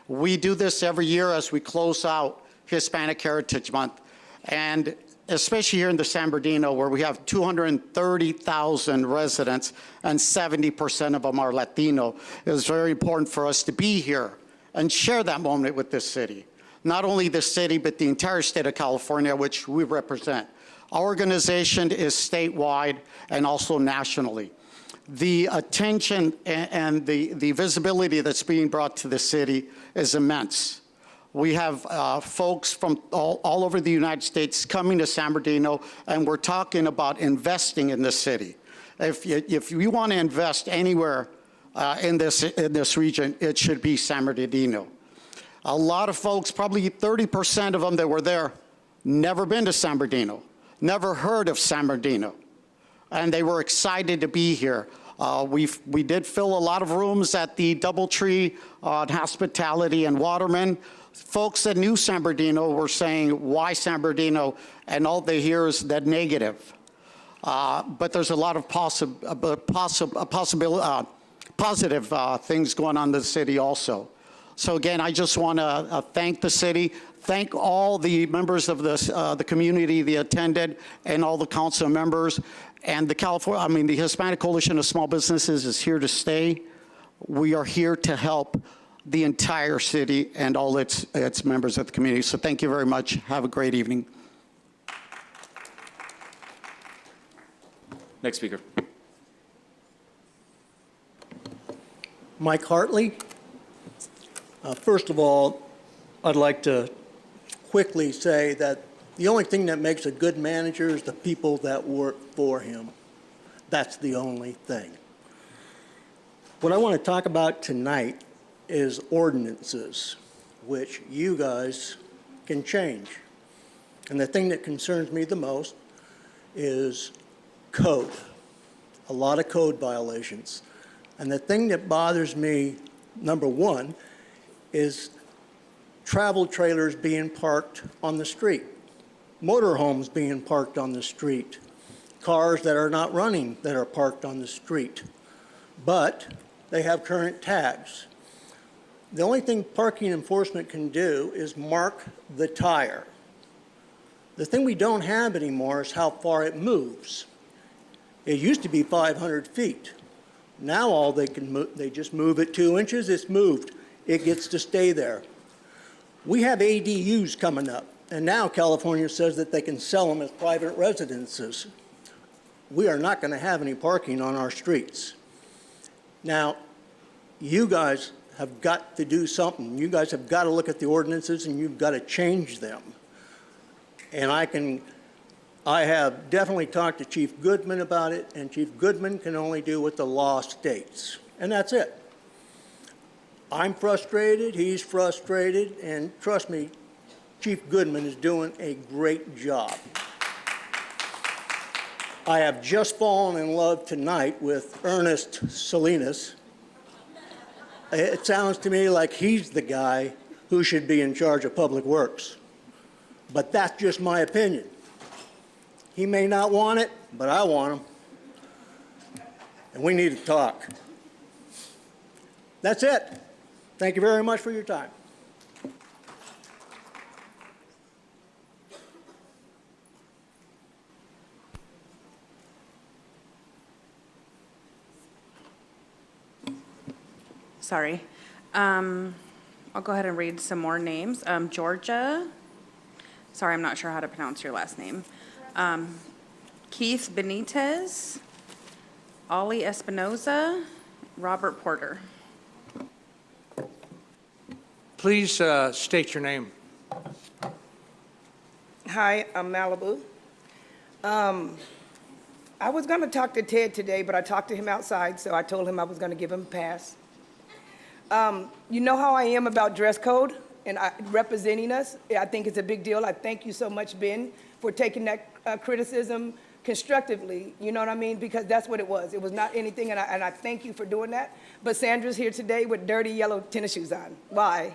We do this every year as we close out Hispanic Heritage Month, and especially here in the San Bernardino, where we have 230,000 residents and 70% of them are Latino. It was very important for us to be here and share that moment with this city. Not only the city, but the entire state of California, which we represent. Our organization is statewide and also nationally. The attention and the visibility that's being brought to the city is immense. We have folks from all over the United States coming to San Bernardino, and we're talking about investing in this city. If you want to invest anywhere in this region, it should be San Bernardino. A lot of folks, probably 30% of them that were there, never been to San Bernardino, never heard of San Bernardino, and they were excited to be here. We did fill a lot of rooms at the DoubleTree on Hospitality and Waterman. Folks that knew San Bernardino were saying, why San Bernardino? And all they hear is that negative. But there's a lot of positive things going on in the city also. So again, I just want to thank the city, thank all the members of the community that attended, and all the council members. And the Hispanic Coalition of Small Businesses is here to stay. We are here to help the entire city and all its members of the community. So thank you very much. Have a great evening. Next speaker. Mike Hartley. First of all, I'd like to quickly say that the only thing that makes a good manager is the people that work for him. That's the only thing. What I want to talk about tonight is ordinances, which you guys can change. And the thing that concerns me the most is code, a lot of code violations. And the thing that bothers me, number one, is travel trailers being parked on the street, motorhomes being parked on the street, cars that are not running that are parked on the street, but they have current tags. The only thing parking enforcement can do is mark the tire. The thing we don't have anymore is how far it moves. It used to be 500 feet. Now all they just move it 2 inches, it's moved. It gets to stay there. We have ADUs coming up, and now California says that they can sell them as private residences. We are not going to have any parking on our streets. Now, you guys have got to do something. You guys have got to look at the ordinances and you've got to change them. And I have definitely talked to Chief Goodman about it, and Chief Goodman can only do what the law states. And that's it. I'm frustrated, he's frustrated, and trust me, Chief Goodman is doing a great job. I have just fallen in love tonight with Ernest Salinas. It sounds to me like he's the guy who should be in charge of Public Works. But that's just my opinion. He may not want it, but I want him. And we need to talk. That's it. Thank you very much for your time. Sorry. I'll go ahead and read some more names. Georgia. Sorry, I'm not sure how to pronounce your last name. Keith Benitez. Ollie Espinoza. Robert Porter. Please state your name. Hi, I'm Malibu. I was going to talk to Ted today, but I talked to him outside, so I told him I was going to give him a pass. You know how I am about dress code and representing us. I think it's a big deal. I thank you so much, Ben, for taking that criticism constructively, you know what I mean? Because that's what it was. It was not anything, and I thank you for doing that. But Sandra's here today with dirty yellow tennis shoes on. Why?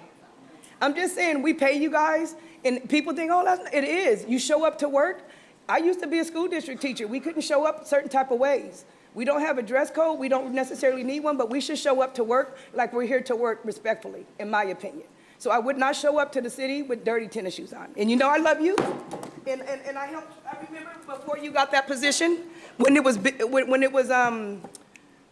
I'm just saying, we pay you guys, and people think, oh, it is. You show up to work. I used to be a school district teacher. We couldn't show up certain type of ways. We don't have a dress code. We don't necessarily need one, but we should show up to work like we're here to work respectfully, in my opinion. So I would not show up to the city with dirty tennis shoes on. And you know I love you. And I remember before you got that position, when it was the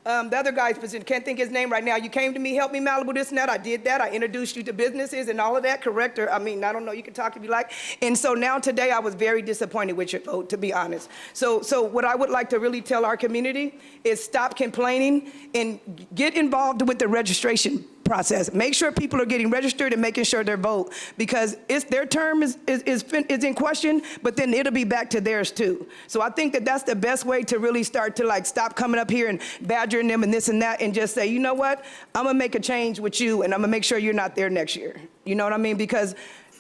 other guy's position, can't think his name right now. You came to me, helped me Malibu, this and that. I did that. I introduced you to businesses and all of that, correct? Or, I mean, I don't know, you can talk if you like. And so now today I was very disappointed with your vote, to be honest. So what I would like to really tell our community is stop complaining and get involved with the registration process. Make sure people are getting registered and making sure their vote, because their term is in question, but then it'll be back to theirs too. So I think that that's the best way to really start to like stop coming up here and badgering them and this and that, and just say, you know what, I'm gonna make a change with you, and I'm gonna make sure you're not there next year. You know what I mean? Because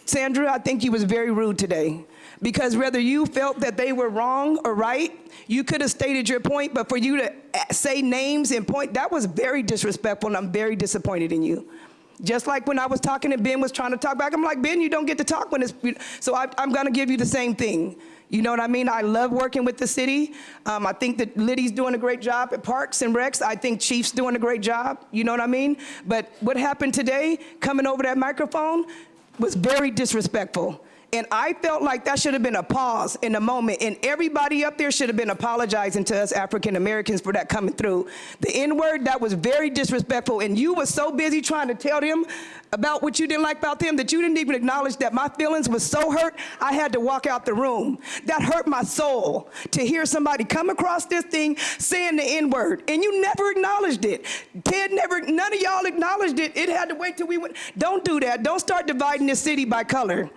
Sandra, I think you was very rude today. Because whether you felt that they were wrong or right, you could have stated your point, but for you to say names and point, that was very disrespectful, and I'm very disappointed in you. Just like when I was talking and Ben was trying to talk back, I'm like, Ben, you don't get to talk when it's, so I'm gonna give you the same thing. You know what I mean? I love working with the city. I think that Liddy's doing a great job at Parks and Recs. I think Chief's doing a great job, you know what I mean? But what happened today, coming over that microphone, was very disrespectful. And I felt like that should have been a pause in a moment, and everybody up there should have been apologizing to us African Americans for that coming through. The N-word, that was very disrespectful, and you were so busy trying to tell them about what you didn't like about them that you didn't even acknowledge that my feelings was so hurt, I had to walk out the room. That hurt my soul to hear somebody come across this thing saying the N-word, and you never acknowledged it. Ted never, none of y'all acknowledged it. It had to wait till we went. Don't do that. Don't start dividing this city by color.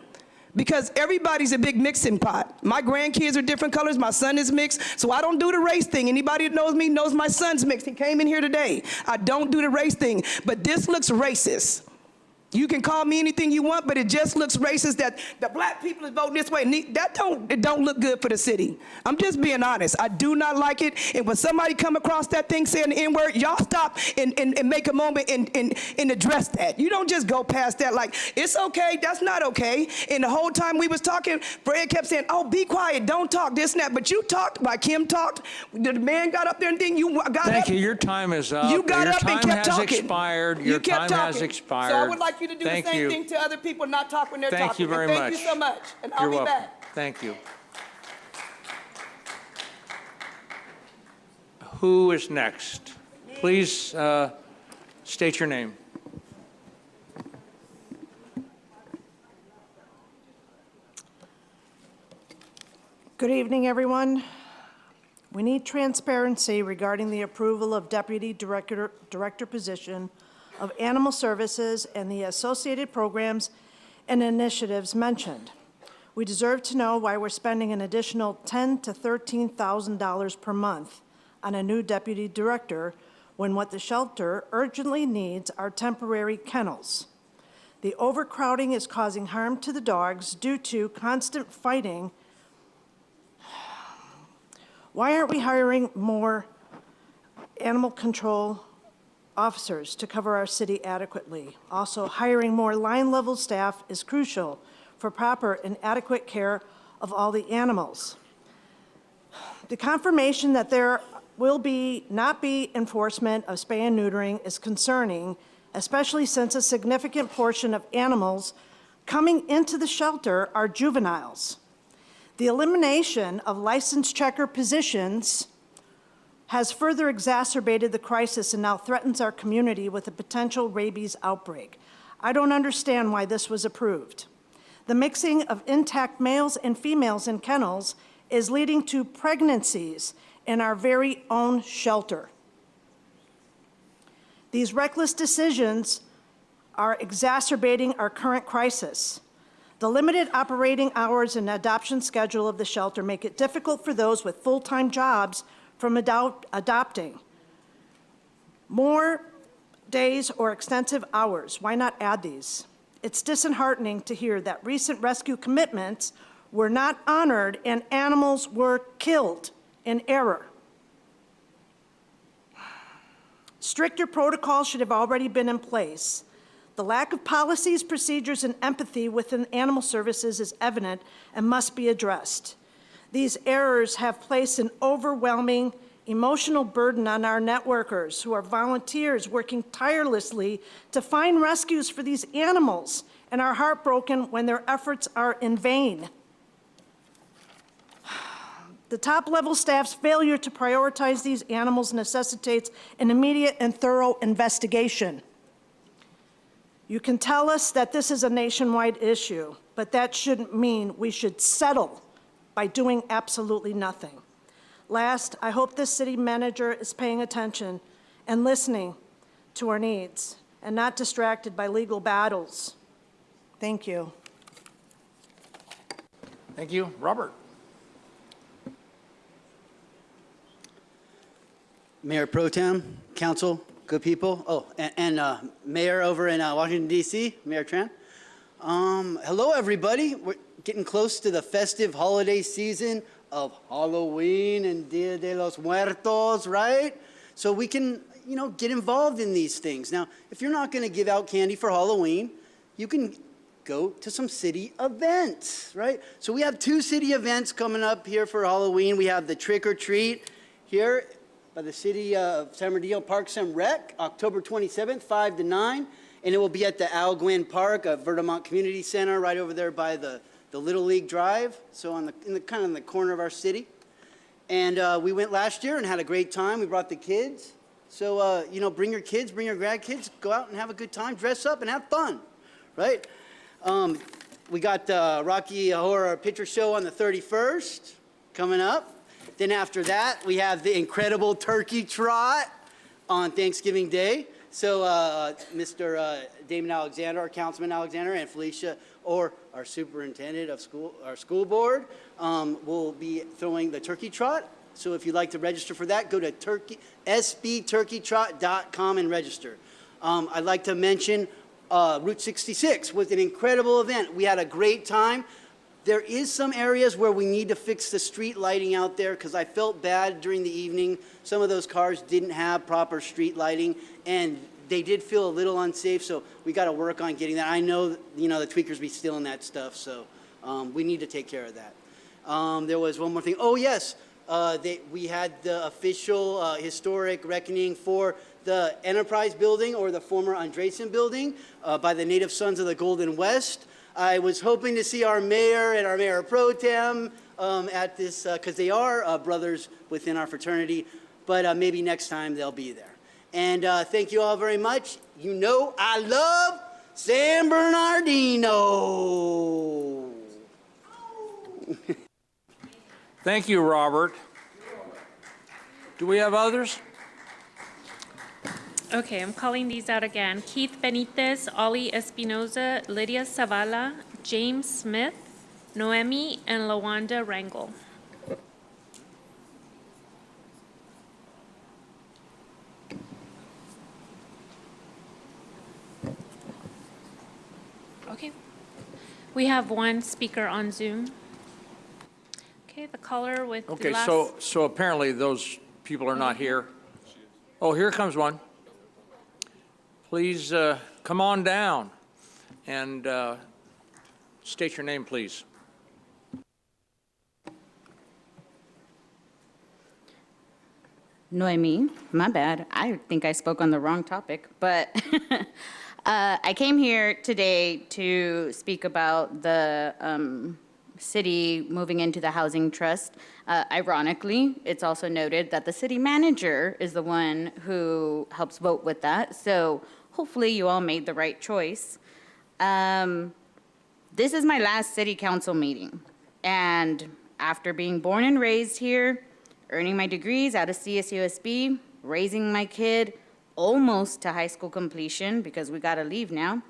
Because everybody's a big mixing pot. My grandkids are different colors, my son is mixed, so I don't do the race thing. Anybody that knows me knows my son's mixed. He came in here today. I don't do the race thing, but this looks racist. You can call me anything you want, but it just looks racist that the black people is voting this way. It don't look good for the city. I'm just being honest. I do not like it. And when somebody come across that thing saying the N-word, y'all stop and make a moment and address that. You don't just go past that like, it's okay, that's not okay. And the whole time we was talking, Fred kept saying, oh, be quiet, don't talk, this and that. But you talked, like Kim talked, the man got up there and you got up. Thank you, your time is up. You got up and kept talking. Expired. Your time has expired. So I would like you to do the same thing to other people, not talk when they're talking. Thank you very much. Thank you so much, and I'll be back. Thank you. Who is next? Please state your name. Good evening, everyone. We need transparency regarding the approval of Deputy Director position of Animal Services and the associated programs and initiatives mentioned. We deserve to know why we're spending an additional $10,000 to $13,000 per month on a new deputy director when what the shelter urgently needs are temporary kennels. The overcrowding is causing harm to the dogs due to constant fighting. Why aren't we hiring more animal control officers to cover our city adequately? Also, hiring more line-level staff is crucial for proper and adequate care of all the animals. The confirmation that there will not be enforcement of spay and neutering is concerning, especially since a significant portion of animals coming into the shelter are juveniles. The elimination of license checker positions has further exacerbated the crisis and now threatens our community with a potential rabies outbreak. I don't understand why this was approved. The mixing of intact males and females in kennels is leading to pregnancies in our very own shelter. These reckless decisions are exacerbating our current crisis. The limited operating hours and adoption schedule of the shelter make it difficult for those with full-time jobs from adopting. More days or extensive hours, why not add these? It's disheartening to hear that recent rescue commitments were not honored and animals were killed in error. Stricter protocols should have already been in place. The lack of policies, procedures, and empathy within animal services is evident and must be addressed. These errors have placed an overwhelming emotional burden on our networkers who are volunteers working tirelessly to find rescues for these animals and are heartbroken when their efforts are in vain. The top-level staff's failure to prioritize these animals necessitates an immediate and thorough investigation. You can tell us that this is a nationwide issue, but that shouldn't mean we should settle by doing absolutely nothing. Last, I hope this city manager is paying attention and listening to our needs and not distracted by legal battles. Thank you. Thank you. Robert. Mayor Pro Tem, Council, good people. Oh, and Mayor over in Washington, D.C., Mayor Tran. Hello, everybody. We're getting close to the festive holiday season of Halloween and Dia de los Muertos, right? So we can, get involved in these things. Now, if you're not going to give out candy for Halloween, you can go to some city events, right? So we have 2 city events coming up here for Halloween. We have the Trick or Treat here by the city of San Bernardino Parks and Rec, October 27th, 5 to 9. And it will be at the Al Gwynn Park, Vermont Community Center, right over there by the Little League Drive, so in the corner of our city. And we went last year and had a great time. We brought the kids. So, bring your kids, bring your grandkids, go out and have a good time, dress up and have fun, right? We got the Rocky Horror Picture Show on the 31st coming up. Then after that, we have the incredible Turkey Trot on Thanksgiving Day. So Mr. Damon Alexander, our Councilman Alexander, and Felicia, or our superintendent of our school board, will be throwing the Turkey Trot. So if you'd like to register for that, go to sbturkeytrot.com and register. I'd like to mention Route 66 was an incredible event. We had a great time. There is some areas where we need to fix the street lighting out there because I felt bad during the evening. Some of those cars didn't have proper street lighting, and they did feel a little unsafe, so we got to work on getting that. I know, the tweakers be stealing that stuff, so we need to take care of that. There was one more thing. Oh, yes, we had the official historic reckoning for the Enterprise Building, or the former Andresen Building, by the Native Sons of the Golden West. I was hoping to see our mayor and our mayor pro tem at this, because they are brothers within our fraternity, but maybe next time they'll be there. And thank you all very much. I love San Bernardino. Thank you, Robert. Do we have others? Okay, I'm calling these out again. Keith Benitez, Ollie Espinoza, Lydia Zavala, James Smith, Noemi, and Lawanda Rangel. Okay. We have one speaker on Zoom. Okay, the caller with the last... Okay, so apparently those people are not here. Oh, here comes one. Please come on down and state your name, please. Noemi, my bad. I think I spoke on the wrong topic, but I came here today to speak about the city moving into the housing trust. Ironically, it's also noted that the city manager is the one who helps vote with that, so hopefully you all made the right choice. This is my last city council meeting, and after being born and raised here, earning my degrees out of CSUSB, raising my kid almost to high school completion because we gotta leave now,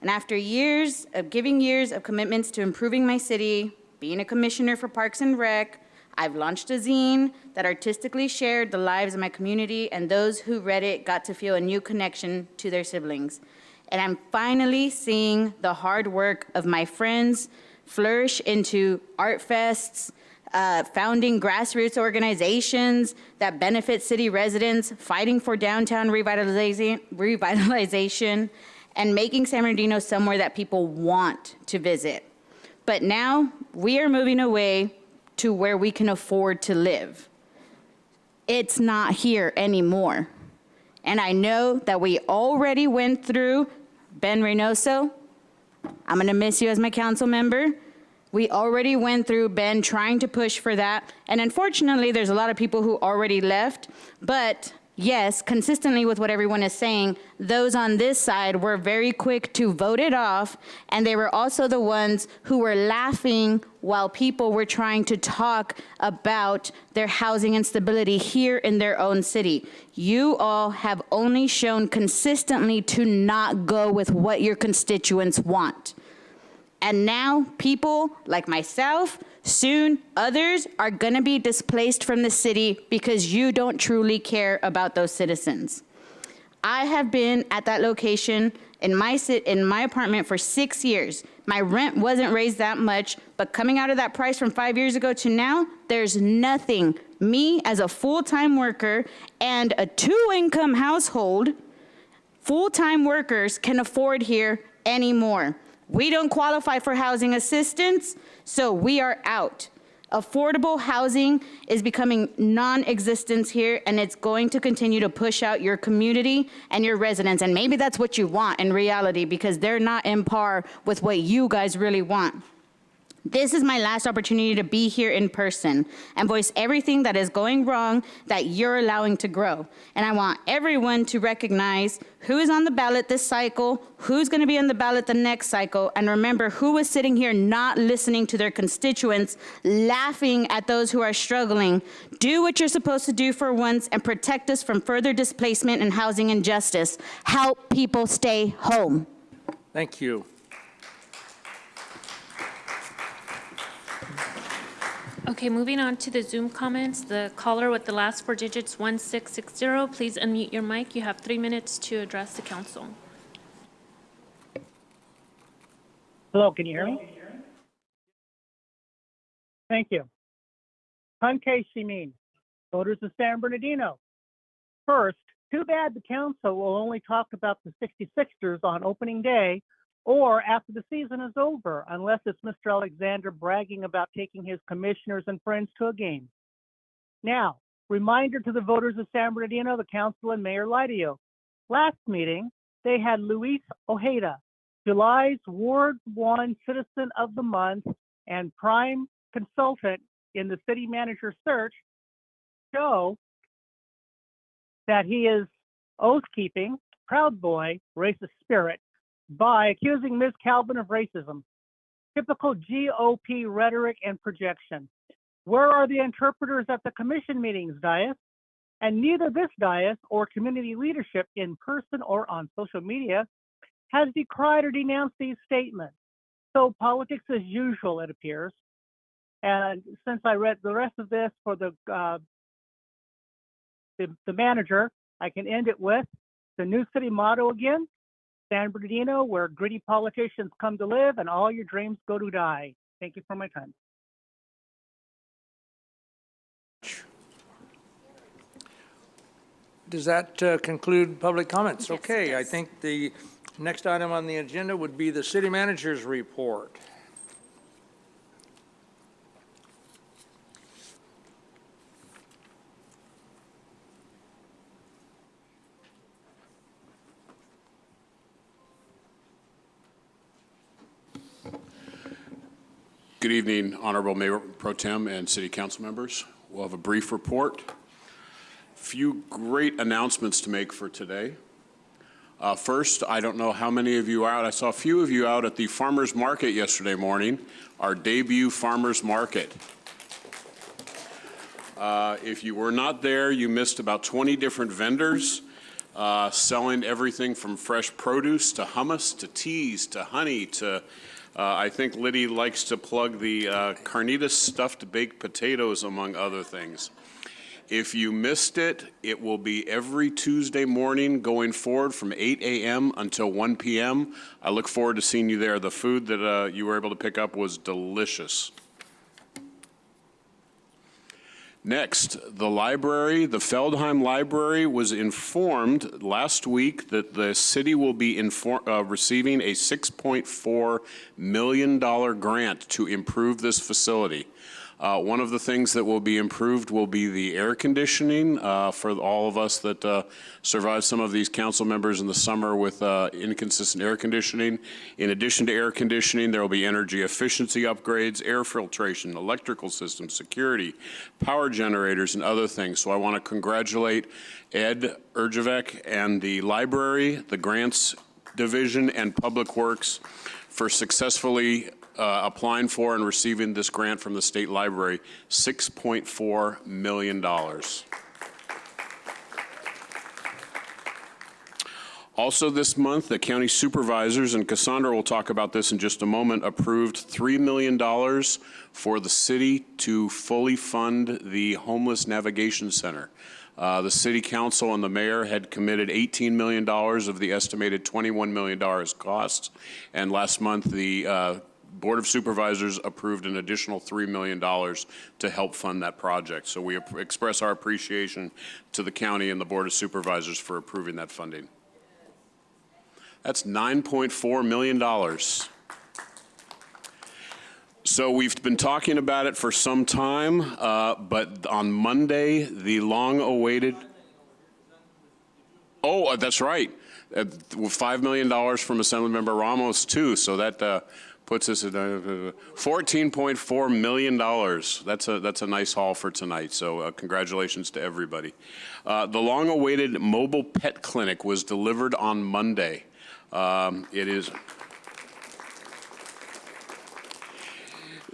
and after years of commitments to improving my city, being a commissioner for Parks and Rec, I've launched a zine that artistically shared the lives of my community, and those who read it got to feel a new connection to their siblings. And I'm finally seeing the hard work of my friends, flourish into art fests, founding grassroots organizations that benefit city residents, fighting for downtown revitalization, and making San Bernardino somewhere that people want to visit. But now we are moving away to where we can afford to live. It's not here anymore. And I know that we already went through Ben Reynoso. I'm gonna miss you as my council member. We already went through Ben trying to push for that. And unfortunately, there's a lot of people who already left. But yes, consistently with what everyone is saying, those on this side were very quick to vote it off. And they were also the ones who were laughing while people were trying to talk about their housing instability here in their own city. You all have only shown consistently to not go with what your constituents want. And now people like myself, soon others, are gonna be displaced from the city because you don't truly care about those citizens. I have been at that location in my apartment for 6 years. My rent wasn't raised that much, but coming out of that price from 5 years ago to now, there's nothing me as a full-time worker and a 2-income household, full-time workers can afford here anymore. We don't qualify for housing assistance, so we are out. Affordable housing is becoming non-existent here, and it's going to continue to push out your community and your residents. And maybe that's what you want in reality, because they're not in par with what you guys really want. This is my last opportunity to be here in person and voice everything that is going wrong that you're allowing to grow. And I want everyone to recognize who is on the ballot this cycle, who's going to be on the ballot the next cycle, and remember who is sitting here not listening to their constituents, laughing at those who are struggling. Do what you're supposed to do for once and protect us from further displacement and housing injustice. Help people stay home. Thank you. Okay, moving on to the Zoom comments. The caller with the last 4 digits, 1660, please unmute your mic. You have 3 minutes to address the council. Hello, can you hear me? Thank you. Hanke Shimin, voters of San Bernardino. First, too bad the council will only talk about the 66ers on opening day or after the season is over, unless it's Mr. Alexander bragging about taking his commissioners and friends to a game. Now, reminder to the voters of San Bernardino, the council, and Mayor Lidio. Last meeting, they had Luis Ojeda, July's Ward 1 Citizen of the Month and prime consultant in the city manager search, show that he is oath-keeping, proud boy, racist spirit, by accusing Ms. Calvin of racism. Typical GOP rhetoric and projection. Where are the interpreters at the commission meetings, Dias? And neither this Dias or community leadership in person or on social media has decried or denounced these statements. So politics as usual, it appears. And since I read the rest of this for the manager, I can end it with the new city motto again. San Bernardino, where gritty politicians come to live and all your dreams go to die. Thank you for my time. Does that conclude public comments? Yes, okay, I think the next item on the agenda would be the city manager's report. Good evening, Honorable Mayor Pro Tem and City Council members. We'll have a brief report. Few great announcements to make for today. First, I don't know how many of you are out. I saw a few of you out at the Farmers Market yesterday morning, our debut Farmers Market. If you were not there, you missed about 20 different vendors selling everything from fresh produce to hummus to teas to honey to I think Liddy likes to plug the carnitas stuffed baked potatoes, among other things. If you missed it, it will be every Tuesday morning going forward from 8 a.m. until 1 p.m. I look forward to seeing you there. The food that you were able to pick up was delicious. Next, the library, the Feldheim Library was informed last week that the city will be receiving a $6.4 million grant to improve this facility. One of the things that will be improved will be the air conditioning for all of us that survive some of these council members in the summer with inconsistent air conditioning. In addition to air conditioning, there will be energy efficiency upgrades, air filtration, electrical systems, security, power generators, and other things. So I want to congratulate Ed Urjevec and the library, the grants division, and Public Works for successfully applying for and receiving this grant from the state library, $6.4 million. Also this month, the county supervisors, and Cassandra will talk about this in just a moment, approved $3 million for the city to fully fund the Homeless Navigation Center. The City Council and the Mayor had committed $18 million of the estimated $21 million costs, and last month the Board of Supervisors approved an additional $3 million to help fund that project. So we express our appreciation to the county and the Board of Supervisors for approving that funding. That's $9.4 million. So we've been talking about it for some time, but on Monday, the long-awaited... Oh, that's right. $5 million from Assemblymember Ramos, too, so that puts us at $14.4 million. That's a nice haul for tonight, so congratulations to everybody. The long-awaited mobile pet clinic was delivered on Monday.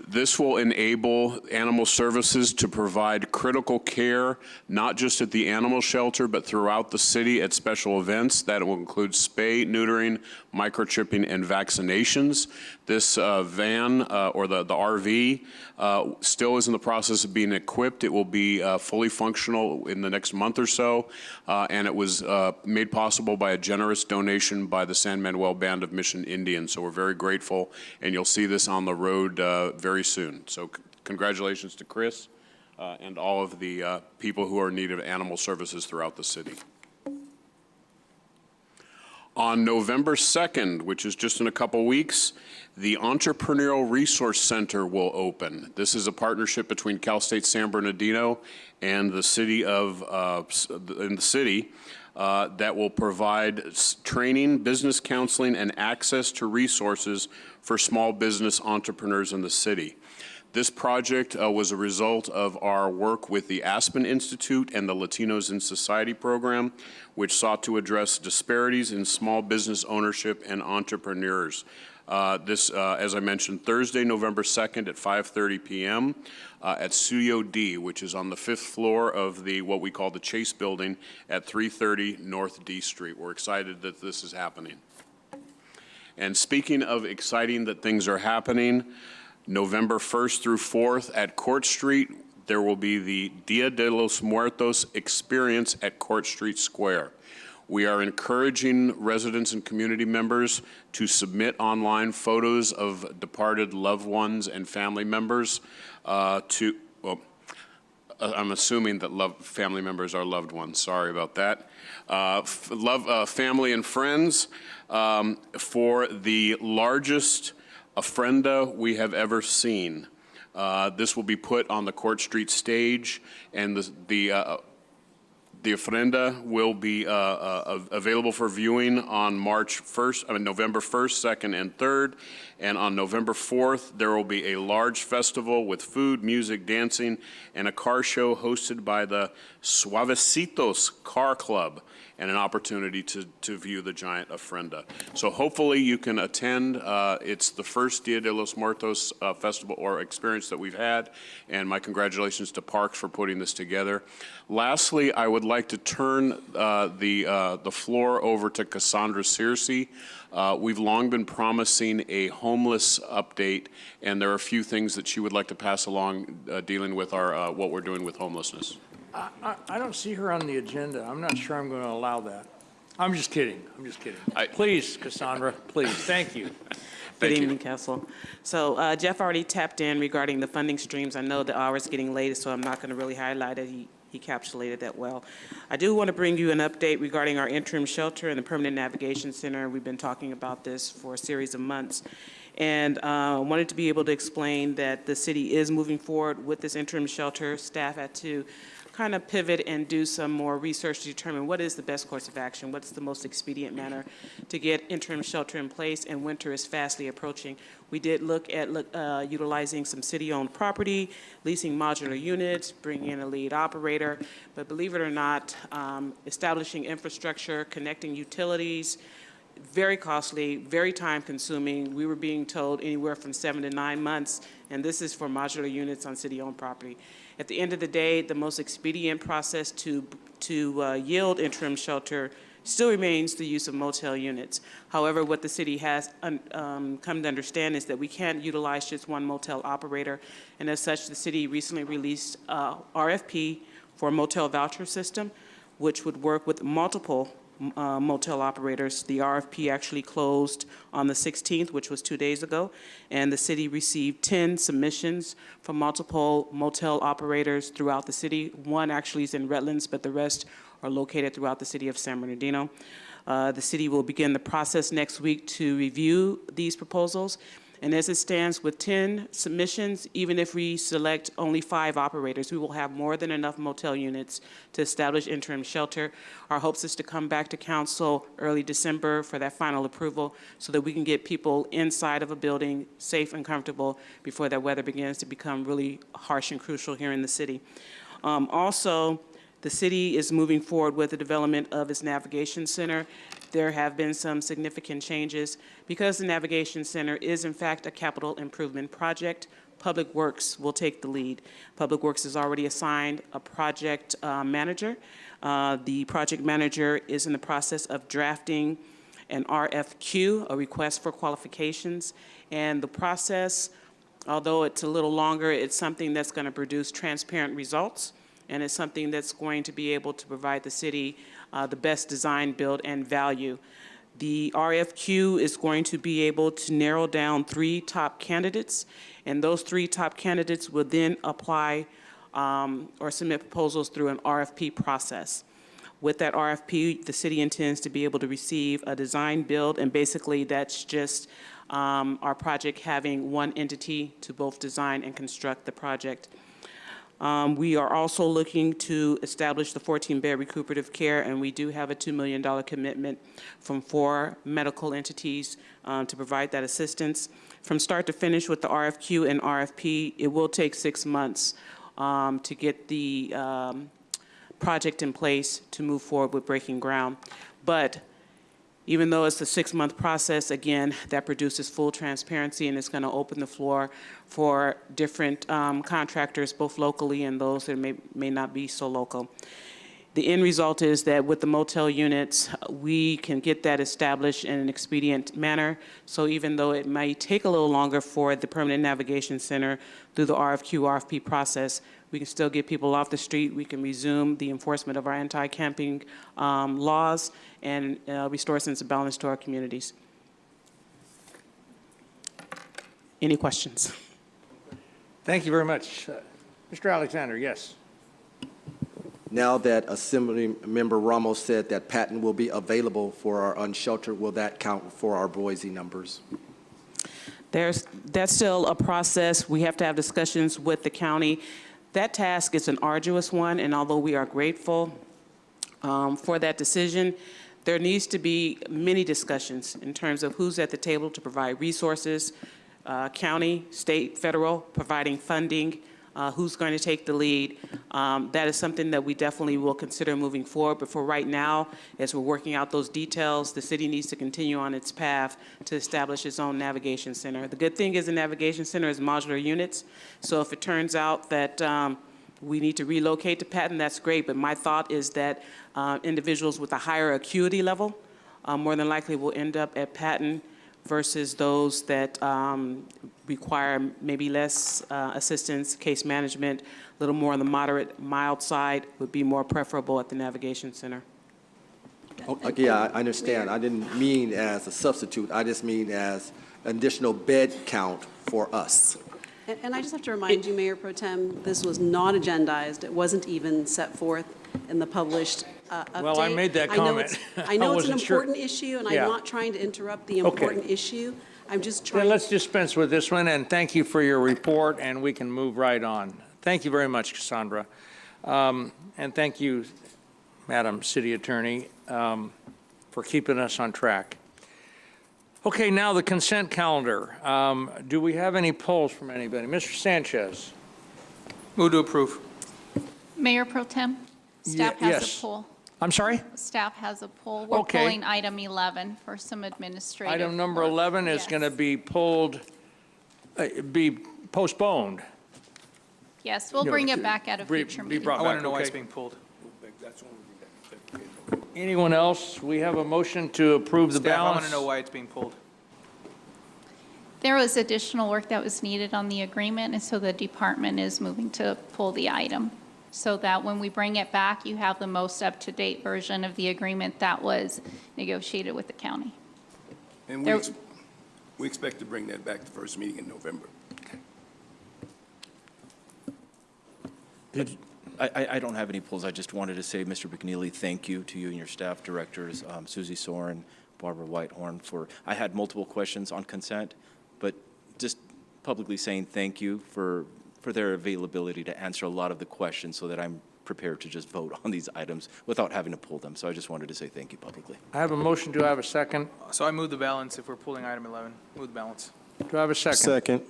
This will enable animal services to provide critical care, not just at the animal shelter, but throughout the city at special events. That will include spay, neutering, microchipping, and vaccinations. This van, or the RV, still is in the process of being equipped. It will be fully functional in the next month or so, and it was made possible by a generous donation by the San Manuel Band of Mission Indians. So we're very grateful, and you'll see this on the road very soon. So congratulations to Chris and all of the people who are in need of animal services throughout the city. On November 2nd, which is just in a couple weeks, the Entrepreneurial Resource Center will open. This is a partnership between Cal State San Bernardino and the city that will provide training, business counseling, and access to resources for small business entrepreneurs in the city. This project was a result of our work with the Aspen Institute and the Latinos in Society program, which sought to address disparities in small business ownership and entrepreneurs. As I mentioned, Thursday, November 2nd at 5:30 p.m. At Studio D, which is on the 5th floor of what we call the Chase Building at 330 North D Street. We're excited that this is happening. And speaking of exciting that things are happening, November 1st through 4th at Court Street, there will be the Dia de los Muertos experience at Court Street Square. We are encouraging residents and community members to submit online photos of departed loved ones and family members I'm assuming that family members are loved ones. Sorry about that. Family and friends for the largest ofrenda we have ever seen. This will be put on the Court Street stage, and the ofrenda will be available for viewing on November 1st, 2nd, and 3rd. And on November 4th, there will be a large festival with food, music, dancing, and a car show hosted by the Suavecitos Car Club, and an opportunity to view the giant ofrenda. So hopefully you can attend. It's the first Dia de los Muertos festival or experience that we've had, and my congratulations to Parks for putting this together. Lastly, I would like to turn the floor over to Cassandra Searcy. We've long been promising a homeless update, and there are a few things that she would like to pass along dealing with what we're doing with homelessness. I don't see her on the agenda. I'm not sure I'm going to allow that. I'm just kidding. I'm just kidding. Please, Cassandra, please. Thank you. Good evening, Council. So Jeff already tapped in regarding the funding streams. I know the hour is getting late, so I'm not going to really highlight it. He capsulated that well. I do want to bring you an update regarding our interim shelter and the Permanent Navigation Center. We've been talking about this for a series of months. And wanted to be able to explain that the city is moving forward with this interim shelter. Staff had to kind of pivot and do some more research to determine what is the best course of action, what's the most expedient manner to get interim shelter in place, and winter is fastly approaching. We did look at utilizing some city-owned property, leasing modular units, bringing in a lead operator, but believe it or not, establishing infrastructure, connecting utilities, very costly, very time-consuming. We were being told anywhere from 7 to 9 months, and this is for modular units on city-owned property. At the end of the day, the most expedient process to yield interim shelter still remains the use of motel units. However, what the city has come to understand is that we can't utilize just one motel operator, and as such, the city recently released RFP for a motel voucher system, which would work with multiple motel operators. The RFP actually closed on the 16th, which was 2 days ago, and the city received 10 submissions from multiple motel operators throughout the city. One actually is in Redlands, but the rest are located throughout the city of San Bernardino. The city will begin the process next week to review these proposals. And as it stands with 10 submissions, even if we select only 5 operators, we will have more than enough motel units to establish interim shelter. Our hopes is to come back to council early December for that final approval so that we can get people inside of a building safe and comfortable before that weather begins to become really harsh and crucial here in the city. Also, the city is moving forward with the development of its navigation center. There have been some significant changes. Because the Navigation Center is in fact a capital improvement project, Public Works will take the lead. Public Works has already assigned a project manager. The project manager is in the process of drafting an RFQ, a request for qualifications, and the process, although it's a little longer, it's something that's going to produce transparent results, and it's something that's going to be able to provide the city the best design, build, and value. The RFQ is going to be able to narrow down 3 top candidates, and those 3 top candidates will then apply or submit proposals through an RFP process. With that RFP, the city intends to be able to receive a design build, and basically that's just our project having one entity to both design and construct the project. We are also looking to establish the 14-bed recuperative care, and we do have a $2 million commitment from 4 medical entities to provide that assistance. From start to finish with the RFQ and RFP, it will take 6 months to get the project in place to move forward with breaking ground. But even though it's a 6-month process, again, that produces full transparency, and it's going to open the floor for different contractors, both locally and those that may not be so local. The end result is that with the motel units, we can get that established in an expedient manner. So even though it might take a little longer for the Permanent Navigation Center through the RFQ, RFP process, we can still get people off the street. We can resume the enforcement of our anti-camping laws and restore a sense of balance to our communities. Any questions? Thank you very much. Mr. Alexander, yes. Now that Assembly Member Ramos said that Patton will be available for our unsheltered, will that count for our Boise numbers? That's still a process. We have to have discussions with the county. That task is an arduous one, and although we are grateful for that decision, there needs to be many discussions in terms of who's at the table to provide resources, county, state, federal, providing funding, who's going to take the lead. That is something that we definitely will consider moving forward. But for right now, as we're working out those details, the city needs to continue on its path to establish its own navigation center. The good thing is the navigation center is modular units. So if it turns out that we need to relocate to Patton, that's great. But my thought is that individuals with a higher acuity level more than likely will end up at Patton versus those that require maybe less assistance, case management, a little more on the moderate, mild side would be more preferable at the Navigation Center. Yeah, I understand. I didn't mean as a substitute. I just mean as additional bed count for us. And I just have to remind you, Mayor Pro Tem, this was not agendized. It wasn't even set forth in the published update. Well, I made that comment. I know it's an wasn't sure. important issue, and Yeah. I'm not trying to interrupt the Okay. important issue. I'm just Then trying. let's dispense with this one, and thank you for your report, and we can move right on. Thank you very much, Cassandra. And thank you, Madam City Attorney, for keeping us on track. Okay, now the consent calendar. Do we have any polls from anybody? Mr. Sanchez? Move to approve. Mayor Pro Tem, staff has yes. a poll. I'm sorry? Staff has a poll. We're Okay. pulling item 11 for some administrative. Item number work. 11 is Yes. going to be pulled, be postponed. Yes, we'll No, bring it back at a be- future be meeting. brought I want back, to know why okay. it's being pulled. Anyone else? We have a motion to approve the Staff, I balance. want to know why it's being pulled. There was additional work that was needed on the agreement, and so the department is moving to pull the item, so that when we bring it back, you have the most up-to-date version of the agreement that was negotiated with the county. And There- we expect to bring that back the first meeting in November. I don't have any polls. I just wanted to say, Mr. McNeely, thank you to you and your staff directors, Susie Soren, Barbara Whitehorn, for, I had multiple questions on consent, but just publicly saying thank you for their availability to answer a lot of the questions so that I'm prepared to just vote on these items without having to pull them. So I just wanted to say thank you publicly. I have a motion. Do I have a second? So I move the balance if we're pulling item 11. Move the balance. Do I have a second? Second.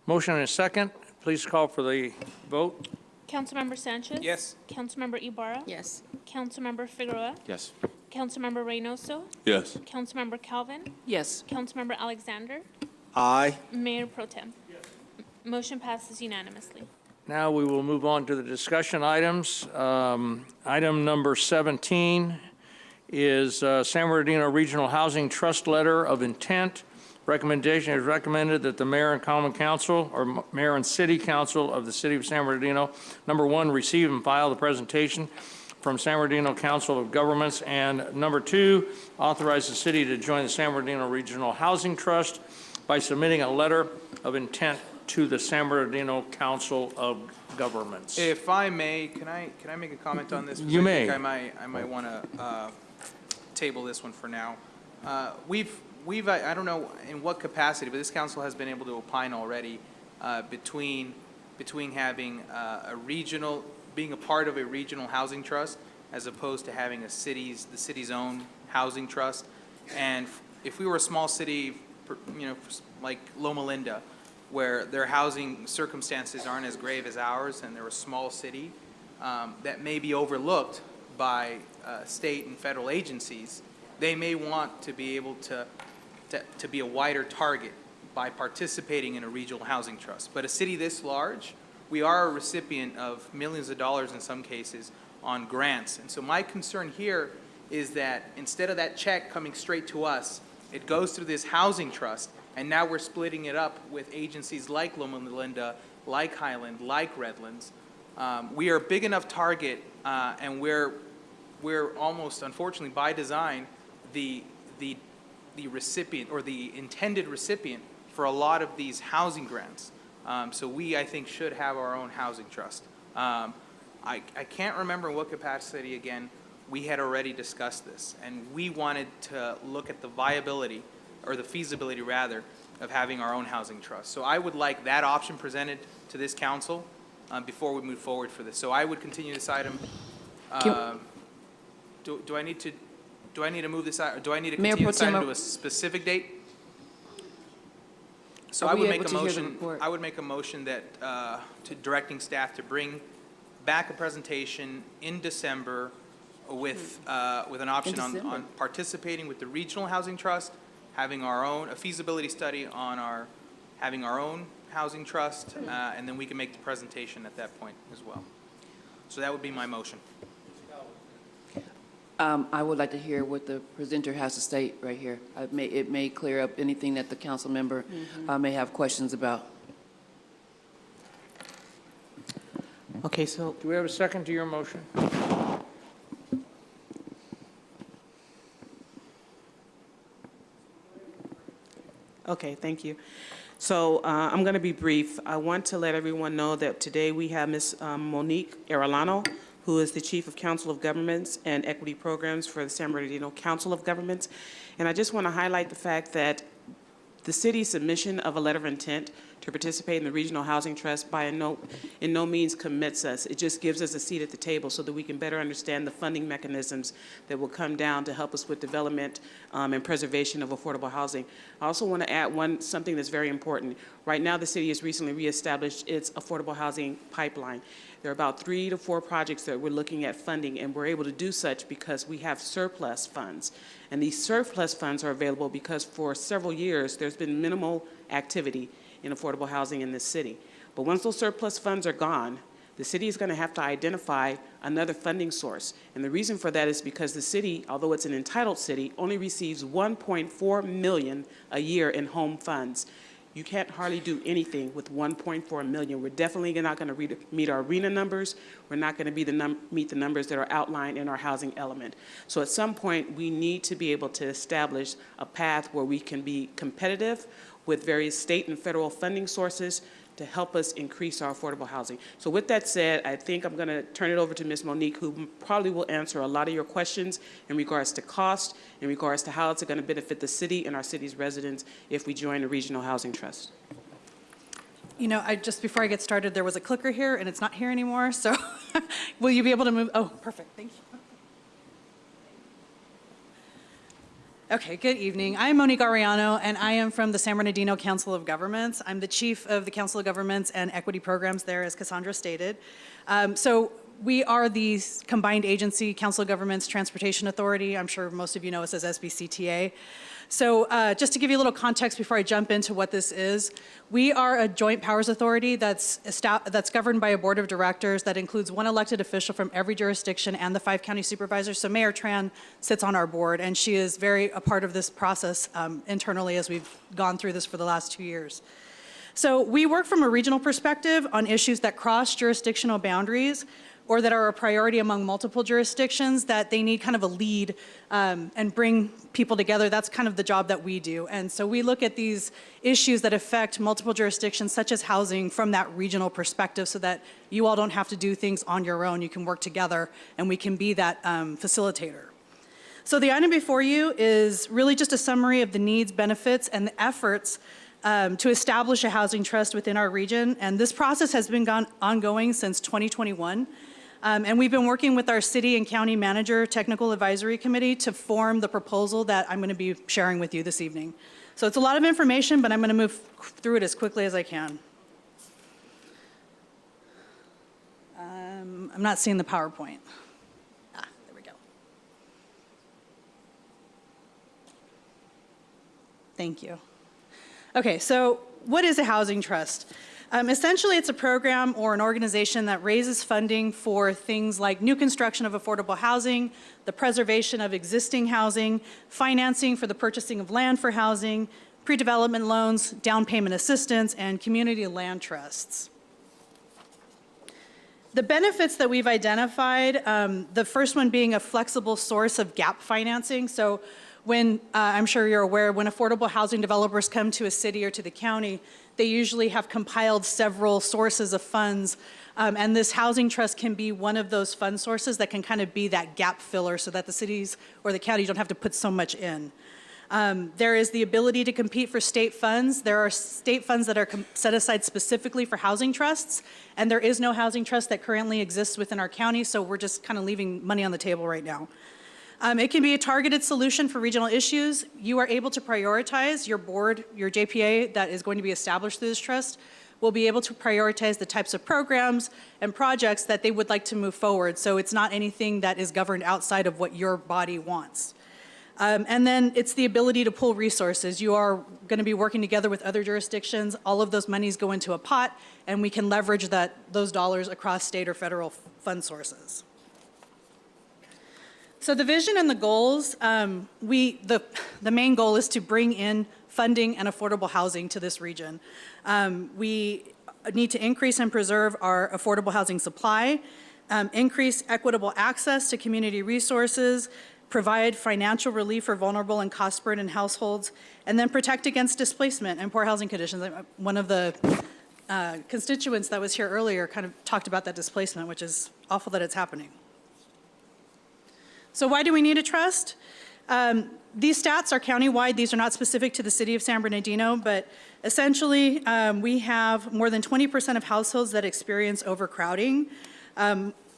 Motion and a second. Please call for the vote. Councilmember Sanchez? Yes. Councilmember Ibarra? Yes. Councilmember Figueroa? Yes. Councilmember Reynoso? Yes. Councilmember Calvin? Yes. Councilmember Alexander? Aye. Mayor Pro Tem? Motion passes unanimously. Now we will move on to the discussion items. Item number 17 is San Bernardino Regional Housing Trust Letter of Intent. Recommendation is recommended that the mayor and common council, or mayor and city council of the city of San Bernardino, number one, receive and file the presentation from San Bernardino Council of Governments, and number two, authorize the city to join the San Bernardino Regional Housing Trust by submitting a letter of intent to the San Bernardino Council of Governments. If I may, can I make a comment on this? Because You I may. think I might want to table this one for now. I don't know in what capacity, but this council has been able to opine already between having a regional, being a part of a regional housing trust as opposed to having the city's own housing trust. And if we were a small city, like Loma Linda, where their housing circumstances aren't as grave as ours, and they're a small city, that may be overlooked by state and federal agencies, they may want to be able to be a wider target by participating in a regional housing trust. But a city this large, we are a recipient of millions of dollars in some cases on grants. And so my concern here is that instead of that check coming straight to us, it goes through this housing trust, and now we're splitting it up with agencies like Loma Linda, like Highland, like Redlands. We are a big enough target, and we're almost, unfortunately, by design, the recipient or the intended recipient for a lot of these housing grants. So we, I think, should have our own housing trust. I can't remember in what capacity, again, we had already discussed this, and we wanted to look at the viability, or the feasibility rather, of having our own housing trust. So I would like that option presented to this council before we move forward for this. So I would continue this item. Do I need to move this out, or do I need to Mayor continue Pro this item Tem, to a specific date? So Are I we would able make a to hear the motion, report? I would make a motion that, to directing staff to bring back a presentation in December with an option on December? participating with the Regional Housing Trust, having our own, a feasibility study on having our own housing trust, and then we can make the presentation at that point as well. So that would be my motion. I would like to hear what the presenter has to state right here. It may clear up anything that the council member may have questions about. Okay, so Do we have a second to your motion? Okay, thank you. So I'm going to be brief. I want to let everyone know that today we have Ms. Monique Arellano, who is the Chief of Council of Governments and Equity Programs for the San Bernardino Council of Governments. And I just want to highlight the fact that the city's submission of a letter of intent to participate in the Regional Housing Trust in no means commits us. It just gives us a seat at the table so that we can better understand the funding mechanisms that will come down to help us with development and preservation of affordable housing. I also want to add something that's very important. Right now, the city has recently reestablished its affordable housing pipeline. There are about 3 to 4 projects that we're looking at funding, and we're able to do such because we have surplus funds. And these surplus funds are available because for several years, there's been minimal activity in affordable housing in this city. But once those surplus funds are gone, the city is going to have to identify another funding source. And the reason for that is because the city, although it's an entitled city, only receives $1.4 million a year in home funds. You can't hardly do anything with $1.4 million. We're definitely not going to meet our RHNA numbers. We're not going to meet the numbers that are outlined in our housing element. So at some point, we need to be able to establish a path where we can be competitive with various state and federal funding sources to help us increase our affordable housing. So with that said, I think I'm going to turn it over to Ms. Monique, who probably will answer a lot of your questions in regards to cost, in regards to how it's going to benefit the city and our city's residents if we join the Regional Housing Trust. You know, just before I get started, there was a clicker here, and it's not here anymore, so will you be able to move? Oh, perfect, thank you. Okay, good evening. I'm Monique Arellano, and I am from the San Bernardino Council of Governments. I'm the chief of the Council of Governments and Equity Programs there, as Cassandra stated. So we are the combined agency, Council of Governments Transportation Authority. I'm sure most of you know us as SBCTA. So just to give you a little context before I jump into what this is, we are a joint powers authority that's governed by a board of directors that includes one elected official from every jurisdiction and the 5 county supervisors. So Mayor Tran sits on our board, and she is very a part of this process internally as we've gone through this for the last 2 years. So we work from a regional perspective on issues that cross jurisdictional boundaries or that are a priority among multiple jurisdictions that they need kind of a lead and bring people together. That's kind of the job that we do. And so we look at these issues that affect multiple jurisdictions, such as housing, from that regional perspective so that you all don't have to do things on your own. You can work together and we can be that facilitator. So the item before you is really just a summary of the needs, benefits, and the efforts to establish a housing trust within our region. And this process has been ongoing since 2021. And we've been working with our city and county manager technical advisory committee to form the proposal that I'm going to be sharing with you this evening. So it's a lot of information, but I'm going to move through it as quickly as I can. I'm not seeing the PowerPoint. There we go. Thank you. Okay, so what is a housing trust? Essentially, it's a program or an organization that raises funding for things like new construction of affordable housing, the preservation of existing housing, financing for the purchasing of land for housing, pre-development loans, down payment assistance, and community land trusts. The benefits that we've identified, the first one being a flexible source of gap financing. So when, I'm sure you're aware, when affordable housing developers come to a city or to the county, they usually have compiled several sources of funds, and this housing trust can be one of those fund sources that can kind of be that gap filler so that the cities or the county don't have to put so much in. There is the ability to compete for state funds. There are state funds that are set aside specifically for housing trusts, and there is no housing trust that currently exists within our county, so we're just kind of leaving money on the table right now. It can be a targeted solution for regional issues. You are able to prioritize your board, your JPA that is going to be established through this trust will be able to prioritize the types of programs and projects that they would like to move forward. So it's not anything that is governed outside of what your body wants. And then it's the ability to pull resources. You are going to be working together with other jurisdictions. All of those monies go into a pot, and we can leverage those dollars across state or federal fund sources. So the vision and the goals, the main goal is to bring in funding and affordable housing to this region. We need to increase and preserve our affordable housing supply, increase equitable access to community resources, provide financial relief for vulnerable and cost-burdened households, and then protect against displacement and poor housing conditions. One of the constituents that was here earlier kind of talked about that displacement, which is awful that it's happening. So why do we need a trust? These stats are countywide. These are not specific to the city of San Bernardino, but essentially we have more than 20% of households that experience overcrowding.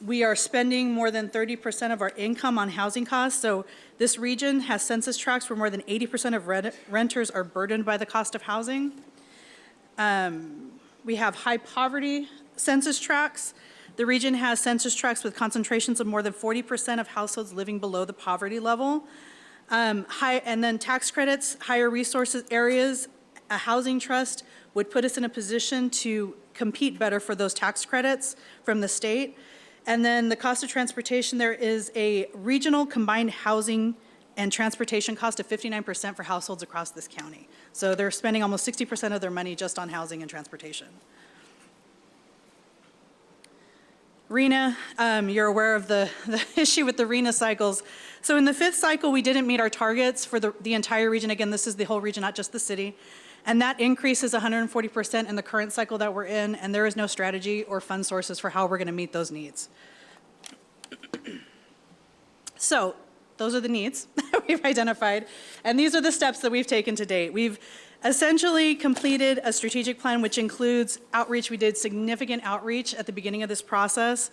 We are spending more than 30% of our income on housing costs. So this region has census tracts where more than 80% of renters are burdened by the cost of housing. We have high poverty census tracts. The region has census tracts with concentrations of more than 40% of households living below the poverty level. And then tax credits, higher resources areas, a housing trust would put us in a position to compete better for those tax credits from the state. And then the cost of transportation, there is a regional combined housing and transportation cost of 59% for households across this county. So they're spending almost 60% of their money just on housing and transportation. RHNA, you're aware of the issue with the RHNA cycles. So in the 5th cycle, we didn't meet our targets for the entire region. Again, this is the whole region, not just the city. And that increase is 140% in the current cycle that we're in, and there is no strategy or fund sources for how we're going to meet those needs. So those are the needs that we've identified, and these are the steps that we've taken to date. We've essentially completed a strategic plan which includes outreach. We did significant outreach at the beginning of this process.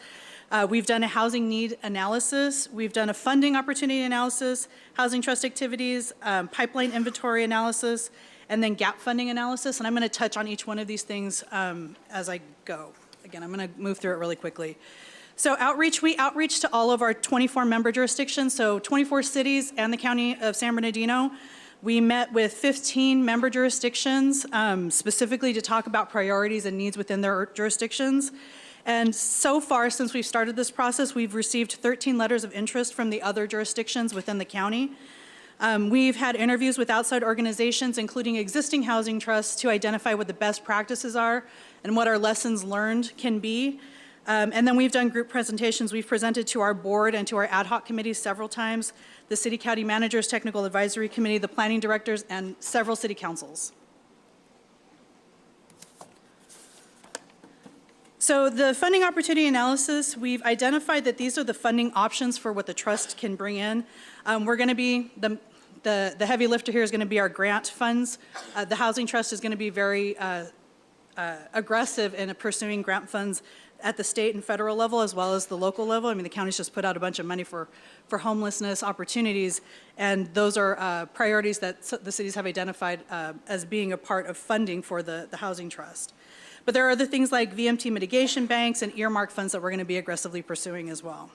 We've done a housing need analysis. We've done a funding opportunity analysis, housing trust activities, pipeline inventory analysis, and then gap funding analysis. And I'm going to touch on each one of these things as I go. Again, I'm going to move through it really quickly. So outreach, we outreach to all of our 24 member jurisdictions, so 24 cities and the county of San Bernardino. We met with 15 member jurisdictions specifically to talk about priorities and needs within their jurisdictions. And so far, since we've started this process, we've received 13 letters of interest from the other jurisdictions within the county. We've had interviews with outside organizations, including existing housing trusts, to identify what the best practices are and what our lessons learned can be. And then we've done group presentations. We've presented to our board and to our ad hoc committees several times, the City County Managers Technical Advisory Committee, the planning directors, and several city councils. So the funding opportunity analysis, we've identified that these are the funding options for what the trust can bring in. We're going to be, the heavy lifter here is going to be our grant funds. The Housing Trust is going to be very aggressive in pursuing grant funds at the state and federal level as well as the local level. I mean, the county's just put out a bunch of money for homelessness opportunities, and those are priorities that the cities have identified as being a part of funding for the Housing Trust. But there are other things like VMT mitigation banks and earmark funds that we're going to be aggressively pursuing as well.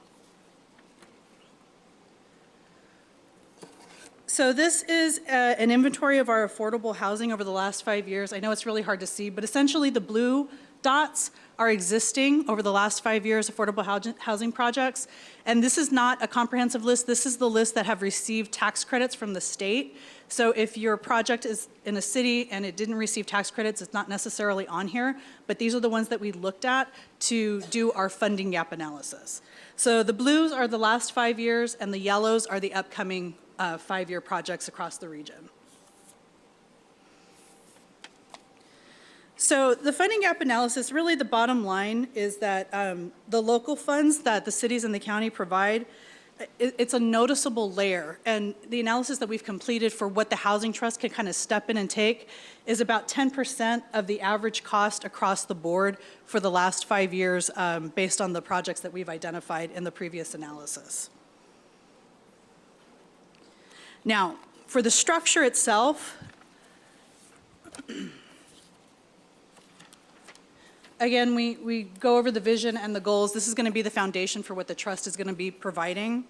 So this is an inventory of our affordable housing over the last 5 years. I know it's really hard to see, but essentially the blue dots are existing over the last 5 years affordable housing projects. And this is not a comprehensive list. This is the list that have received tax credits from the state. So if your project is in a city and it didn't receive tax credits, it's not necessarily on here, but these are the ones that we looked at to do our funding gap analysis. So the blues are the last 5 years and the yellows are the upcoming 5-year projects across the region. So the funding gap analysis, really the bottom line is that the local funds that the cities and the county provide, it's a noticeable layer. And the analysis that we've completed for what the Housing Trust can kind of step in and take is about 10% of the average cost across the board for the last 5 years based on the projects that we've identified in the previous analysis. Now, for the structure itself, again, we go over the vision and the goals. This is going to be the foundation for what the trust is going to be providing.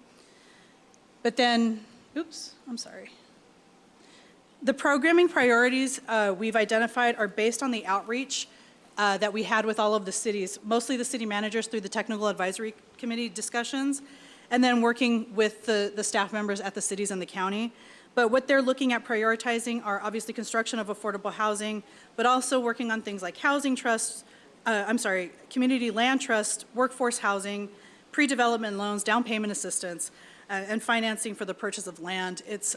But then, oops, I'm sorry. The programming priorities we've identified are based on the outreach that we had with all of the cities, mostly the city managers through the technical advisory committee discussions. and then working with the staff members at the cities and the county. But what they're looking at prioritizing are obviously construction of affordable housing, but also working on things like housing trusts, community land trust, workforce housing, pre-development loans, down payment assistance, and financing for the purchase of land. It's,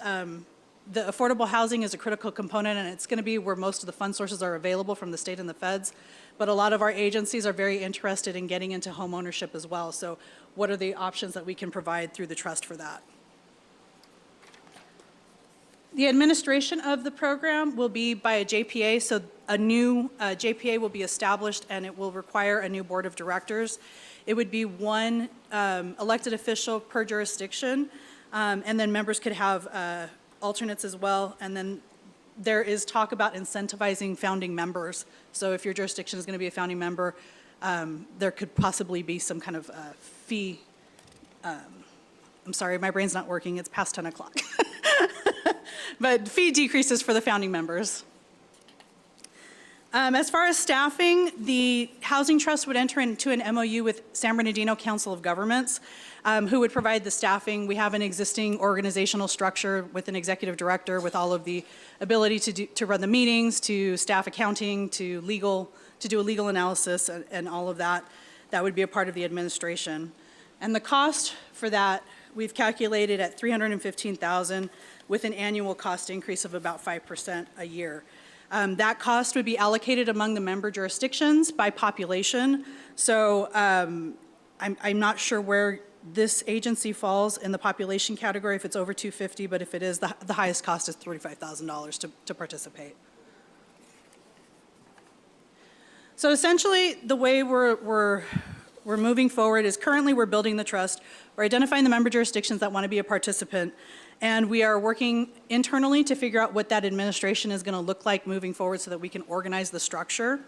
the affordable housing is a critical component, and it's going to be where most of the fund sources are available from the state and the feds. But a lot of our agencies are very interested in getting into home ownership as well. So what are the options that we can provide through the trust for that? The administration of the program will be by a JPA, so a new JPA will be established, and it will require a new board of directors. It would be one elected official per jurisdiction, and then members could have alternates as well. And then there is talk about incentivizing founding members. So if your jurisdiction is going to be a founding member, there could possibly be some kind of fee. I'm sorry, my brain's not working. It's past 10 o'clock. But fee decreases for the founding members. As far as staffing, the Housing Trust would enter into an MOU with San Bernardino Council of Governments, who would provide the staffing. We have an existing organizational structure with an executive director with all of the ability to run the meetings, to staff accounting, to do a legal analysis and all of that. That would be a part of the administration. And the cost for that, we've calculated at $315,000 with an annual cost increase of about 5% a year. That cost would be allocated among the member jurisdictions by population. So I'm not sure where this agency falls in the population category, if it's over 250, but if it is, the highest cost is $35,000 to participate. So essentially, the way we're moving forward is currently we're building the trust. We're identifying the member jurisdictions that want to be a participant. And we are working internally to figure out what that administration is going to look like moving forward so that we can organize the structure.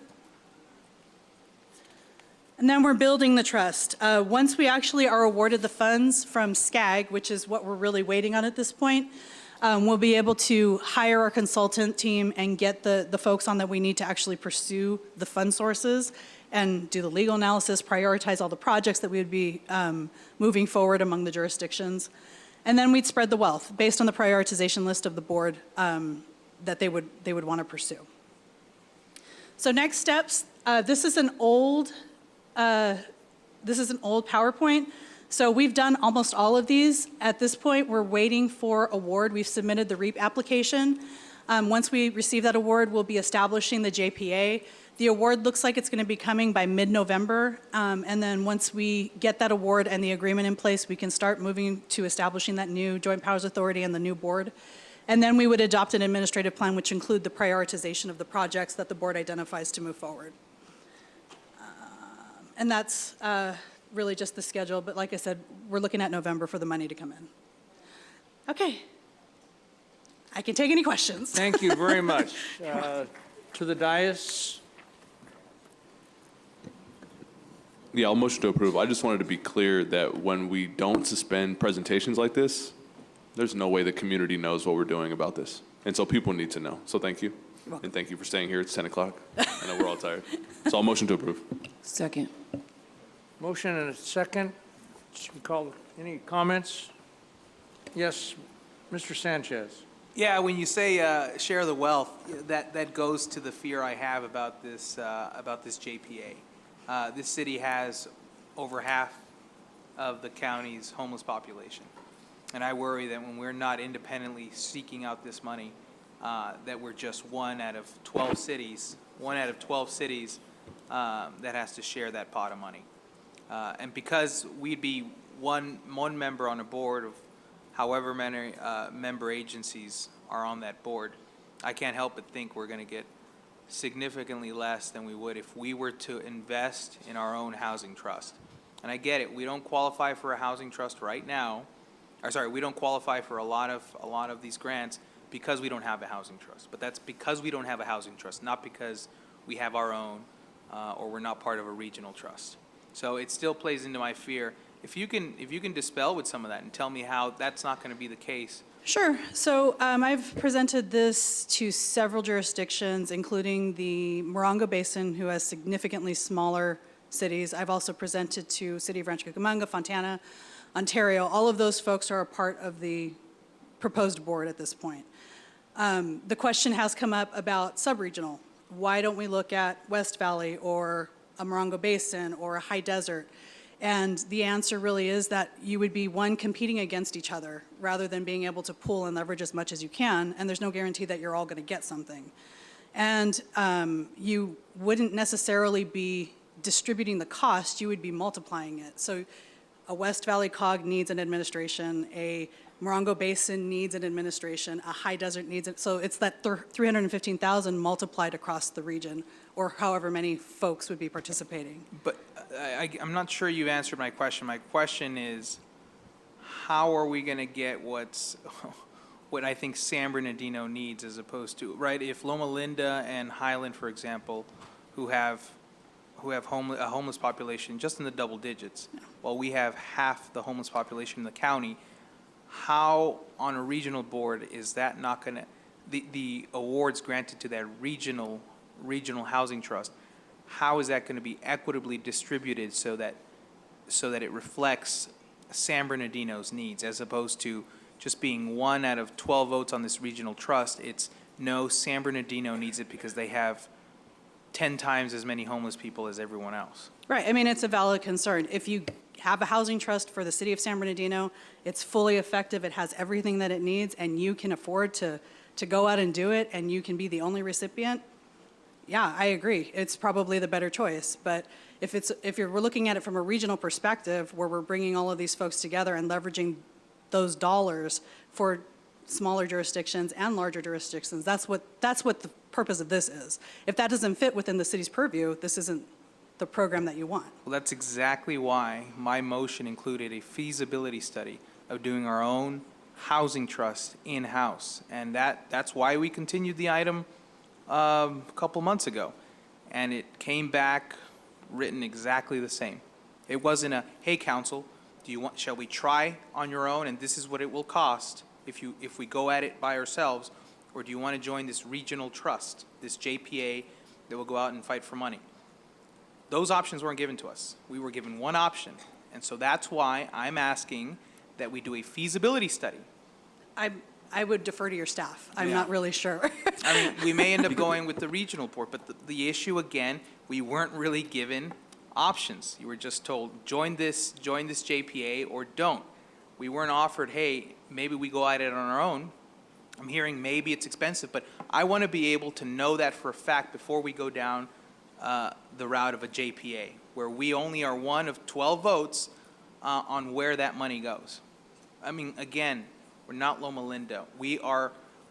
And then we're building the trust. Once we actually are awarded the funds from SCAG, which is what we're really waiting on at this point, we'll be able to hire our consultant team and get the folks on that we need to actually pursue the fund sources and do the legal analysis, prioritize all the projects that we would be moving forward among the jurisdictions. And then we'd spread the wealth based on the prioritization list of the board that they would want to pursue. So next steps, this is an old PowerPoint. So we've done almost all of these. At this point, we're waiting for award. We've submitted the REAP application. Once we receive that award, we'll be establishing the JPA. The award looks like it's going to be coming by mid-November, and then once we get that award and the agreement in place, we can start moving to establishing that new Joint Powers Authority and the new board. And then we would adopt an administrative plan which include the prioritization of the projects that the board identifies to move forward. And that's really just the schedule, but like I said, we're looking at November for the money to come in. Okay. I can take any questions. Thank you very much. To the dais. Yeah, I'll motion to approve. I just wanted to be clear that when we don't suspend presentations like this, there's no way the community knows what we're doing about this. And so people need to know. So thank you. And thank you for staying here. It's 10 o'clock. I know we're all tired. So I'll motion to approve. Second. Motion and a second. Should we call any comments? Yes, Mr. Sanchez. Yeah, when you say share the wealth, that goes to the fear I have about this JPA. This city has over half of the county's homeless population. And I worry that when we're not independently seeking out this money, that we're just one out of 12 cities that has to share that pot of money. And because we'd be one member on a board of however many member agencies are on that board, I can't help but think we're going to get significantly less than we would if we were to invest in our own housing trust. And I get it, we don't qualify for a housing trust right now. We don't qualify for a lot of these grants because we don't have a housing trust. But that's because we don't have a housing trust, not because we have our own or we're not part of a regional trust. So it still plays into my fear. If you can dispel with some of that and tell me how that's not going to be the case. Sure. So I've presented this to several jurisdictions, including the Morongo Basin, who has significantly smaller cities. I've also presented to City of Rancho Cucamonga, Fontana, Ontario, all of those folks are a part of the proposed board at this point. The question has come up about sub-regional. Why don't we look at West Valley or a Morongo Basin or a high desert? And the answer really is that you would be, one, competing against each other rather than being able to pool and leverage as much as you can, and there's no guarantee that you're all going to get something. And you wouldn't necessarily be distributing the cost, you would be multiplying it. So a West Valley COG needs an administration, a Morongo Basin needs an administration, a high desert needs it. So it's that 315,000 multiplied across the region, or however many folks would be participating. But I'm not sure you answered my question. My question is, how are we going to get what I think San Bernardino needs as opposed to, right? If Loma Linda and Highland, for example, who have a homeless population just in the double digits, while we have half the homeless population in the county, how on a regional board is that not going to, the awards granted to that regional housing trust, how is that going to be equitably distributed so that it reflects San Bernardino's needs, as opposed to just being 1 out of 12 votes on this regional trust? It's no, San Bernardino needs it because they have 10 times as many homeless people as everyone else. Right, I mean, it's a valid concern. If you have a housing trust for the city of San Bernardino, it's fully effective, it has everything that it needs, and you can afford to go out and do it, and you can be the only recipient, yeah, I agree. It's probably the better choice. But we're looking at it from a regional perspective, where we're bringing all of these folks together and leveraging those dollars for smaller jurisdictions and larger jurisdictions, that's what the purpose of this is. If that doesn't fit within the city's purview, this isn't the program that you want. Well, that's exactly why my motion included a feasibility study of doing our own housing trust in-house. And that's why we continued the item a couple months ago. And it came back written exactly the same. It wasn't a, hey, council, shall we try on your own, and this is what it will cost if we go at it by ourselves, or do you want to join this regional trust, this JPA that will go out and fight for money? Those options weren't given to us. We were given one option, and so that's why I'm asking that we do a feasibility study. I would defer to your staff. I'm not really sure. I mean, we may end up going with the regional port, but the issue, again, we weren't really given options. You were just told, join this JPA or don't. We weren't offered, hey, maybe we go at it on our own. I'm hearing maybe it's expensive, but I want to be able to know that for a fact before we go down the route of a JPA, where we only are 1 of 12 votes on where that money goes. I mean, again, we're not Loma Linda.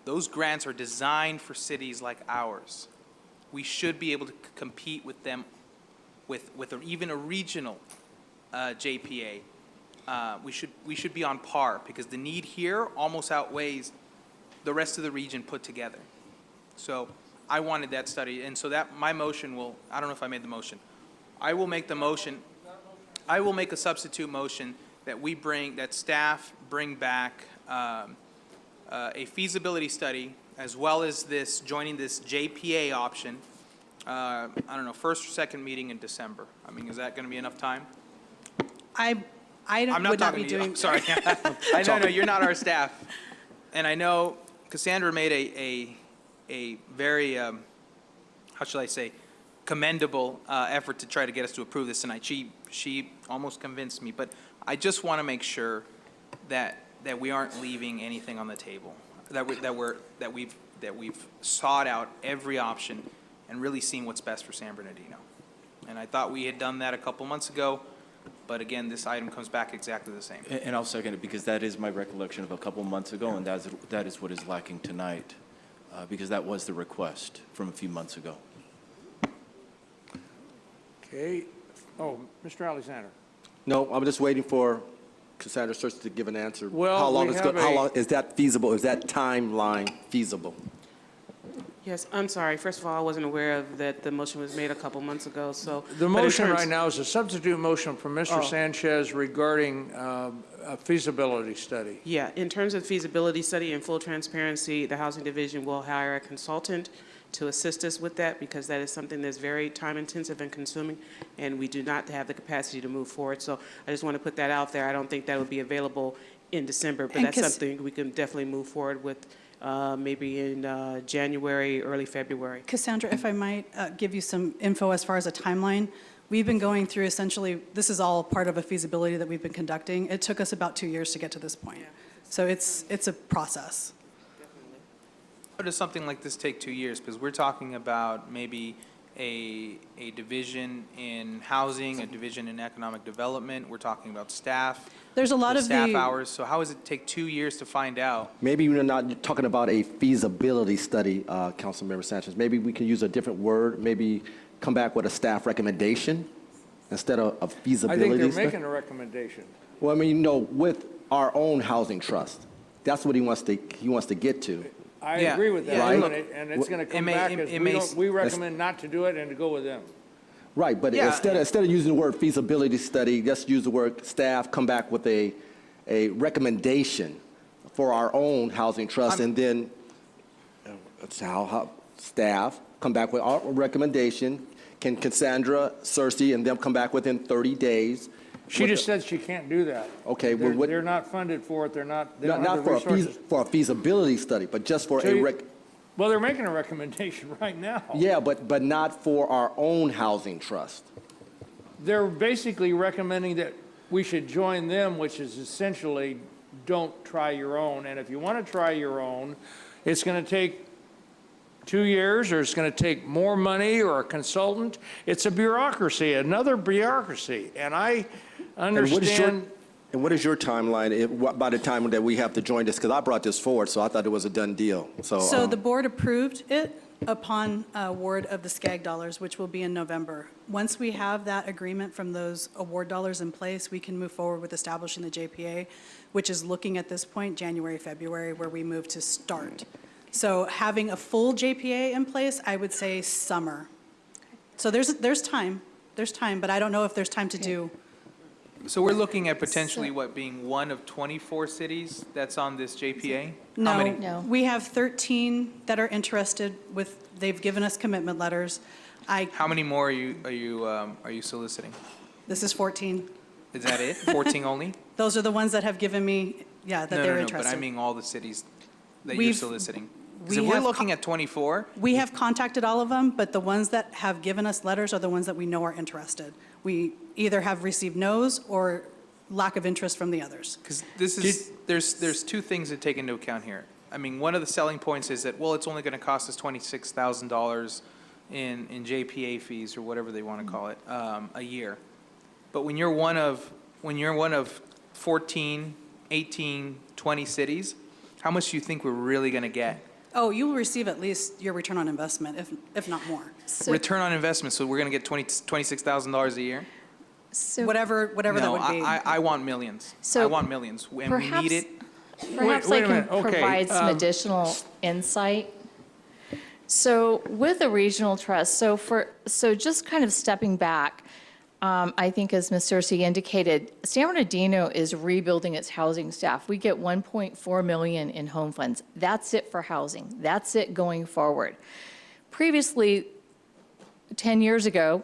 Those grants are designed for cities like ours. We should be able to compete with them with even a regional JPA. We should be on par, because the need here almost outweighs the rest of the region put together. So I wanted that study, and so that my motion will, I don't know if I made the motion. I will make the motion. I will make a substitute motion that staff bring back a feasibility study, as well as joining this JPA option. I don't know, first or second meeting in December. I mean, is that going to be enough time? I'm not would not talking be to you. doing. I'm sorry. I know, no, you're not our staff, and I know Cassandra made a very how shall I say, commendable effort to try to get us to approve this tonight. She almost convinced me, but I just want to make sure that we aren't leaving anything on the table, that we've sought out every option and really seen what's best for San Bernardino. And I thought we had done that a couple months ago, but again, this item comes back exactly the same. And I'll second it, because that is my recollection of a couple months ago, and that is what is lacking tonight, because that was the request from a few months ago. Okay. Oh, Mr. Alexander. No, I'm just waiting for Cassandra Search to give an answer. Well, how long how long is that feasible? Is that timeline feasible? Yes, I'm sorry. First of all, I wasn't aware of that the motion was made a couple months ago, so. The motion right now is a substitute motion from Mr. Sanchez regarding a feasibility study. Yeah, in terms of feasibility study and full transparency, the Housing Division will hire a consultant to assist us with that, because that is something that's very time-intensive and consuming, and we do not have the capacity to move forward. So I just want to put that out there. I don't think that will be available in December, but And that's something we can definitely move forward with maybe in January, early February. Cassandra, if I might give you some info as far as a timeline. We've been going through essentially, this is all part of a feasibility that we've been conducting. It took us about 2 years to get to this point. So it's a process. How does something like this take 2 years? Because we're talking about maybe a division in housing, a division in economic development. We're talking about staff. There's a lot of staff the- hours. So how does it take 2 years to find out? Maybe we're not talking about a feasibility study, Councilmember Sanchez. Maybe we can use a different word, maybe come back with a staff recommendation instead of a I feasibility think they're study. making a recommendation. Well, I mean, no, with our own housing trust. That's what he wants to get to. I Yeah, agree with that, yeah, and and it's going to come may- back it- as it we may don't, s- we recommend not to do it and to go with them. Right, but Yeah. instead of using the word feasibility study, just use the word staff, come back with a recommendation for our own housing trust, and then that's how staff come back with our recommendation. Can Cassandra, Cersei, and them come back within 30 days? She with just the- said she can't do that. Okay, well, They're, what- they're not funded for it, they don't have Not the for resources. for a feasibility study, but just for So a you- Well, they're making a recommendation right now. yeah, but not for our own housing trust. They're basically recommending that we should join them, which is essentially don't try your own. And if you want to try your own, it's going to take 2 years, or it's going to take more money or a consultant. It's a bureaucracy, another bureaucracy. And I understand. And what is your timeline by the time that we have to join this? Because I brought this forward, so I thought it was a done deal. So the board approved it upon award of the SCAG dollars, which will be in November. Once we have that agreement from those award dollars in place, we can move forward with establishing the JPA, which is looking at this point, January, February, where we move to start. So having a full JPA in place, I would say summer. So there's time, but I don't know if there's time to do. So we're looking at potentially what, being one of 24 cities that's on this JPA? How many? No, we have 13 that are interested with, they've given us commitment letters. How many more are you soliciting? This is 14. Is that it? 14 only? Those are the ones that have given me, that they're interested. But I mean all the cities that you're We've- soliciting. we Because if we're have looking at 24, We have contacted all of them, but the ones that have given us letters are the ones that we know are interested. We either have received no's or lack of interest from the others. because this is, there's two things to take into account here. I mean, one of the selling points is that, well, it's only going to cost us $26,000 in JPA fees, or whatever they want to call it, a year. But when you're one of 14, 18, 20 cities, how much do you think we're really going to get? Oh, you will receive at least your return on investment, if not more. Return on investment, so we're going to get $26,000 a year? Whatever that would be. No, I want millions. So I want millions, and we perhaps- need it. Perhaps wait I a can minute. Okay, provide some additional insight. So with a regional trust, so just kind of stepping back, I think as Ms. Cersei indicated, San Bernardino is rebuilding its housing staff. We get $1.4 million in home funds. That's it for housing. That's it going forward. Previously, 10 years ago,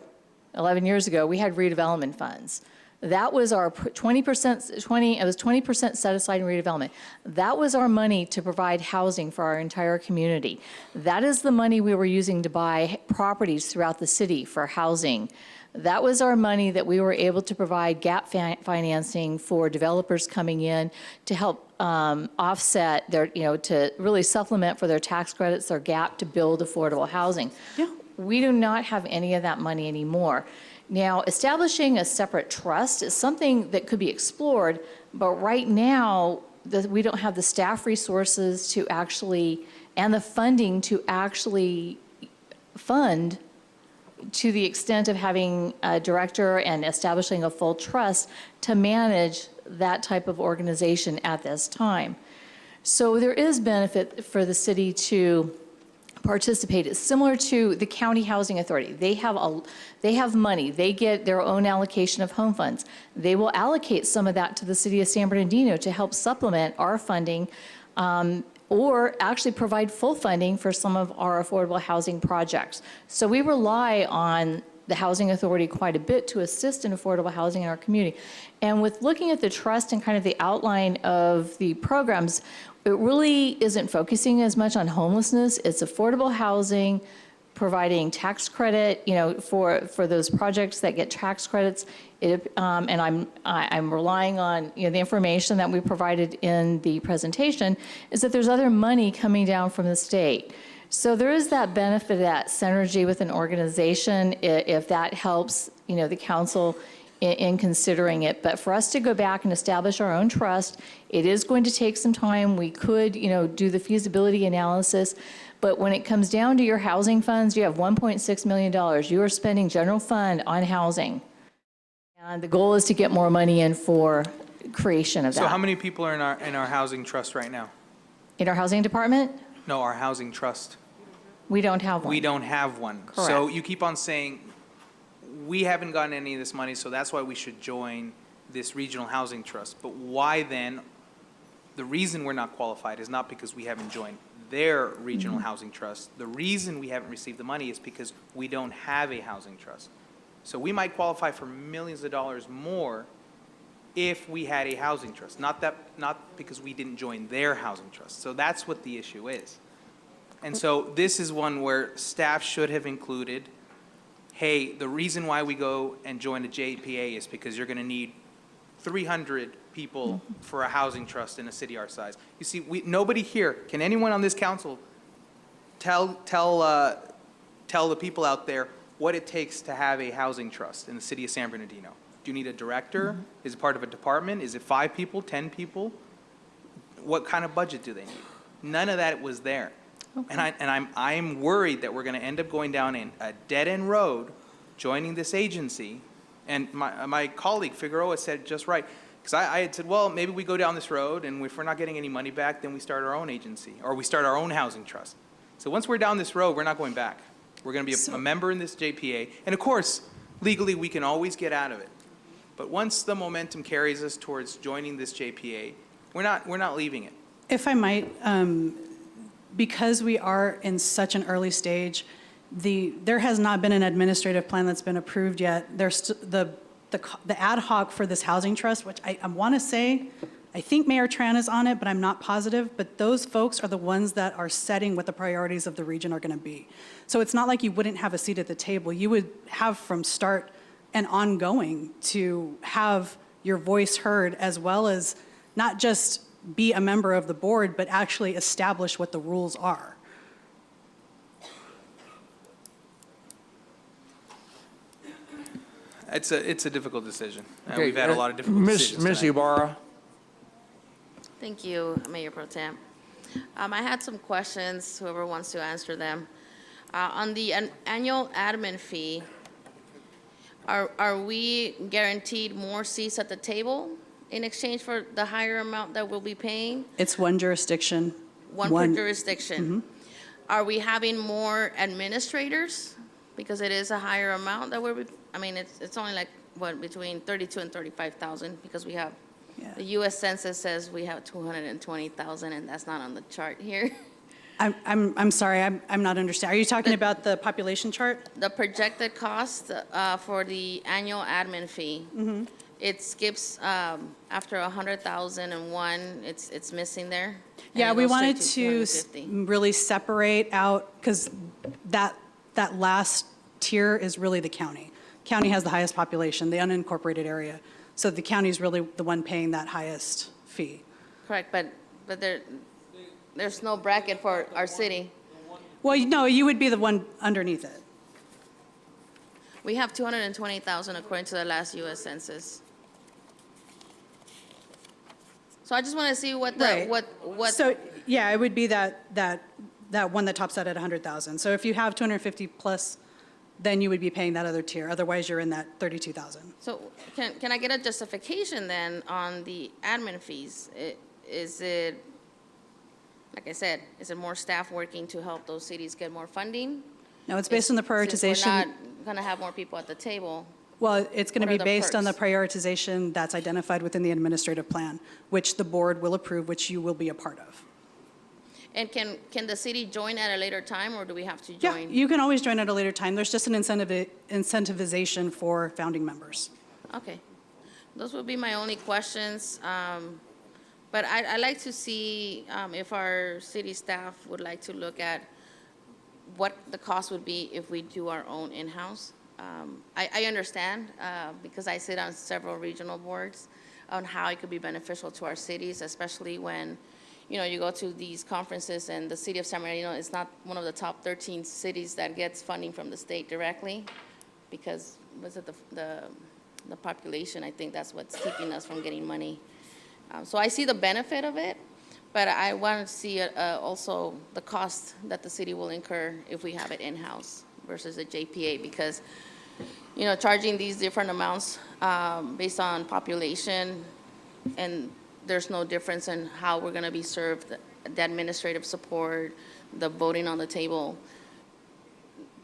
11 years ago, we had redevelopment funds. That was our 20% set aside in redevelopment. That was our money to provide housing for our entire community. That is the money we were using to buy properties throughout the city for housing. That was our money that we were able to provide gap financing for developers coming in to help offset their, to really supplement for their tax credits, their gap to build affordable housing. Yeah. We do not have any of that money anymore. Now, establishing a separate trust is something that could be explored, but right now, we don't have the staff resources to actually, and the funding to actually fund to the extent of having a director and establishing a full trust to manage that type of organization at this time. So there is benefit for the city to participate. It's similar to the County Housing Authority. They have money. They get their own allocation of home funds. They will allocate some of that to the city of San Bernardino to help supplement our funding or actually provide full funding for some of our affordable housing projects. So we rely on the Housing Authority quite a bit to assist in affordable housing in our community. And with looking at the trust and kind of the outline of the programs, it really isn't focusing as much on homelessness. It's affordable housing, providing tax credit, for those projects that get tax credits. And I'm relying on, the information that we provided in the presentation is that there's other money coming down from the state. So there is that benefit, that synergy with an organization, if that helps, the council in considering it. But for us to go back and establish our own trust, it is going to take some time. We could, do the feasibility analysis. But when it comes down to your housing funds, you have $1.6 million. You are spending general fund on housing. And the goal is to get more money in for creation of that. So how many people are in our housing trust right now? In our housing department? No, our housing trust. We don't have one. We don't have one. Correct. So you keep on saying, we haven't gotten any of this money, so that's why we should join this regional housing trust. But why then, the reason we're not qualified is not because we haven't joined their regional housing trust. The reason we haven't received the money is because we don't have a housing trust. So we might qualify for millions of dollars more if we had a housing trust, not because we didn't join their housing trust. So that's what the issue is. And so this is one where staff should have included, hey, the reason why we go and join a JPA is because you're going to need 300 people for a housing trust in a city our size. You see, nobody here, can anyone on this council tell the people out there what it takes to have a housing trust in the city of San Bernardino? Do you need a director? Is it part of a department? Is it 5 people, 10 people? What kind of budget do they need? None of that was there. Okay. And I'm worried that we're going to end up going down a dead-end road, joining this agency. And my colleague Figueroa said just right, because I had said, well, maybe we go down this road, and if we're not getting any money back, then we start our own agency, or we start our own housing trust. So once we're down this road, we're not going back. We're going to be a member in this JPA. And of course, legally, we can always get out of it. But once the momentum carries us towards joining this JPA, we're not leaving it. If I might, because we are in such an early stage, there has not been an administrative plan that's been approved yet. There's the ad hoc for this housing trust, which I want to say, I think Mayor Tran is on it, but I'm not positive. But those folks are the ones that are setting what the priorities of the region are going to be. So it's not like you wouldn't have a seat at the table. You would have from start and ongoing to have your voice heard, as well as not just be a member of the board, but actually establish what the rules are. It's a difficult decision. Okay, We've had a lot of difficult decisions Ms. tonight. Ibarra. Thank you, Mayor Pro Tem. I had some questions, whoever wants to answer them. On the annual admin fee, are we guaranteed more seats at the table in exchange for the higher amount that we'll be paying? It's one jurisdiction. One per jurisdiction. Are we having more administrators? Because it is a higher amount that it's only like, what, between 32 and 35,000, because we have, the U.S. Census says we have 220,000, and that's not on the chart here. I'm sorry, I'm not understanding. Are you talking about the population chart? The projected cost for the annual admin fee. It skips after 100,001. It's missing there. Yeah, we wanted to really separate out, because that last tier is really the county. County has the highest population, the unincorporated area. So the county is really the one paying that highest fee. Correct, but there's no bracket for our city. Well, no, you would be the one underneath it. We have 220,000 according to the last U.S. Census. So I just want to see what the, Right. what. So, yeah, it would be that one that tops out at 100,000. So if you have 250 plus, then you would be paying that other tier. Otherwise, you're in that 32,000. So can I get a justification then on the admin fees? Is it, like I said, is it more staff working to help those cities get more funding? No, it's based on the prioritization. Since we're not going to have more people at the table. Well, it's going to What are be the based on the perks? prioritization that's identified within the administrative plan, which the board will approve, which you will be a part of. And can the city join at a later time, or do we have to Yeah, join? you can always join at a later time. There's just an incentivization for founding members. Okay. Those would be my only questions. But I'd like to see if our city staff would like to look at what the cost would be if we do our own in-house. I understand, because I sit on several regional boards, on how it could be beneficial to our cities, especially when, you know, you go to these conferences and the city of San Bernardino is not one of the top 13 cities that gets funding from the state directly, because was it the population? I think that's what's keeping us from getting money. So I see the benefit of it, but I want to see also the cost that the city will incur if we have it in-house versus the JPA, because, you know, charging these different amounts based on population, and there's no difference in how we're going to be served, the administrative support, the voting on the table.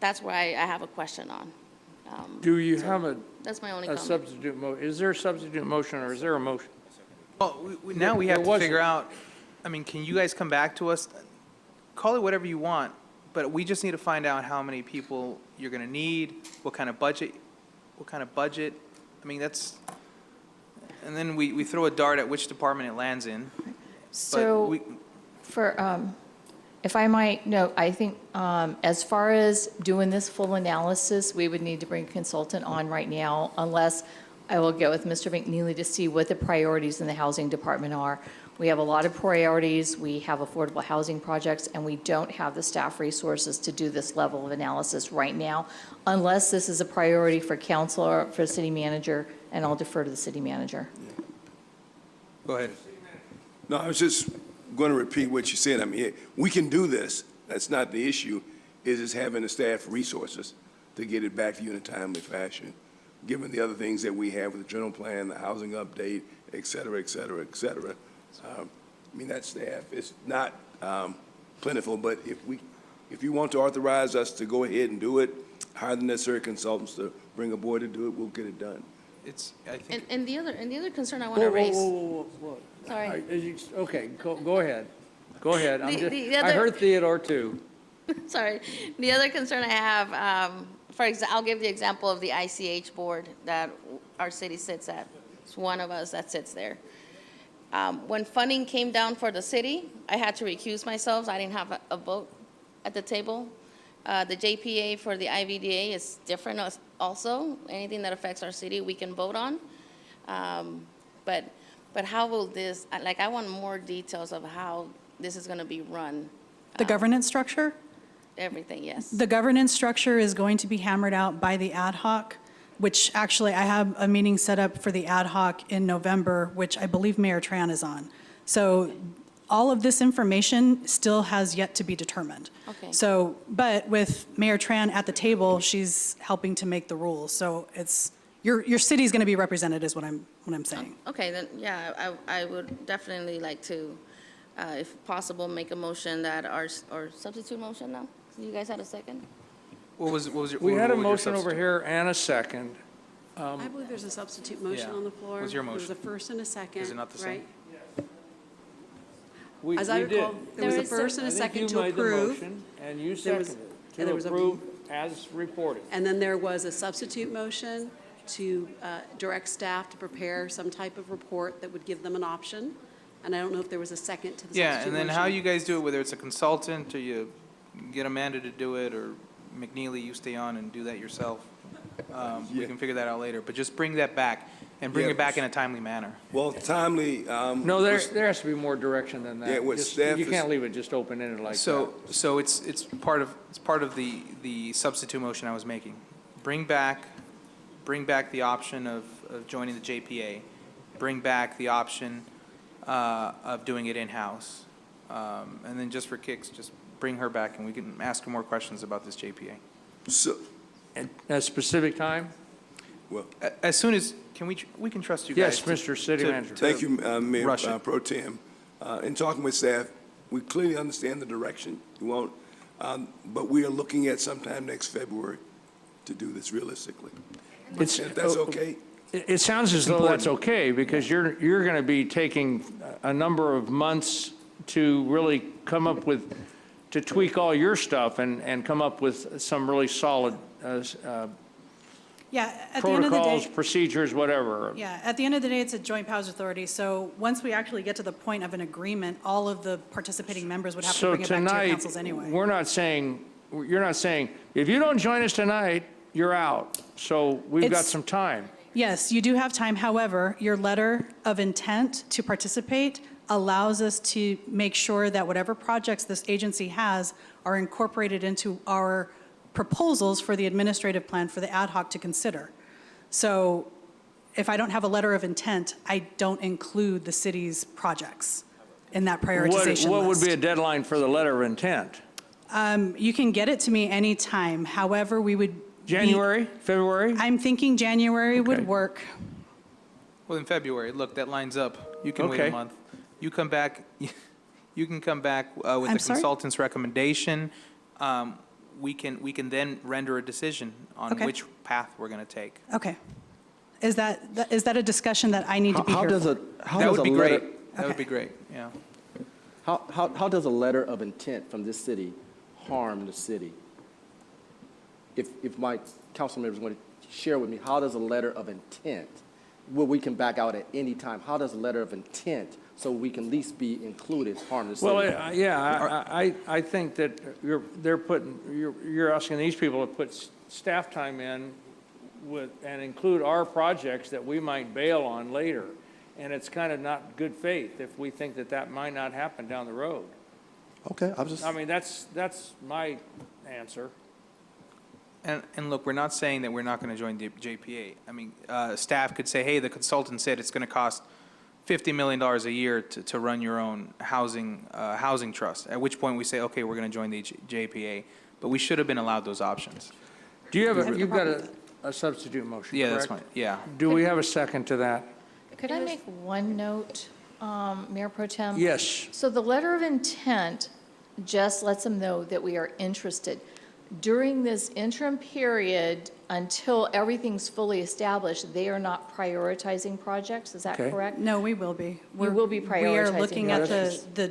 That's where I have a question on. Do you have That's my only a comment. substitute is there a substitute motion, or is there a motion? Well, now we have There to wasn't. figure out, I mean, can you guys come back to us? Call it whatever you want, but we just need to find out how many people you're going to need, what kind of budget. I mean, that's, and then we throw a dart at which department it lands in. So, if I might note, I think as far as doing this full analysis, we would need to bring a consultant on right now, unless I will get with Mr. McNeely to see what the priorities in the housing department are. We have a lot of priorities. We have affordable housing projects, and we don't have the staff resources to do this level of analysis right now, unless this is a priority for council or for city manager, and I'll defer to the city manager. Go ahead. No, I was just going to repeat what you said. I mean, we can do this. That's not the issue, is just having the staff resources to get it back to you in a timely fashion, given the other things that we have with the general plan, the housing update, et cetera, et cetera, et cetera. I mean, that staff is not plentiful, but if you want to authorize us to go ahead and do it, hire the necessary consultants to bring aboard to do it, we'll get it done. I think. And the other concern I want to raise. Sorry. Okay, go ahead. Go ahead. The I other- heard Theodore too. Sorry. The other concern I have, I'll give the example of the ICH board that our city sits at. It's one of us that sits there. When funding came down for the city, I had to recuse myself. I didn't have a vote at the table. The JPA for the IVDA is different also. Anything that affects our city, we can vote on. But how will this, like, I want more details of how this is going to be run. The governance structure? Everything, yes. The governance structure is going to be hammered out by the ad hoc, which actually I have a meeting set up for the ad hoc in November, which I believe Mayor Tran is on. So all of this information still has yet to be determined. Okay. So, but with Mayor Tran at the table, she's helping to make the rules. So it's, your city's going to be represented is what I'm saying. Okay, then, yeah, I would definitely like to, if possible, make a motion that or substitute motion now? You guys had a second? What was your? We had a what was your motion over substitute? here and a second. I believe there's a substitute motion Yeah. on the floor. What's your There was a motion? first and a second, Is it not the same? right? We As I we did. recall, there was a first and a second to I think you made the approve. motion, and you There was- seconded and to there was a- approve as reported. And then there was a substitute motion to direct staff to prepare some type of report that would give them an option. And I don't know if there was a second to the substitute Yeah, motion. and then how you guys do it, whether it's a consultant or you get Amanda to do it, or McNeely, you stay on and do that yourself. We can figure that out later, but just bring that back and bring Yeah. it back in a timely manner. Well, timely. No, there has to be more direction than that. Yeah, what Just- staff You is- can't leave it just open-ended like that. So it's part of the substitute motion I was making. Bring back the option of joining the JPA. Bring back the option of doing it in-house. And then just for kicks, just bring her back and we can ask her more questions about this JPA. So, At a specific time? well, As soon as, we can trust you guys. Yes, Mr. City Manager. thank you, Mayor rush it. Pro Tem. In talking with staff, we clearly understand the direction you want, but we are looking at sometime next February to do this realistically. It's- If that's okay? It sounds as though that's okay, because you're going to be taking a number of months to really come up with, to tweak all your stuff and come up with some really solid Yeah, at the end of the protocols, day, procedures, whatever. yeah, at the end of the day, it's a joint powers authority. So once we actually get to the point of an agreement, all of the participating members would have to So bring it back to your tonight, councils anyway. we're not saying, you're not saying, if you don't join us tonight, you're out. So we've got It's- some time. Yes, you do have time. However, your letter of intent to participate allows us to make sure that whatever projects this agency has are incorporated into our proposals for the administrative plan for the ad hoc to consider. So if I don't have a letter of intent, I don't include the city's projects in that prioritization What would list. be a deadline for the letter of intent? You can get it to me anytime. However, we would. January, February? I'm thinking January would work. Well, in February, look, that lines up. You can wait a Okay. month. You come back, you can come back with I'm the sorry? consultant's recommendation. We can then render a decision on Okay. which path we're going to take. Okay. Is that a discussion that I need to be How here does for? a, how That does would a be letter, great. That would be great, yeah. how does a letter of intent from this city harm the city? If my council members want to share with me, how does a letter of intent, where we can back out at any time, how does a letter of intent, so we can at least be included, harm the city? Well, yeah, I think that you're asking these people to put staff time in and include our projects that we might bail on later. And it's kind of not good faith if we think that that might not happen down the road. Okay, I'm just. I mean, that's my answer. And look, we're not saying that we're not going to join the JPA. I mean, staff could say, hey, the consultant said it's going to cost $50 million a year to run your own housing trust, at which point we say, okay, we're going to join the JPA. But we should have been allowed those options. Do you have you've got a substitute motion, Yeah, that's correct? fine, yeah. Do we have a second to that? Could I make one note, Mayor Pro Tem? Yes. So the letter of intent just lets them know that we are interested. During this interim period, until everything's fully established, they are not prioritizing projects, is that Okay. correct? No, we will be. You will be We prioritizing are looking at projects. the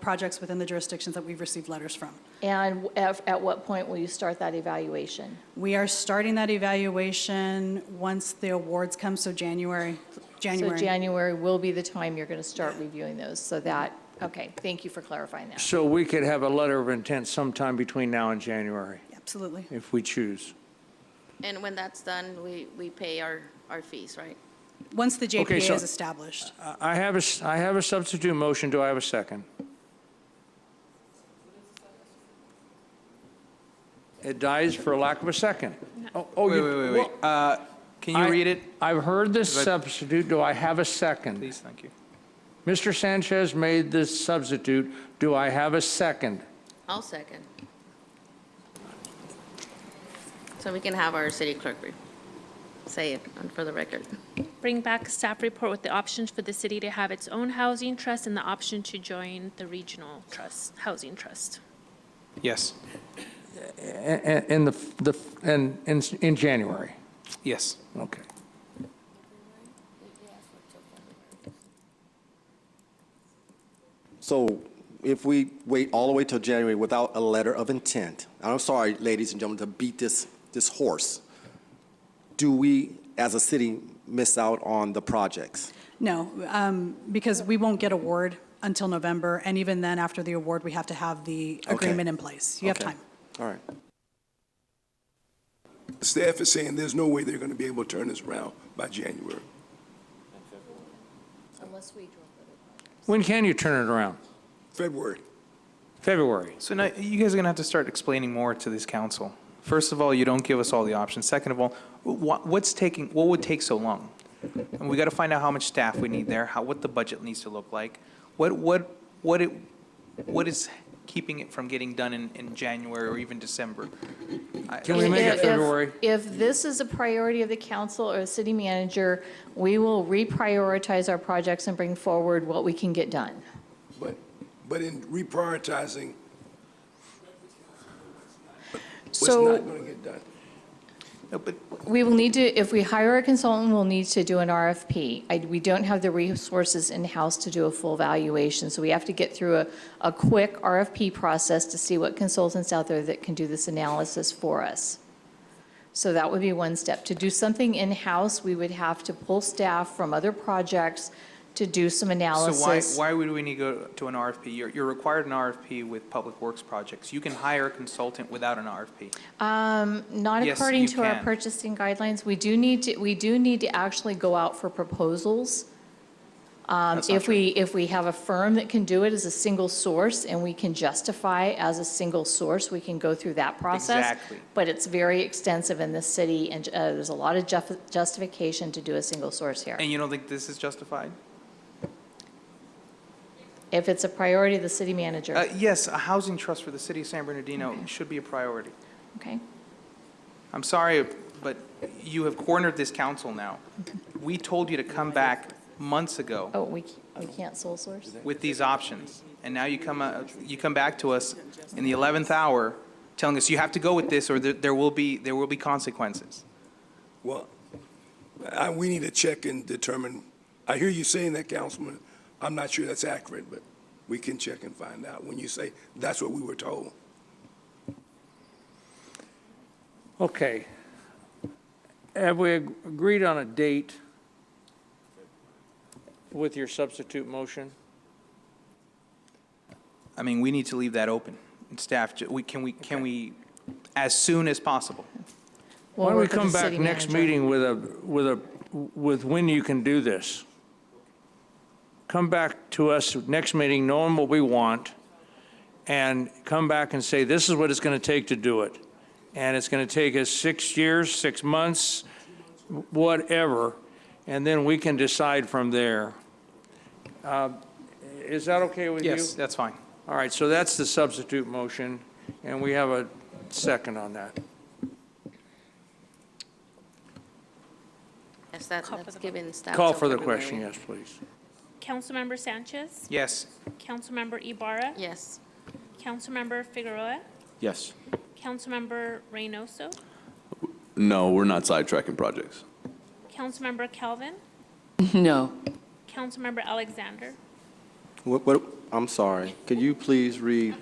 projects within the jurisdictions that we've received letters from. And at what point will you start that evaluation? We are starting that evaluation once the awards come, so January. So January will be the time you're going to start reviewing those, so that, okay, thank you for clarifying that. So we could have a letter of intent sometime between now and January, Absolutely. if we choose. And when that's done, we pay our fees, right? Once the Okay, JPA so- is established. I have a substitute motion. Do I have a second? It dies for lack of a second. Wait. Can you read it? I've heard this substitute. Do I have a second? Please, thank you. Mr. Sanchez made this substitute. Do I have a second? I'll second. So we can have our city clerk say it for the record. Bring back a staff report with the options for the city to have its own housing trust and the option to join the regional trust, housing trust. Yes. In January. Yes. Okay. So if we wait all the way till January without a letter of intent, and I'm sorry, ladies and gentlemen, to beat this horse, do we, as a city, miss out on the projects? No, because we won't get award until November, and even then, after the award, we have to have the agreement in place. You have Okay. time. All right. Staff is saying there's no way they're going to be able to turn this around by January. Unless we When can you turn it around? February. February. So now you guys are going to have to start explaining more to this council. First of all, you don't give us all the options. Second of all, what would take so long? And we got to find out how much staff we need there, what the budget needs to look like. What is keeping it from getting done in January or even December? Can we make it February? If this is a priority of the council or the city manager, we will reprioritize our projects and bring forward what we can get done. But in reprioritizing, what's So- not going to get done? We will need to, if we hire a consultant, we'll need to do an RFP. We don't have the resources in-house to do a full valuation, so we have to get through a quick RFP process to see what consultants out there that can do this analysis for us. So that would be one step. To do something in-house, we would have to pull staff from other projects to do some analysis. So why would we need to go to an RFP? You're required an RFP with public works projects. You can hire a consultant without an RFP. Not Yes, according you to our can. purchasing guidelines. We do need to actually go out for proposals. That's not If we have a firm that can do it as a single source and we can justify as a single source, we can go through that process. Exactly. But it's very extensive in this city, and there's a lot of justification to do a single source here. And you don't think this is justified? If it's a priority of the city manager. Yes, a housing trust for the city of San Bernardino should be a priority. Okay. I'm sorry, but you have cornered this council now. We told you to come back months ago Oh, we can't sole source? with these options, and now you come back to us in the 11th hour telling us you have to go with this or there will be consequences. Well, we need to check and determine. I hear you saying that, Councilman. I'm not sure that's accurate, but we can check and find out when you say that's what we were told. Okay. Have we agreed on a date with your substitute motion? I mean, we need to leave that open. And staff, can we, as soon as possible? Why don't we work with come the back city next manager. meeting with when you can do this? Come back to us next meeting knowing what we want, and come back and say, this is what it's going to take to do it. And it's going to take us 6 years, 6 months, whatever, and then we can decide from there. Is that okay with you? Yes, that's fine. All right, so that's the substitute motion, and we have a second on that. Yes, that's given staff. Call till for the February. question, yes, please. Councilmember Sanchez, Yes. Councilmember Ibarra, Yes. Councilmember Figueroa, Yes. Councilmember Reynoso, No, we're not sidetracking projects. Councilmember Calvin, No. Councilmember Alexander. I'm sorry. Could you please read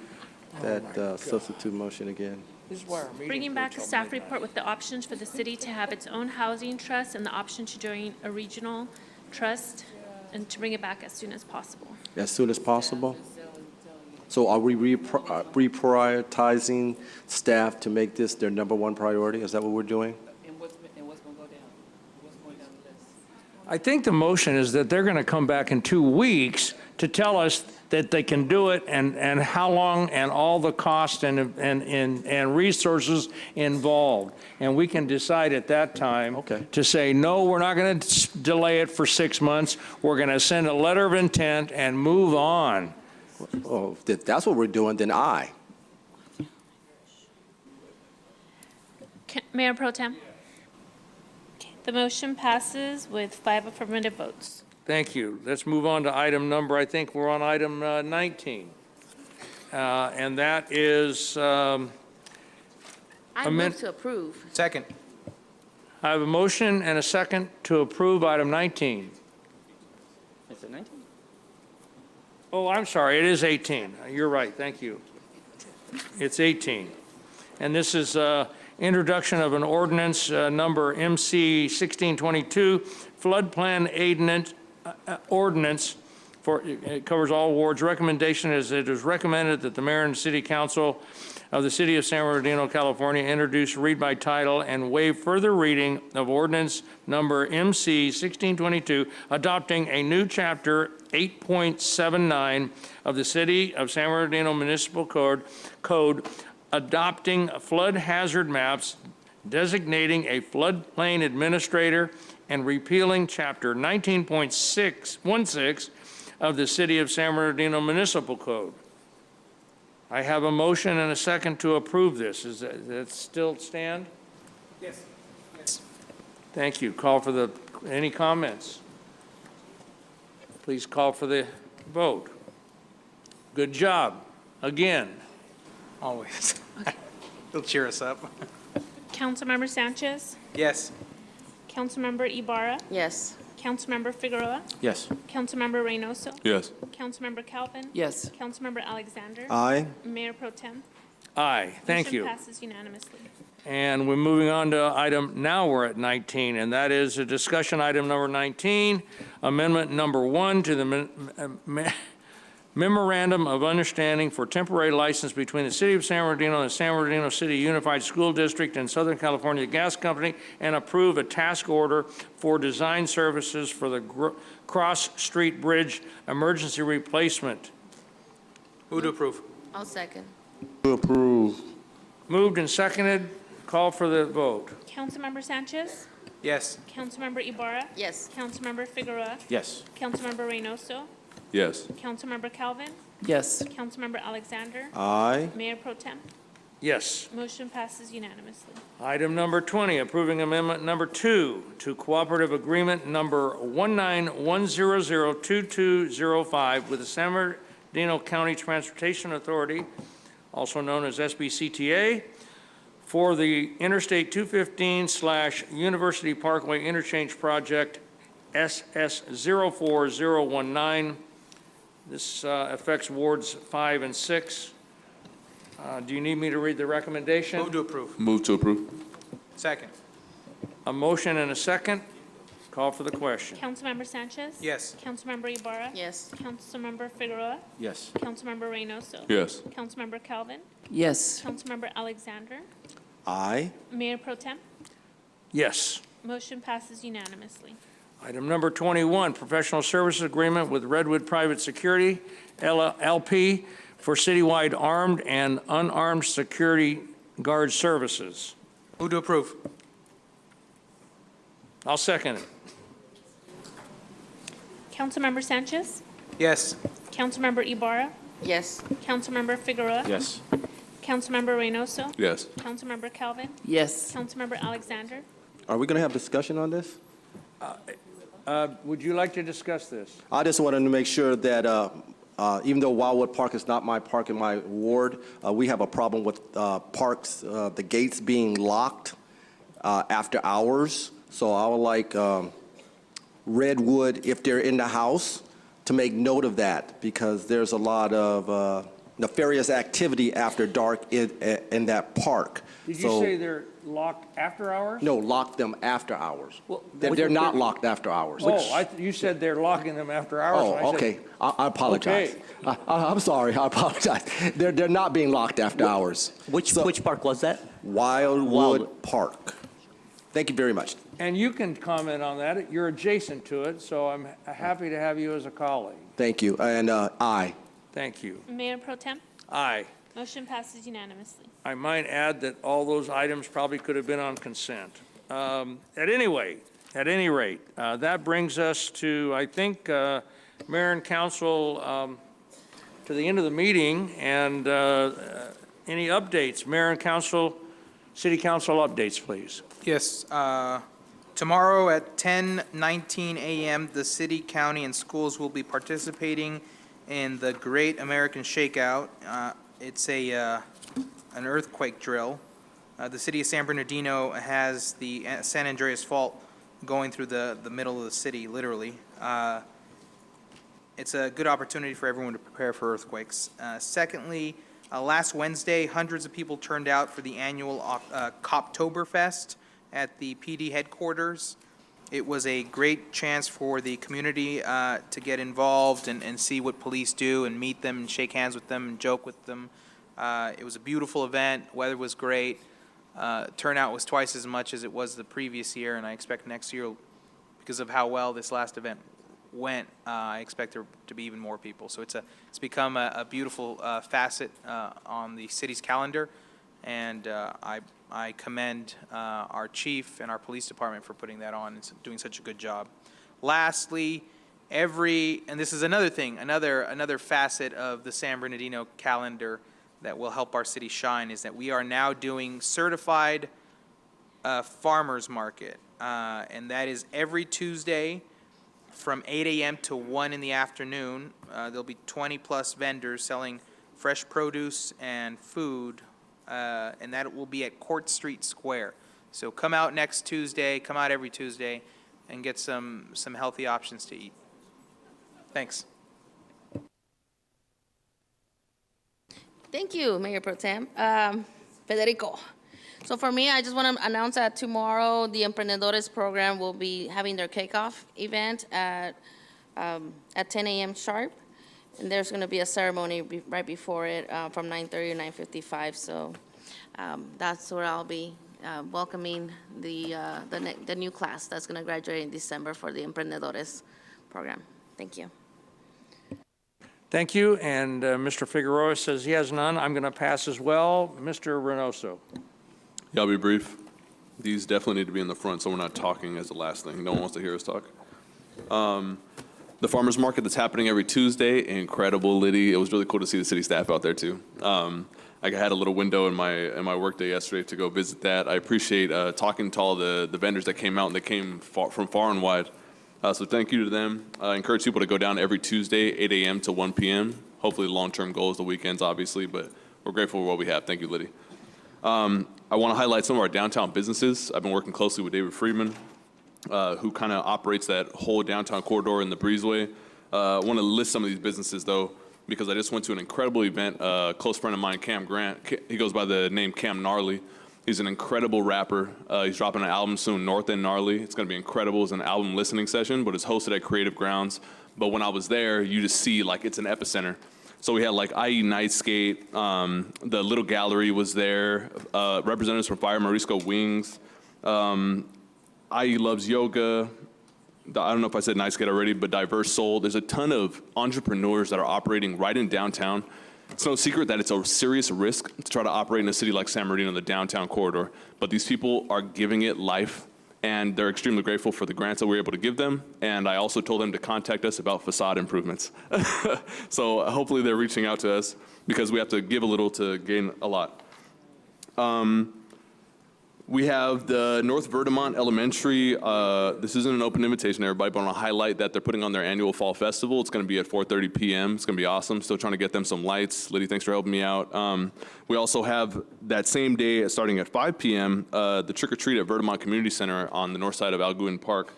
that substitute motion again? Bringing back a staff report with the options for the city to have its own housing trust and the option to join a regional trust, and to bring it back as soon as possible. As soon as possible? So are we reprioritizing staff to make this their number one priority? Is that what we're doing? And what's going to go down? What's going down the list? I think the motion is that they're going to come back in 2 weeks to tell us that they can do it and how long and all the cost and resources involved. And we can decide at that time to say, no, we're not going to delay it for 6 months. We're going to send a letter of intent and move on. Oh, if that's what we're doing, then aye. Mayor Pro Tem? Okay, the motion passes with 5 affirmative votes. Thank you. Let's move on to item number, I think we're on item 19. And that is, I move to approve. Second. I have a motion and a second to approve item 19. Is it 19? Oh, I'm sorry, it is 18. You're right, thank you. It's 18. And this is introduction of an ordinance number MC 1622, floodplain ordinance for, it covers all wards. Recommendation is it is recommended that the mayor and city council of the city of San Bernardino, California introduce, read by title, and waive further reading of ordinance number MC 1622, adopting a new chapter 8.79 of the city of San Bernardino Municipal Code, adopting flood hazard maps, designating a floodplain administrator, and repealing chapter 19.616 of the city of San Bernardino Municipal Code. I have a motion and a second to approve this. Does that still stand? Yes. Yes. Thank you. Call for the, any comments? Please call for the vote. Good job. Again. Always. It'll cheer us up. Councilmember Sanchez, Yes. Councilmember Ibarra, Yes. Councilmember Figueroa, Yes. Councilmember Reynoso, Yes. Councilmember Calvin, Yes. Councilmember Alexander, Aye. Mayor Pro Tem. Aye, thank you. Motion passes unanimously. And we're moving on to now we're at 19, and that is a discussion item number 19, amendment number 1 to the Memorandum of Understanding for Temporary License between the City of San Bernardino and the San Bernardino City Unified School District and Southern California Gas Company, and approve a task order for design services for the Cross Street Bridge emergency replacement. Move to approve. I'll second. To approve. Moved and seconded. Call for the vote. Councilmember Sanchez, Yes. Councilmember Ibarra, Yes. Councilmember Figueroa, Yes. Councilmember Reynoso, Yes. Councilmember Calvin, Yes. Councilmember Alexander, Aye. Mayor Pro Tem. Yes. Motion passes unanimously. Item number 20, approving amendment number 2 to cooperative agreement number 191002205 with the San Bernardino County Transportation Authority, also known as SBCTA, for the Interstate 215/University Parkway Interchange Project SS04019. This affects wards 5 and 6. Do you need me to read the recommendation? Move to approve. Move to approve. Second. A motion and a second. Call for the question. Councilmember Sanchez? Yes. Councilmember Ibarra? Yes. Councilmember Figueroa? Yes. Councilmember Reynoso? Yes. Councilmember Calvin? Yes. Councilmember Alexander? Aye. Mayor Pro Tem? Yes. Motion passes unanimously. Item number 21, professional services agreement with Redwood Private Security, LP, for citywide armed and unarmed security guard services. Move to approve. I'll second it. Councilmember Sanchez? Yes. Councilmember Ibarra? Yes. Councilmember Figueroa? Yes. Councilmember Reynoso? Yes. Councilmember Calvin? Yes. Councilmember Alexander? Are we going to have discussion on this? Would you like to discuss this? I just wanted to make sure that even though Wildwood Park is not my park in my ward, we have a problem with parks, the gates being locked after hours. So I would like Redwood, if they're in the house, to make note of that, because there's a lot of nefarious activity after dark in that park. Did you say they're locked after hours? No, lock them after hours. Well, They're not locked after hours. Oh, you said they're locking them after hours. and I Oh, said- okay. I apologize. Okay. I'm sorry. I apologize. They're not being locked after hours. Which park was that? Wildwood Park. Thank you very much. And you can comment on that. You're adjacent to it, so I'm happy to have you as a colleague. Thank you. And aye. Thank you. Mayor Pro Tem? Aye. Motion passes unanimously. I might add that all those items probably could have been on consent. At any rate, that brings us to, I think, Mayor and Council, to the end of the meeting, and any updates? Mayor and Council, City Council updates, please. Yes. Tomorrow at 10:19 a.m., the city, county, and schools will be participating in the Great American Shakeout. It's an earthquake drill. The city of San Bernardino has the San Andreas Fault going through the middle of the city, literally. It's a good opportunity for everyone to prepare for earthquakes. Secondly, last Wednesday, hundreds of people turned out for the annual Coptoberfest at the PD headquarters. It was a great chance for the community to get involved and see what police do and meet them and shake hands with them and joke with them. It was a beautiful event. Weather was great. Turnout was twice as much as it was the previous year, and I expect next year, because of how well this last event went, I expect there to be even more people. So it's become a beautiful facet on the city's calendar, and I commend our chief and our police department for putting that on and doing such a good job. Lastly, and this is another thing, another facet of the San Bernardino calendar that will help our city shine, is that we are now doing certified farmers market, and that is every Tuesday from 8 a.m. to 1 in the afternoon. There'll be 20-plus vendors selling fresh produce and food, and that will be at Court Street Square. So come out next Tuesday, come out every Tuesday, and get some healthy options to eat. Thanks. Thank you, Mayor Pro Tem. Federico. So for me, I just want to announce that tomorrow the Emprendedores program will be having their kickoff event at 10 a.m. sharp. And there's going to be a ceremony right before it from 9:30 to 9:55. So that's where I'll be welcoming the new class that's going to graduate in December for the Emprendedores program. Thank you. Thank you, and Mr. Figueroa says he has none. I'm going to pass as well. Mr. Reynoso. Yeah, I'll be brief. These definitely need to be in the front, so we're not talking as the last thing. No one wants to hear us talk. The farmer's market that's happening every Tuesday, incredible, Liddy. It was really cool to see the city staff out there, too. I had a little window in my workday yesterday to go visit that. I appreciate talking to all the vendors that came out, and they came from far and wide. So thank you to them. I encourage people to go down every Tuesday, 8 a.m. to 1 p.m. Hopefully the long-term goal is the weekends, obviously, but we're grateful for what we have. Thank you, Liddy. I want to highlight some of our downtown businesses. I've been working closely with David Friedman, who kind of operates that whole downtown corridor in the Breezeway. I want to list some of these businesses, though, because I just went to an incredible event. A close friend of mine, Cam Grant, he goes by the name Cam Gnarly. He's an incredible rapper. He's dropping an album soon, North End Gnarly. It's going to be incredible. It's an album listening session, but it's hosted at Creative Grounds. But when I was there, you just see like it's an epicenter. So we had like IE Nightskate, the Little Gallery was there, representatives from Fire Morisco Wings, IE Loves Yoga. I don't know if I said Nightskate already, but Diverse Soul. There's a ton of entrepreneurs that are operating right in downtown. It's no secret that it's a serious risk to try to operate in a city like San Bernardino, the downtown corridor. But these people are giving it life, and they're extremely grateful for the grants that we were able to give them. And I also told them to contact us about facade improvements. So hopefully they're reaching out to us because we have to give a little to gain a lot. We have the North Verdemont Elementary. This isn't an open invitation to everybody, but I want to highlight that they're putting on their annual fall festival. It's going to be at 4:30 p.m. It's going to be awesome. Still trying to get them some lights. Liddy, thanks for helping me out. We also have that same day, starting at 5 p.m., the Trick or Treat at Verdemont Community Center on the north side of Algoon Park.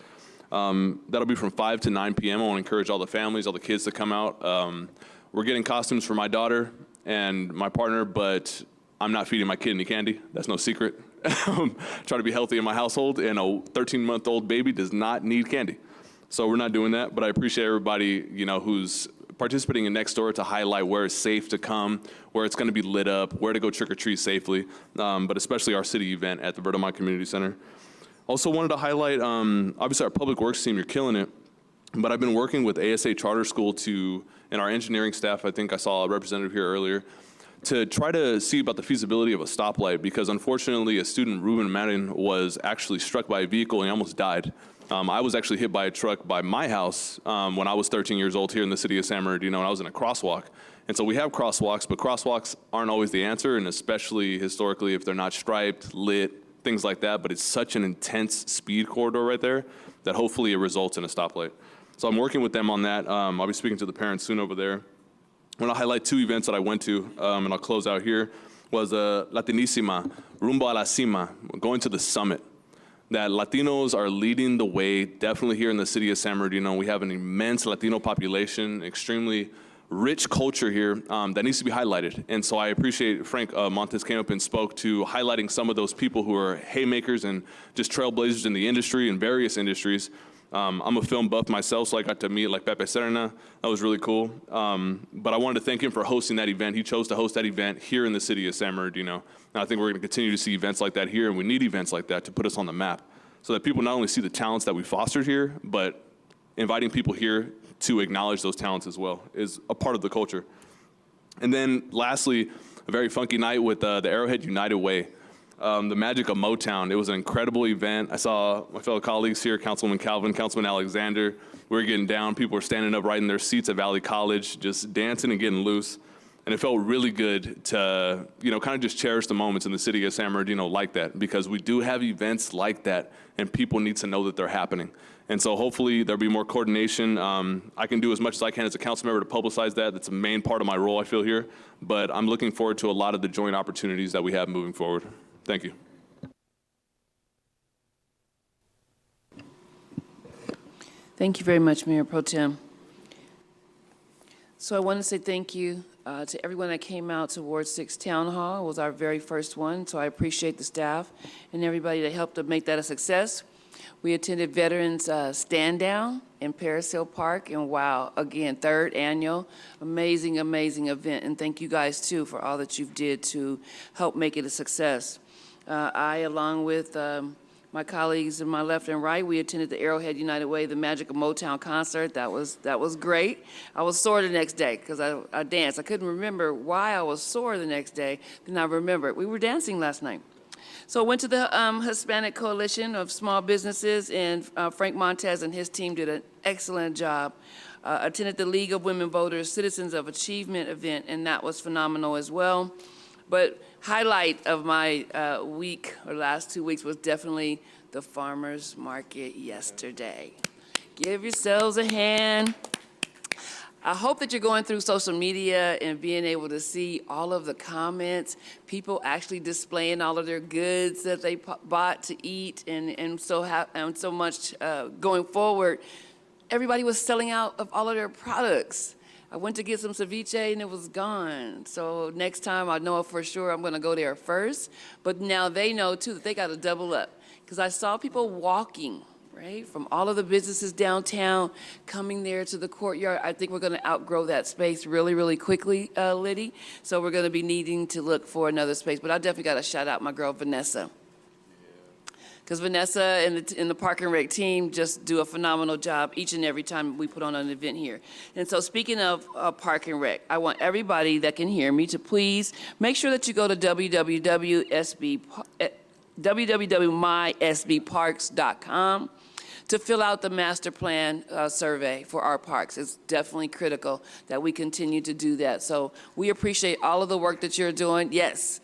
That'll be from 5 to 9 p.m. I want to encourage all the families, all the kids to come out. We're getting costumes for my daughter and my partner, but I'm not feeding my kid any candy. That's no secret. Try to be healthy in my household, and a 13-month-old baby does not need candy. So we're not doing that, but I appreciate everybody, who's participating in Next Door to highlight where it's safe to come, where it's going to be lit up, where to go trick-or-treat safely, but especially our city event at the Verdemont Community Center. Also wanted to highlight, obviously our public works team, you're killing it, but I've been working with ASA Charter School and our engineering staff, I think I saw a representative here earlier, to try to see about the feasibility of a stoplight, because unfortunately a student, Ruben Madden, was actually struck by a vehicle and he almost died. I was actually hit by a truck by my house when I was 13 years old here in the city of San Bernardino, and I was in a crosswalk. And so we have crosswalks, but crosswalks aren't always the answer, and especially historically if they're not striped, lit, things like that, but it's such an intense speed corridor right there that hopefully it results in a stoplight. So I'm working with them on that. I'll be speaking to the parents soon over there. I want to highlight two events that I went to, and I'll close out here, was Latinissima, Rumbo a la Cima, going to the summit. That Latinos are leading the way, definitely here in the city of San Bernardino. We have an immense Latino population, extremely rich culture here that needs to be highlighted. And so I appreciate Frank Montes came up and spoke to highlighting some of those people who are haymakers and just trailblazers in the industry, in various industries. I'm a film buff myself, so I got to meet like Pepe Serna. That was really cool. But I wanted to thank him for hosting that event. He chose to host that event here in the city of San Bernardino. And I think we're going to continue to see events like that here, and we need events like that to put us on the map so that people not only see the talents that we fostered here, but inviting people here to acknowledge those talents as well is a part of the culture. And then lastly, a very funky night with the Arrowhead United Way. The magic of Motown. It was an incredible event. I saw my fellow colleagues here, Councilman Calvin, Councilman Alexander. We were getting down. People were standing up right in their seats at Valley College, just dancing and getting loose. And it felt really good to, kind of just cherish the moments in the city of San Bernardino like that, because we do have events like that, and people need to know that they're happening. And so hopefully there'll be more coordination. I can do as much as I can as a council member to publicize that. That's a main part of my role, I feel, here. But I'm looking forward to a lot of the joint opportunities that we have moving forward. Thank you. Thank you very much, Mayor Pro Tem. So I want to say thank you to everyone that came out to Ward 6 Town Hall. It was our very first one, so I appreciate the staff and everybody that helped to make that a success. We attended Veterans Stand Down in Paris Hill Park, and wow, again, 3rd annual, amazing, amazing event, and thank you guys too for all that you've did to help make it a success. I, along with my colleagues in my left and right, we attended the Arrowhead United Way, the Magic of Motown concert. That was great. I was sore the next day because I danced. I couldn't remember why I was sore the next day. Then I remembered. We were dancing last night. So I went to the Hispanic Coalition of Small Businesses, and Frank Montez and his team did an excellent job. Attended the League of Women Voters Citizens of Achievement event, and that was phenomenal as well. But highlight of my week or last 2 weeks was definitely the farmers market yesterday. Give yourselves a hand. I hope that you're going through social media and being able to see all of the comments, people actually displaying all of their goods that they bought to eat, and so much going forward. Everybody was selling out of all of their products. I went to get some ceviche and it was gone. So next time I know for sure I'm gonna go there first. But now they know too that they gotta double up. Because I saw people walking, right, from all of the businesses downtown, coming there to the courtyard. I think we're gonna outgrow that space really, really quickly, Liddy. So we're gonna be needing to look for another space. But I definitely gotta shout out my girl, Vanessa. Because Vanessa and the Park and Rec team just do a phenomenal job each and every time we put on an event here. And so speaking of Park and Rec, I want everybody that can hear me to please make sure that you go to www.mysbparks.com to fill out the master plan survey for our parks. It's definitely critical that we continue to do that. So we appreciate all of the work that you're doing. Yes.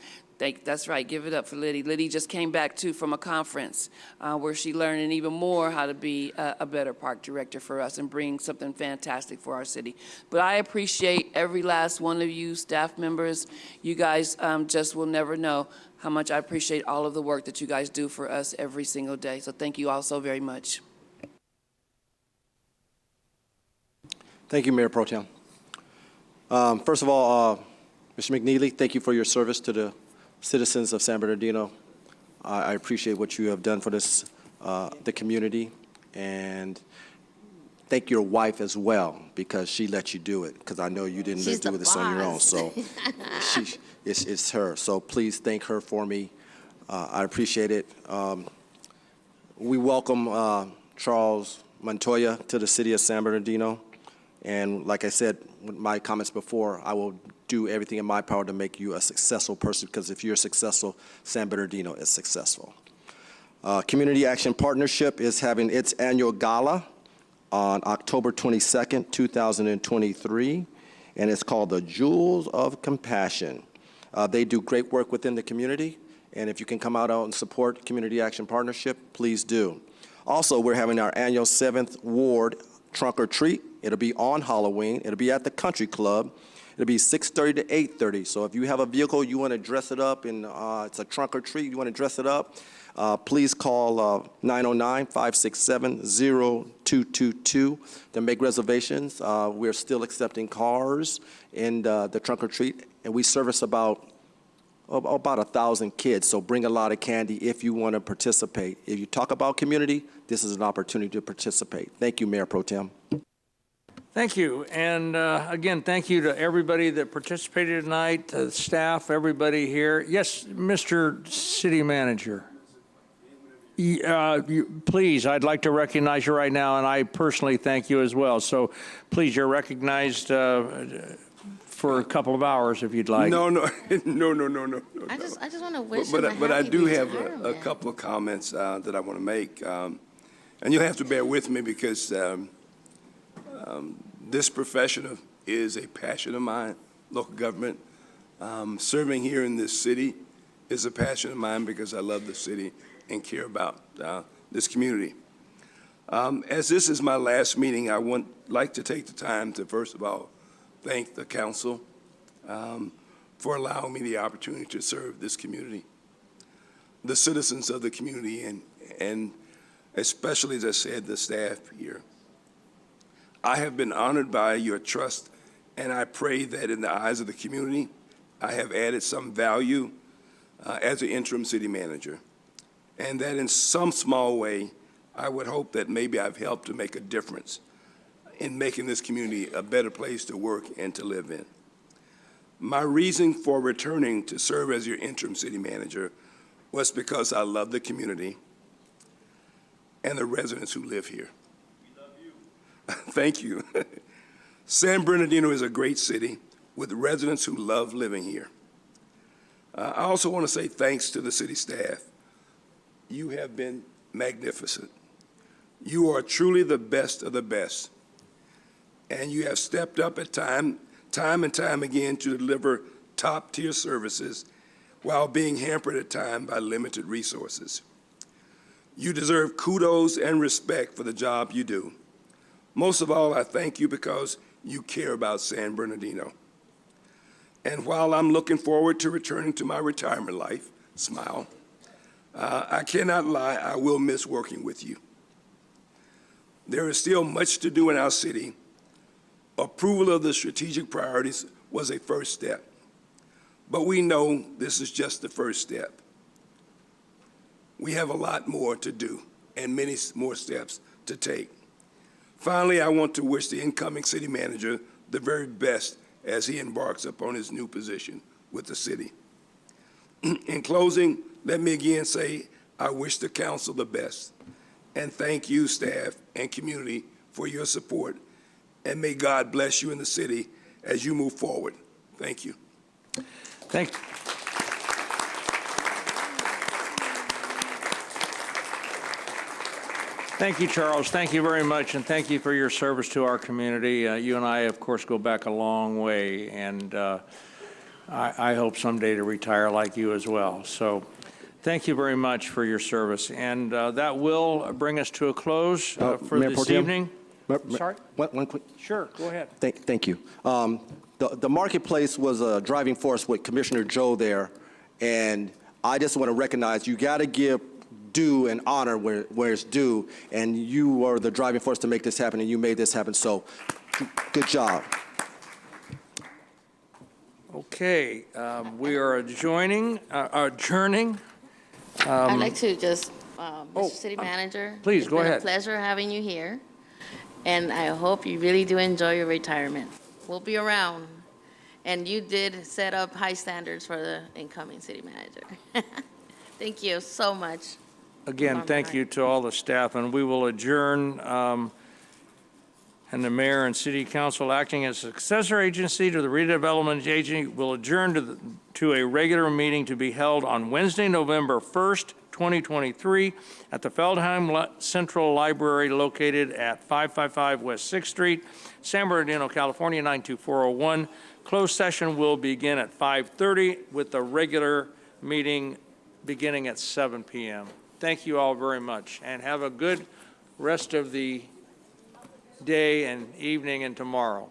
That's right, give it up for Liddy. Liddy just came back too from a conference where she learned even more how to be a better park director for us and bring something fantastic for our city. But I appreciate every last one of you staff members. You guys just will never know how much I appreciate all of the work that you guys do for us every single day. So thank you all so very much. Thank you, Mayor Pro Tem. First of all, Mr. McNeely, thank you for your service to the citizens of San Bernardino. I appreciate what you have done for this, the community, and thank your wife as well, because she let you do it, because I know you didn't do this on your own, so it's her. So please thank her for me. I appreciate it. We welcome Charles Montoya to the city of San Bernardino, and like I said with my comments before, I will do everything in my power to make you a successful person, because if you're successful, San Bernardino is successful. Community Action Partnership is having its annual gala on October 22nd, 2023, and it's called the Jewels of Compassion. They do great work within the community, and if you can come out and support Community Action Partnership, please do. Also, we're having our annual 7th Ward Trunk or Treat. It'll be on Halloween. It'll be at the Country Club. It'll be 6:30 to 8:30. So if you have a vehicle, you want to dress it up, and it's a trunk or treat, you want to dress it up, please call 909-567-0222 to make reservations. We're still accepting cars in the trunk or treat, and we service about 1,000 kids. So bring a lot of candy if you want to participate. If you talk about community, this is an opportunity to participate. Thank you, Mayor Pro Tem. Thank you. And again, thank you to everybody that participated tonight, the staff, everybody here. Yes, Mr. City Manager. Please, I'd like to recognize you right now, and I personally thank you as well. So please, you're recognized for a couple of hours if you'd like. No. I just want to wish him a happy But I do have a retirement. couple of comments that I want to make. And you'll have to bear with me because this profession is a passion of mine, local government. Serving here in this city is a passion of mine because I love the city and care about this community. As this is my last meeting, I would like to take the time to, first of all, thank the council for allowing me the opportunity to serve this community, the citizens of the community, and especially, as I said, the staff here. I have been honored by your trust, and I pray that in the eyes of the community, I have added some value as an interim city manager, and that in some small way, I would hope that maybe I've helped to make a difference in making this community a better place to work and to live in. My reason for returning to serve as your interim city manager was because I love the community and the residents who live here. We love you. Thank you. San Bernardino is a great city with residents who love living here. I also want to say thanks to the city staff. You have been magnificent. You are truly the best of the best. And you have stepped up at time and time again to deliver top-tier services while being hampered at times by limited resources. You deserve kudos and respect for the job you do. Most of all, I thank you because you care about San Bernardino. And while I'm looking forward to returning to my retirement life, smile, I cannot lie, I will miss working with you. There is still much to do in our city. Approval of the strategic priorities was a first step, but we know this is just the first step. We have a lot more to do and many more steps to take. Finally, I want to wish the incoming city manager the very best as he embarks upon his new position with the city. In closing, let me again say I wish the council the best, and thank you, staff and community, for your support, and may God bless you in the city as you move forward. Thank you. Thank you. Thank you, Charles. Thank you very much, and thank you for your service to our community. You and I, of course, go back a long way, and I hope someday to retire like you as well. So thank you very much for your service. And that will bring us to a close for Mayor this Pro Tem? evening. Sorry? One quick. Sure, go ahead. Thank you. The marketplace was a driving force with Commissioner Joe there, and I just want to recognize you got to give due and honor where it's due, and you were the driving force to make this happen, and you made this happen, so good job. Okay, we are adjourning. I'd like to just, Mr. City Manager. please, go ahead. It's been a pleasure having you here, and I hope you really do enjoy your retirement. We'll be around, and you did set up high standards for the incoming city manager. Thank you so much. Again, thank you to all the staff, and we will adjourn, and the mayor and city council acting as successor agency to the redevelopment agency will adjourn to a regular meeting to be held on Wednesday, November 1st, 2023 at the Feldheim Central Library located at 555 West 6th Street, San Bernardino, California, 92401. Closed session will begin at 5:30 with the regular meeting beginning at 7 p.m. Thank you all very much, and have a good rest of the day and evening and tomorrow.